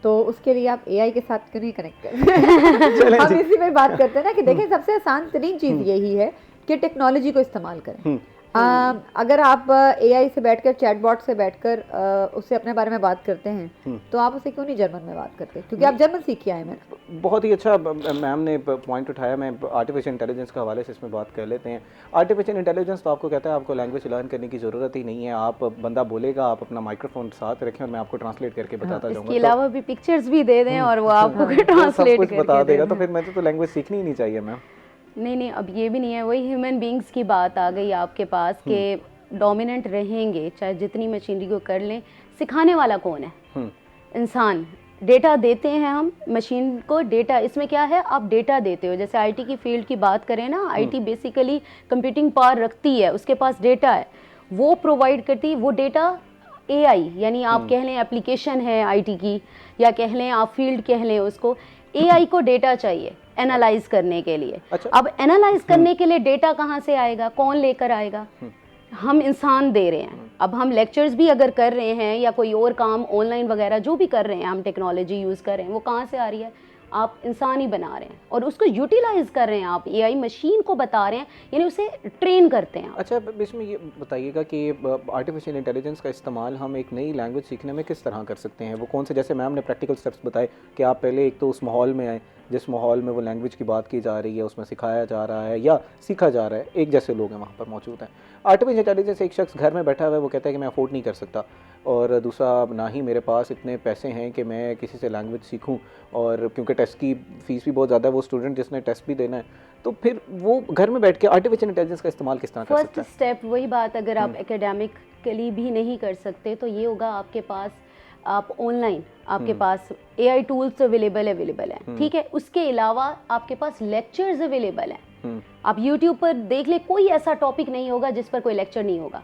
तो उसके लिए आप एआई के साथ क्यों नहीं कनेक्ट करें। हम इसी में बात करते हैं ना कि देखें सबसे आसान तरीन चीज़ यही है कि टेक्नोलॉजी को इस्तेमाल करें। अगर आप एआई से बैठकर, चैटबॉट से बैठकर उससे अपने बारे में बात करते हैं तो आप उसे क्यों नहीं जर्मन में बात करते, क्योंकि आप जर्मन सीख के आए हैं। बहुत ही अच्छा मैम ने पॉइंट उठाया। मैं आर्टिफिशियल इंटेलिजेंस के हवाले से इसमें बात कर लेते हैं। आर्टिफिशियल इंटेलिजेंस तो आपको कहता है आपको लैंग्वेज लर्न करने की ज़रूरत ही नहीं है, आप बंदा बोलेगा, आप अपना माइक्रोफोन साथ रखें और मैं आपको ट्रांसलेट करके बताता जाऊँगा। इसके अलावा भी पिक्चर्स भी दे दें और वो आपको ट्रांसलेट करके बता देगा, तो फिर मैं तो लैंग्वेज सीखनी ही नहीं चाहिए मैम। नहीं, अब ये भी नहीं है, वही ह्यूमन बींग्स की बात आ गई आपके पास कि डोमिनेंट रहेंगे, चाहे जितनी मशीनरी को कर लें, सिखाने वाला कौन है? इंसान। डेटा देते हैं हम मशीन को, डेटा इसमें क्या है, आप डेटा देते हो। जैसे आईटी की फील्ड की बात करें ना, आईटी बेसिकली कंप्यूटिंग पावर रखती है, उसके पास डेटा है, वो प्रोवाइड करती है। वो डेटा एआई, यानी आप कह लें एप्लीकेशन है आईटी की, या कह लें आप फील्ड कह लें उसको, एआई को डेटा चाहिए एनालाइज करने के लिए। अच्छा। अब एनालाइज करने के लिए डेटा कहाँ से आएगा, कौन लेकर आएगा? हम इंसान दे रहे हैं। अब हम लेक्चर्स भी अगर कर रहे हैं या कोई और काम ऑनलाइन वगैरह जो भी कर रहे हैं, हम टेक्नोलॉजी यूज़ कर रहे हैं, वो कहाँ से आ रही है? आप इंसान ही बना रहे हैं और उसको यूटिलाइज कर रहे हैं, आप एआई मशीन को बता रहे हैं, यानी उसे ट्रेन करते हैं। अच्छा, इसमें ये बताइएगा कि आर्टिफिशियल इंटेलिजेंस का इस्तेमाल हम एक नई लैंग्वेज सीखने में किस तरह कर सकते हैं? वो कौन से, जैसे मैम ने प्रैक्टिकल स्टेप्स बताए कि आप पहले एक तो उस माहौल में आए जिस माहौल में वो लैंग्वेज की बात की जा रही है, उसमें सिखाया जा रहा है या सीखा जा रहा है, एक जैसे लोग हैं वहाँ पर मौजूद हैं। आर्टिफिशियल इंटेलिजेंस, एक शख्स घर में बैठा हुआ है, वो कहता है कि मैं अफोर्ड नहीं कर सकता, और दूसरा ना ही मेरे पास इतने पैसे हैं कि मैं किसी से लैंग्वेज सीखूं, और क्योंकि टेस्ट की फ़ीस भी बहुत ज़्यादा है, वो स्टूडेंट जिसने टेस्ट भी देना है, तो फिर वो घर में बैठ के आर्टिफिशियल इंटेलिजेंस का इस्तेमाल किस तरह कर सकता है? फर्स्ट स्टेप वही बात, अगर आप एकेडमिकली भी नहीं कर सकते तो ये होगा आपके पास, आप ऑनलाइन आपके पास एआई टूल्स अवेलेबल हैं, ठीक है। उसके अलावा आपके पास लेक्चर्स अवेलेबल हैं। आप यूट्यूब पर देख ले, कोई ऐसा टॉपिक नहीं होगा जिस पर कोई लेक्चर नहीं होगा।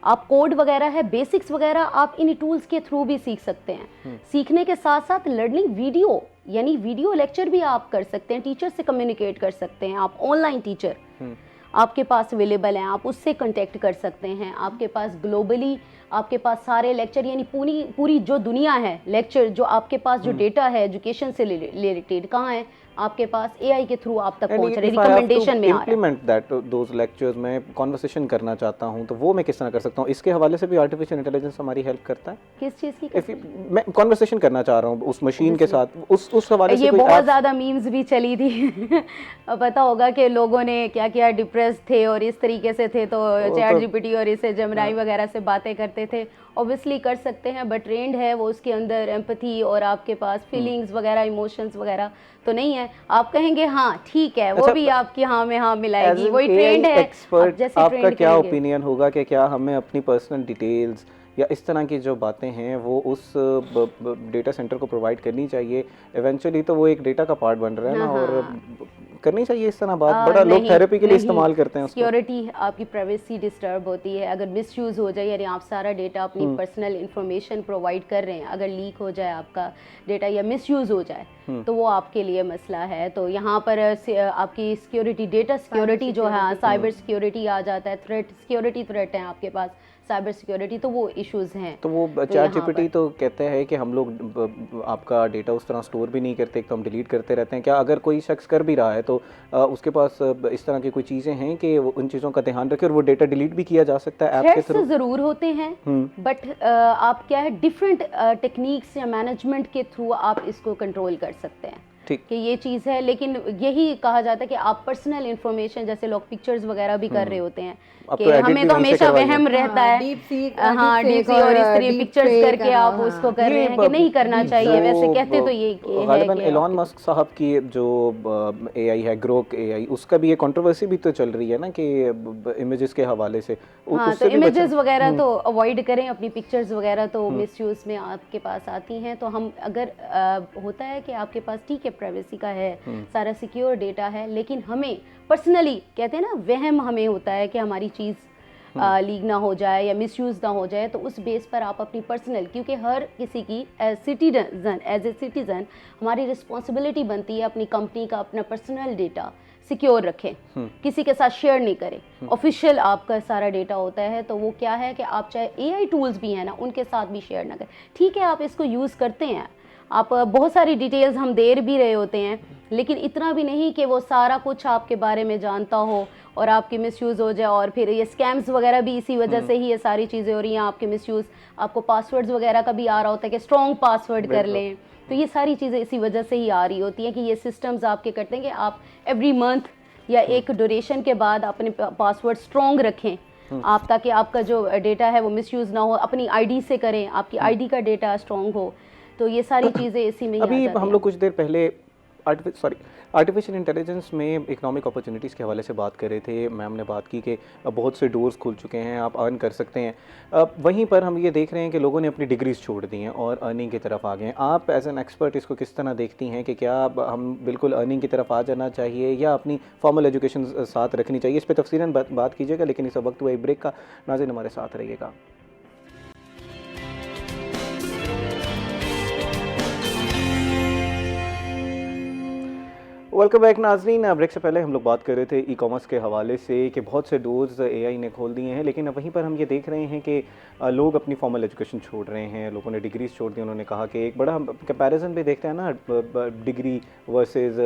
आप कोड वगैरह है, बेसिक्स वगैरह आप इन टूल्स के थ्रू भी सीख सकते हैं। सीखने के साथ साथ लर्निंग वीडियो, यानी वीडियो लेक्चर भी आप कर सकते हैं, टीचर से कम्युनिकेट कर सकते हैं। आप ऑनलाइन टीचर आपके पास अवेलेबल हैं, आप उससे कांटेक्ट कर सकते हैं। आपके पास ग्लोबली आपके पास सारे लेक्चर, यानी पूरी जो दुनिया है, लेक्चर जो आपके पास जो डेटा है एजुकेशन से रिलेटेड कहाँ है, आपके पास एआई के थ्रू आप तक पहुंच रहे, रिकमेंडेशन में आ रहा है। इम्प्लीमेंट दैट दोज लेक्चर्स में कन्वर्सेशन करना चाहता हूं, तो वो मैं किस तरह कर सकता हूं? इसके हवाले से भी आर्टिफिशियल इंटेलिजेंस हमारी हेल्प करता है। किस चीज़ की? मैं कन्वर्सेशन करना चाह रहा हूं उस मशीन के साथ, उस हवाले से ये बहुत ज़्यादा मीम्स भी चली थी। पता होगा कि लोगों ने क्या किया, डिप्रेस थे और इस तरीके से थे, तो चैट जीपीटी और इसे जेमिनी वगैरह से बातें करते थे। ऑब्वियसली कर सकते हैं, बट ट्रेंड है वो, उसके अंदर एम्पैथी और आपके पास फीलिंग्स वगैरह, इमोशंस वगैरह तो नहीं है। आप कहेंगे हाँ ठीक है, वो भी आपकी हाँ में हाँ मिलाएगी, वही ट्रेंड है। एक्सपर्ट, आपका क्या ओपिनियन होगा कि क्या हमें अपनी पर्सनल डिटेल्स या इस तरह की जो बातें हैं वो उस डेटा सेंटर को प्रोवाइड करनी चाहिए? इवेंचुअली तो वो एक डेटा का पार्ट बन रहा है ना, और करनी चाहिए इस तरह बात? बड़ा लोग थेरेपी के लिए इस्तेमाल करते हैं उसको। सिक्योरिटी, आपकी प्राइवेसी डिस्टर्ब होती है अगर मिसयूज हो जाए, यानी आप सारा डेटा अपनी पर्सनल इंफॉर्मेशन प्रोवाइड कर रहे हैं, अगर लीक हो जाए आपका डेटा या मिसयूज हो जाए तो वो आपके लिए मसला है। तो यहाँ पर आपकी सिक्योरिटी, डेटा सिक्योरिटी जो है, साइबर सिक्योरिटी आ जाता है, सिक्योरिटी थ्रेट है आपके पास, साइबर सिक्योरिटी, तो वो इश्यूज हैं। तो वो चैट जीपीटी तो कहते हैं कि हम लोग आपका डेटा उस तरह स्टोर भी नहीं करते, तो हम डिलीट करते रहते हैं। क्या अगर कोई शख्स कर भी रहा है तो उसके पास इस तरह की कोई चीज़ें हैं कि वो उन चीज़ों का ध्यान रखे और वो डेटा डिलीट भी किया जा सकता है ऐप के थ्रू? ज़रूर होते हैं, बट आप क्या है, डिफरेंट टेक्निक्स या मैनेजमेंट के थ्रू आप इसको कंट्रोल कर सकते हैं कि ये चीज़ है। लेकिन यही कहा जाता है कि आप पर्सनल इंफॉर्मेशन, जैसे लोग पिक्चर्स वगैरह भी कर रहे होते हैं कि हमें तो हमेशा वहम रहता है, डीप सी और इस तरह पिक्चर्स करके आप उसको कर रहे हैं कि नहीं करना चाहिए। वैसे कहते तो ये गालिबन एलन मस्क साहब की जो एआई है, ग्रोक एआई, उसका भी ये कंट्रोवर्सी भी तो चल रही है ना कि इमेजेस के हवाले से। हाँ, तो इमेजेस वगैरह तो अवॉइड करें, अपनी पिक्चर्स वगैरह तो मिसयूज में आपके पास आती हैं। तो हम अगर होता है कि आपके पास ठीक है प्राइवेसी का है, सारा सिक्योर डेटा है, लेकिन हमें पर्सनली कहते हैं ना, वहम हमें होता है कि हमारी चीज़ लीक ना हो जाए या मिसयूज ना हो जाए, तो उस बेस पर आप अपनी पर्सनल, क्योंकि हर किसी की एज ए सिटीजन हमारी रिस्पॉन्सिबिलिटी बनती है अपनी कंपनी का अपना पर्सनल डेटा सिक्योर रखें, किसी के साथ शेयर नहीं करें। ऑफिशियल आपका सारा डेटा होता है, तो वो क्या है कि आप चाहे एआई टूल्स भी हैं ना, उनके साथ भी शेयर ना करें। ठीक है, आप इसको यूज़ करते हैं, आप बहुत सारी डिटेल्स हम दे भी रहे होते हैं, लेकिन इतना भी नहीं कि वो सारा कुछ आपके बारे में जानता हो और आपके मिसयूज़ हो जाए। और फिर ये स्कैम्स वगैरह भी इसी वजह से ही ये सारी चीज़ें हो रही हैं, आपके मिसयूज़। आपको पासवर्ड्स वगैरह का भी आ रहा होता है कि स्ट्रॉन्ग पासवर्ड कर लें, तो ये सारी चीज़ें इसी वजह से ही आ रही होती हैं कि ये सिस्टम्स आपके करते हैं कि आप एवरी मंथ या एक ड्यूरेशन के बाद अपने पासवर्ड स्ट्रॉन्ग रखें आप, ताकि आपका जो डेटा है वो मिसयूज़ ना हो। अपनी आईडी से करें, आपकी आईडी का डेटा स्ट्रॉन्ग हो। तो ये सारी चीज़ें इसी में ही अभी आ जाती हम लोग कुछ देर पहले आर्टिफिशियल इंटेलिजेंस में इकोनॉमिक अपॉर्चुनिटीज़ के हवाले से बात कर रहे थे। मैम ने बात की कि बहुत से डोर्स खुल चुके हैं, आप अर्न कर सकते हैं। वहीं पर हम ये देख रहे हैं कि लोगों ने अपनी डिग्रीज छोड़ दी हैं और अर्निंग की तरफ आ गए हैं। आप एज एन एक्सपर्ट इसको किस तरह देखती हैं कि क्या हम बिल्कुल अर्निंग की तरफ आ जाना चाहिए या अपनी फॉर्मल एजुकेशन साथ रखनी चाहिए? इस पर तफसीलन बात कीजिएगा, लेकिन इस वक्त हुआ एक ब्रेक का। नाज़रीन हमारे साथ रहिएगा। वेलकम बैक नाजरीन। ब्रेक से पहले हम लोग बात कर रहे थे ई कॉमर्स के हवाले से कि बहुत से डोर्स एआई ने खोल दिए हैं, लेकिन अब वहीं पर हम ये देख रहे हैं कि लोग अपनी फॉर्मल एजुकेशन छोड़ रहे हैं, लोगों ने डिग्रीज छोड़ दी। उन्होंने कहा कि एक बड़ा कंपैरिजन भी देखते हैं ना, डिग्री वर्सेस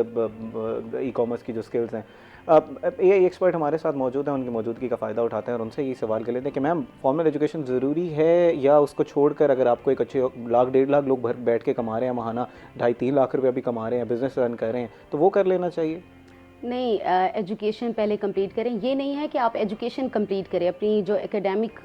ई कॉमर्स की जो स्किल्स हैं। एआई एक्सपर्ट हमारे साथ मौजूद हैं, उनकी मौजूदगी का फ़ायदा उठाते हैं और उनसे ये सवाल कर लेते हैं कि मैम, फॉर्मल एजुकेशन ज़रूरी है या उसको छोड़कर अगर आपको एक अच्छे 1.5 लाख लोग बैठ के कमा रहे हैं, महाना 2.5-3 लाख रुपया भी कमा रहे हैं, बिज़नेस रन कर रहे हैं, तो वो कर लेना चाहिए? नहीं, एजुकेशन पहले कंप्लीट करें। ये नहीं है कि आप एजुकेशन कंप्लीट करें, अपनी जो एकेडमिक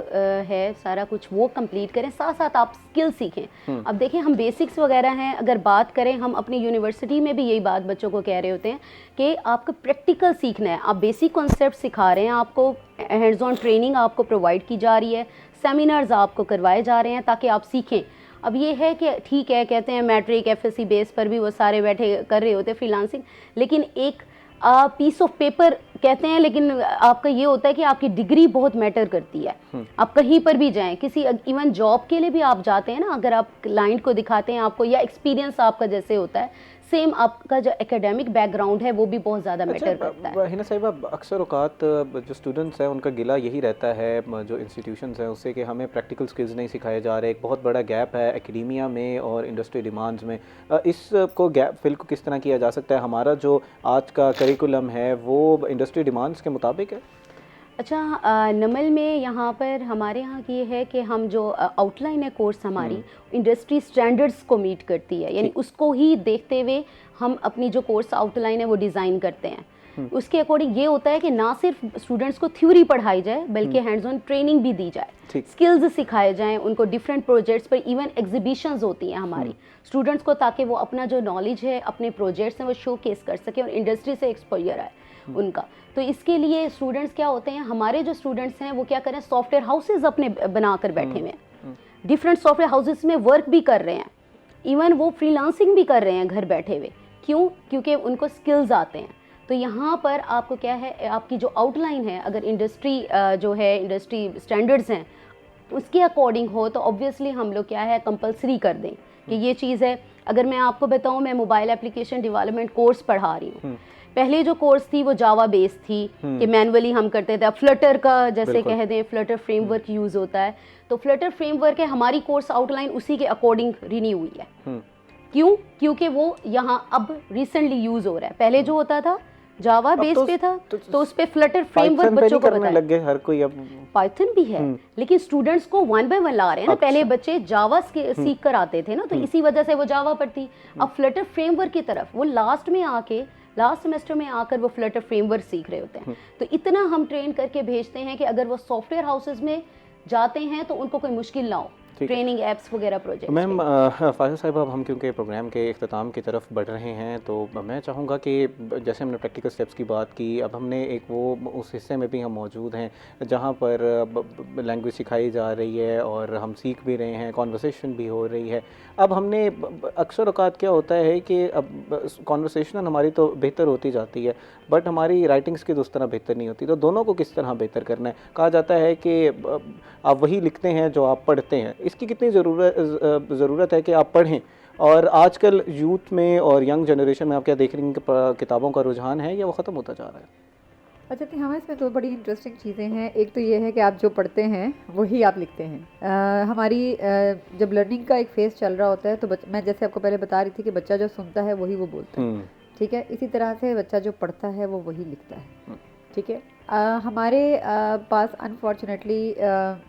है सारा कुछ वो कंप्लीट करें, साथ साथ आप स्किल सीखें। अब देखें, हम बेसिक्स वगैरह हैं, अगर बात करें, हम अपनी यूनिवर्सिटी में भी यही बात बच्चों को कह रहे होते हैं कि आपको प्रैक्टिकल सीखना है। आप बेसिक कॉन्सेप्ट सिखा रहे हैं, आपको हैंड्स ऑन ट्रेनिंग आपको प्रोवाइड की जा रही है, सेमिनार्स आपको करवाए जा रहे हैं ताकि आप सीखें। अब ये है कि ठीक है, कहते हैं मैट्रिक एफएससी बेस पर भी वो सारे बैठे कर रहे होते हैं फ्रीलांसिंग, लेकिन एक पीस ऑफ पेपर कहते हैं, लेकिन आपका ये होता है कि आपकी डिग्री बहुत मैटर करती है। आप कहीं पर भी जाएं, किसी इवन जॉब के लिए भी आप जाते हैं ना, अगर आप क्लाइंट को दिखाते हैं आपको, या एक्सपीरियंस आपका जैसे होता है, सेम आपका जो एकेडमिक बैकग्राउंड है वो भी बहुत ज़्यादा मैटर करता है। हिना साहिबा, अक्सर औकात जो स्टूडेंट्स हैं उनका गिला यही रहता है जो इंस्टीट्यूशंस हैं उससे कि हमें प्रैक्टिकल स्किल्स नहीं सिखाए जा रहे। एक बहुत बड़ा गैप है एकेडेमिया में और इंडस्ट्री डिमांड्स में। इसको गैप फिल को किस तरह किया जा सकता है? हमारा जो आज का करिकुलम है वो इंडस्ट्री डिमांड्स के मुताबिक है? अच्छा, नमल में यहाँ पर हमारे यहाँ की ये है कि हम जो आउटलाइन है कोर्स हमारी इंडस्ट्री स्टैंडर्ड्स को मीट करती है, यानी उसको ही देखते हुए हम अपनी जो कोर्स आउटलाइन है वो डिज़ाइन करते हैं। उसके अकॉर्डिंग ये होता है कि ना सिर्फ स्टूडेंट्स को थ्योरी पढ़ाई जाए बल्कि हैंड्स ऑन ट्रेनिंग भी दी जाए, स्किल्स सिखाए जाएं उनको डिफरेंट प्रोजेक्ट्स पर। इवन एग्जीबिशंस होती हैं हमारी स्टूडेंट्स को, ताकि वो अपना जो नॉलेज है अपने प्रोजेक्ट्स हैं वो शो केस कर सके और इंडस्ट्री से एक्सपोजर आए उनका। तो इसके लिए स्टूडेंट्स क्या होते हैं, हमारे जो स्टूडेंट्स हैं वो क्या करें, सॉफ्टवेयर हाउसेज अपने बना कर बैठे हुए हैं, डिफरेंट सॉफ्टवेयर हाउसेज में वर्क भी कर रहे हैं, इवन वो फ्रीलांसिंग भी कर रहे हैं घर बैठे हुए। क्यों? क्योंकि उनको स्किल्स आते हैं। तो यहाँ पर आपको क्या है, आपकी जो आउटलाइन है, अगर इंडस्ट्री जो है इंडस्ट्री स्टैंडर्ड्स हैं उसके अकॉर्डिंग हो तो ऑब्वियसली हम लोग क्या है कंपलसरी कर दें कि ये चीज़ है। अगर मैं आपको बताऊँ, मैं मोबाइल एप्लीकेशन डेवलपमेंट कोर्स पढ़ा रही हूँ। पहले जो कोर्स थी वो जावा बेस्ड थी कि मैनुअली हम करते थे। अब फ्लटर का जैसे कह दें, फ्लटर फ्रेमवर्क यूज़ होता है, तो फ्लटर फ्रेमवर्क है, हमारी कोर्स आउटलाइन उसी के अकॉर्डिंग रिन्यू हुई है। क्यों? क्योंकि वो यहाँ अब रिसेंटली यूज़ हो रहा है। पहले जो होता था जावा बेस पे था तो उस पे फ्लटर फ्रेमवर्क बच्चों को करने लग गए हर कोई। अब पाइथन भी है लेकिन स्टूडेंट्स को 1 by 1 ला रहे हैं ना। पहले बच्चे जावा सीख कर आते थे ना, तो इसी वजह से वो जावा पर थी। अब फ्लटर फ्रेमवर्क की तरफ वो लास्ट सेमेस्टर में आकर वो फ्लटर फ्रेमवर्क सीख रहे होते हैं। तो इतना हम ट्रेन करके भेजते हैं कि अगर वो सॉफ्टवेयर हाउसेज में जाते हैं तो उनको कोई मुश्किल ना हो, ट्रेनिंग एप्स वगैरह प्रोजेक्ट। मैम फाजिल साहब, अब हम क्योंकि प्रोग्राम के इख्तिताम की तरफ बढ़ रहे हैं तो मैं चाहूँगा कि जैसे हमने प्रैक्टिकल स्टेप्स की बात की, अब हमने एक वो उस हिस्से में भी हम मौजूद हैं जहाँ पर लैंग्वेज सिखाई जा रही है और हम सीख भी रहे हैं, कॉन्वर्सेशन भी हो रही है। अब हमने अक्सर औकात क्या होता है कि अब कॉन्वर्सेशन हमारी तो बेहतर होती जाती है बट हमारी राइटिंग्स की तो उस तरह बेहतर नहीं होती। तो दोनों को किस तरह बेहतर करना है? कहा जाता है कि आप वही लिखते हैं जो आप पढ़ते हैं। इसकी कितनी ज़रूरत है कि आप पढ़ें? और आजकल यूथ में और यंग जनरेशन में आप क्या देख रही हैं कि किताबों का रुझान है या वो ख़त्म होता जा रहा है? अच्छा, तो हमें इसमें 2 बड़ी इंटरेस्टिंग चीज़ें हैं। एक तो ये है कि आप जो पढ़ते हैं वही आप लिखते हैं। हमारी जब लर्निंग का एक फेज़ चल रहा होता है तो मैं जैसे आपको पहले बता रही थी कि बच्चा जो सुनता है वही वो बोलता है, ठीक है। इसी तरह से बच्चा जो पढ़ता है वो वही लिखता है, ठीक है। हमारे पास अनफॉर्चुनेटली,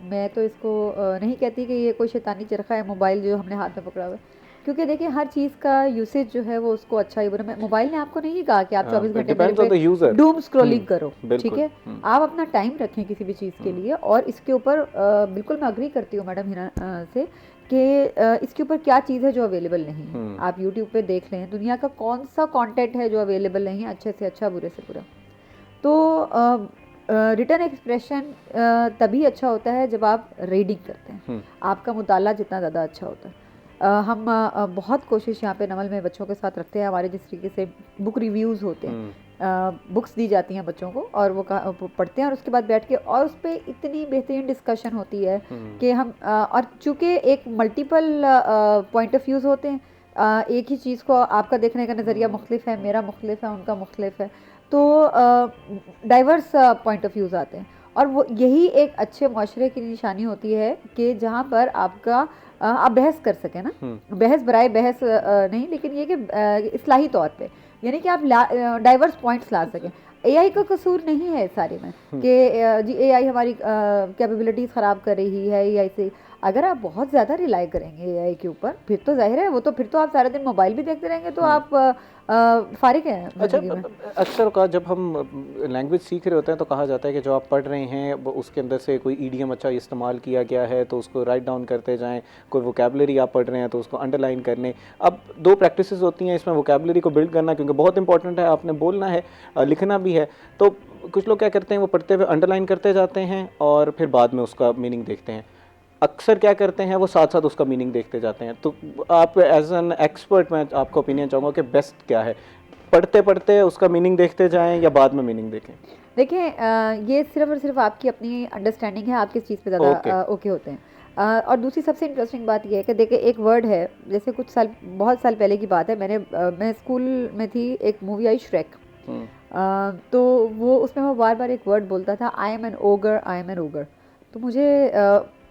मैं तो इसको नहीं कहती कि ये कोई शैतानी चरखा है मोबाइल जो हमने हाथ में पकड़ा हुआ है, क्योंकि देखिए हर चीज़ का यूसेज जो है वो उसको अच्छा ही बुरा। मोबाइल ने आपको नहीं कहा कि आप 24 घंटे डूम स्क्रॉलिंग करो, ठीक है। आप अपना टाइम रखें किसी भी चीज़ के लिए। और इसके ऊपर बिल्कुल मैं अग्री करती हूँ मैडम हिना से कि इसके ऊपर क्या चीज़ है जो अवेलेबल नहीं है। आप यूट्यूब पे देख लें दुनिया का कौन सा कंटेंट है जो अवेलेबल नहीं है, अच्छे से अच्छा बुरे से बुरा। तो रिटन एक्सप्रेशन तभी अच्छा होता है जब आप रीडिंग करते हैं, आपका मुताला जितना ज़्यादा अच्छा होता है। हम बहुत कोशिश यहाँ पे नमल में बच्चों के साथ रखते हैं। हमारे जिस तरीके से बुक रिव्यूज़ होते हैं, बुक्स दी जाती हैं बच्चों को और वो पढ़ते हैं और उसके बाद बैठ के और उस पर इतनी बेहतरीन डिस्कशन होती है कि हम और चूँकि एक मल्टीपल पॉइंट ऑफ व्यूज़ होते हैं, एक ही चीज़ को आपका देखने का नज़रिया मुख्तलिफ है, मेरा मुख्तलिफ है, उनका मुख्तलिफ है, तो डाइवर्स पॉइंट ऑफ व्यूज़ आते हैं। और वो यही एक अच्छे माशरे की निशानी होती है कि जहाँ पर आपका आप बहस कर सकें ना, बहस बराए बहस नहीं, लेकिन ये कि इस्लाही तौर पे, यानी कि आप डाइवर्स पॉइंट्स ला सकें। एआई का कसूर नहीं है सारे में कि जी एआई हमारी कैपेबिलिटीज़ ख़राब कर रही है। एआई से अगर आप बहुत ज़्यादा रिलाई करेंगे एआई के ऊपर, फिर तो जाहिर है वो तो फिर तो आप सारा दिन मोबाइल भी देखते रहेंगे तो आप फारिग हैं। अच्छा, अक्सर का जब हम लैंग्वेज सीख रहे होते हैं तो कहा जाता है कि जो आप पढ़ रहे हैं उसके अंदर से कोई ईडियम अच्छा इस्तेमाल किया गया है तो उसको राइट डाउन करते जाएं, कोई वोकैबुलरी आप पढ़ रहे हैं तो उसको अंडरलाइन करने। अब 2 प्रैक्टिसेस होती हैं इसमें, वोकैबुलरी को बिल्ड करना क्योंकि बहुत इंपॉर्टेंट है, आपने बोलना है, लिखना भी है। तो कुछ लोग क्या करते हैं, वो पढ़ते हुए अंडरलाइन करते जाते हैं और फिर बाद में उसका मीनिंग देखते हैं। अक्सर क्या करते हैं वो साथ साथ उसका मीनिंग देखते जाते हैं। तो आप एज एन एक्सपर्ट मैं आपका ओपिनियन चाहूँगा कि बेस्ट क्या है, पढ़ते पढ़ते उसका मीनिंग देखते जाएं या बाद में मीनिंग देखें? देखें, ये सिर्फ और सिर्फ आपकी अपनी अंडरस्टैंडिंग है, आप किस चीज़ पे ज़्यादा ओके होते हैं। और दूसरी सबसे इंटरेस्टिंग बात ये है कि देखिए एक वर्ड है, जैसे बहुत साल पहले की बात है, मैं स्कूल में थी, एक मूवी आई श्रेक, तो वो उसमें वो बार बार एक वर्ड बोलता था, I am an ogre, I am an ogre. तो मुझे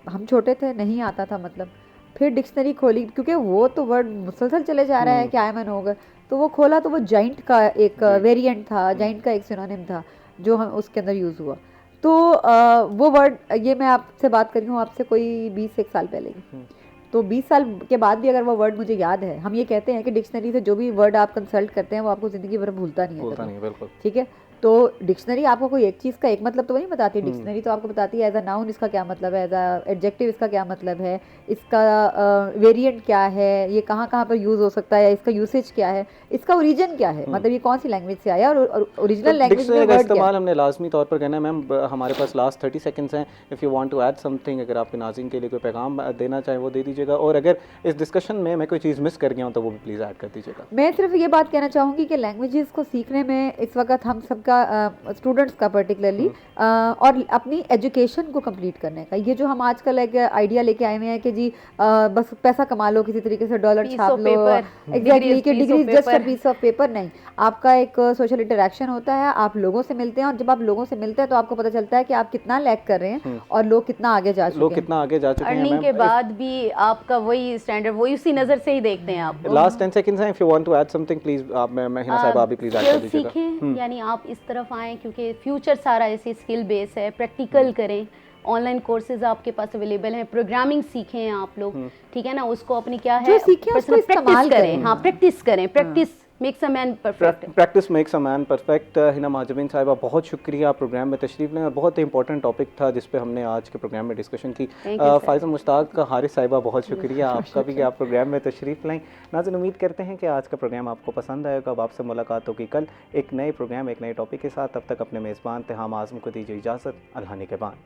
हम छोटे थे, नहीं आता था मतलब, फिर डिक्शनरी खोली क्योंकि वो तो वर्ड मुसलसल चले जा रहा है कि आई एम एन ओगर, तो वो खोला तो वो जाइंट का एक वेरिएंट था, जाइंट का एक सिनोनिम था जो हम उसके अंदर यूज़ हुआ। तो वो वर्ड, ये मैं आपसे बात कर रही हूँ आपसे कोई 21 साल पहले की, तो 20 साल के बाद भी अगर वो वर्ड मुझे याद है, हम ये कहते हैं कि डिक्शनरी से जो भी वर्ड आप कंसल्ट करते हैं वो आपको ज़िंदगी भर भूलता नहीं है, बिल्कुल, ठीक है। तो डिक्शनरी आपको कोई एक चीज़ का एक मतलब तो नहीं बताती, डिक्शनरी तो आपको बताती है एज अ नाउन इसका क्या मतलब है, एज अ एडजेक्टिव इसका क्या मतलब है, इसका वेरिएंट क्या है, ये कहाँ कहाँ पर यूज़ हो सकता है, इसका यूसेज क्या है, इसका ओरिजिन क्या है, मतलब ये कौन सी लैंग्वेज से आया और ओरिजिनल लैंग्वेज में डिक्शनरी का वर्ड क्या इस्तेमाल है। हमने लाजमी तौर पर करना है मैम। हमारे पास लास्ट 30 सेकंड्स हैं। If you want to add something, अगर आपके नाज़रीन के लिए कोई पैगाम देना चाहे वो दे दीजिएगा, और अगर इस डिस्कशन में मैं कोई चीज़ मिस कर गया हूँ तो वो भी प्लीज़ ऐड कर दीजिएगा। मैं सिर्फ ये बात कहना चाहूँगी कि लैंग्वेजेस को सीखने में इस वक्त हम सबका स्टूडेंट्स का पर्टिकुलरली और अपनी एजुकेशन को कंप्लीट करने का, ये जो हम आजकल एक आइडिया लेके आए हुए हैं कि जी बस पैसा कमा लो किसी तरीके से, डॉलर Piece छाप of लो, paper, एग्जैक्टली कि piece of degree just a paper. Piece of paper, नहीं, आपका एक सोशल इंटरेक्शन होता है, आप लोगों से मिलते हैं, और जब आप लोगों से मिलते हैं तो आपको पता चलता है कि आप कितना लैग कर रहे हैं और लोग कितना आगे जा लोग चुके हैं। कितना आगे जा चुके हैं अर्निंग मैम। के बाद भी आपका वही स्टैंडर्ड, वही उसी नज़र से ही देखते हैं आप। लास्ट 10 सेकंड्स हैं। If you want to add something please आप, मैं हिना साहब आप भी प्लीज़ ऐड कर स्किल दीजिएगा। सीखें, यानी आप इस तरफ आएँ क्योंकि फ्यूचर सारा ऐसी स्किल बेस है, प्रैक्टिकल करें, ऑनलाइन कोर्सेज आपके पास अवेलेबल हैं, प्रोग्रामिंग सीखें आप लोग, ठीक है ना, उसको अपनी क्या है जो सीखें उसको इस्तेमाल करें, करें। हाँ प्रैक्टिस करें, practice makes a man perfect. Practice makes a man perfect. Hina Mahjabeen साहिबा, बहुत शुक्रिया प्रोग्राम में तशरीफ़ लें, और बहुत इंपॉर्टेंट टॉपिक था जिस पे हमने आज के प्रोग्राम में डिस्कशन की। फ़ाइज़ा मुश्ताक का हारिस साहिबा, बहुत शुक्रिया आपका भी कि आप प्रोग्राम में तशरीफ़ लाएँ। नाज़रीन, उम्मीद करते हैं कि आज का प्रोग्राम आपको पसंद आएगा। अब आपसे मुलाकात होगी कल एक नए प्रोग्राम, एक नए टॉपिक के साथ। तब तक अपने मेज़बान तिहाम आज़म को दीजिए इजाज़त। अल्लाह निगहबान।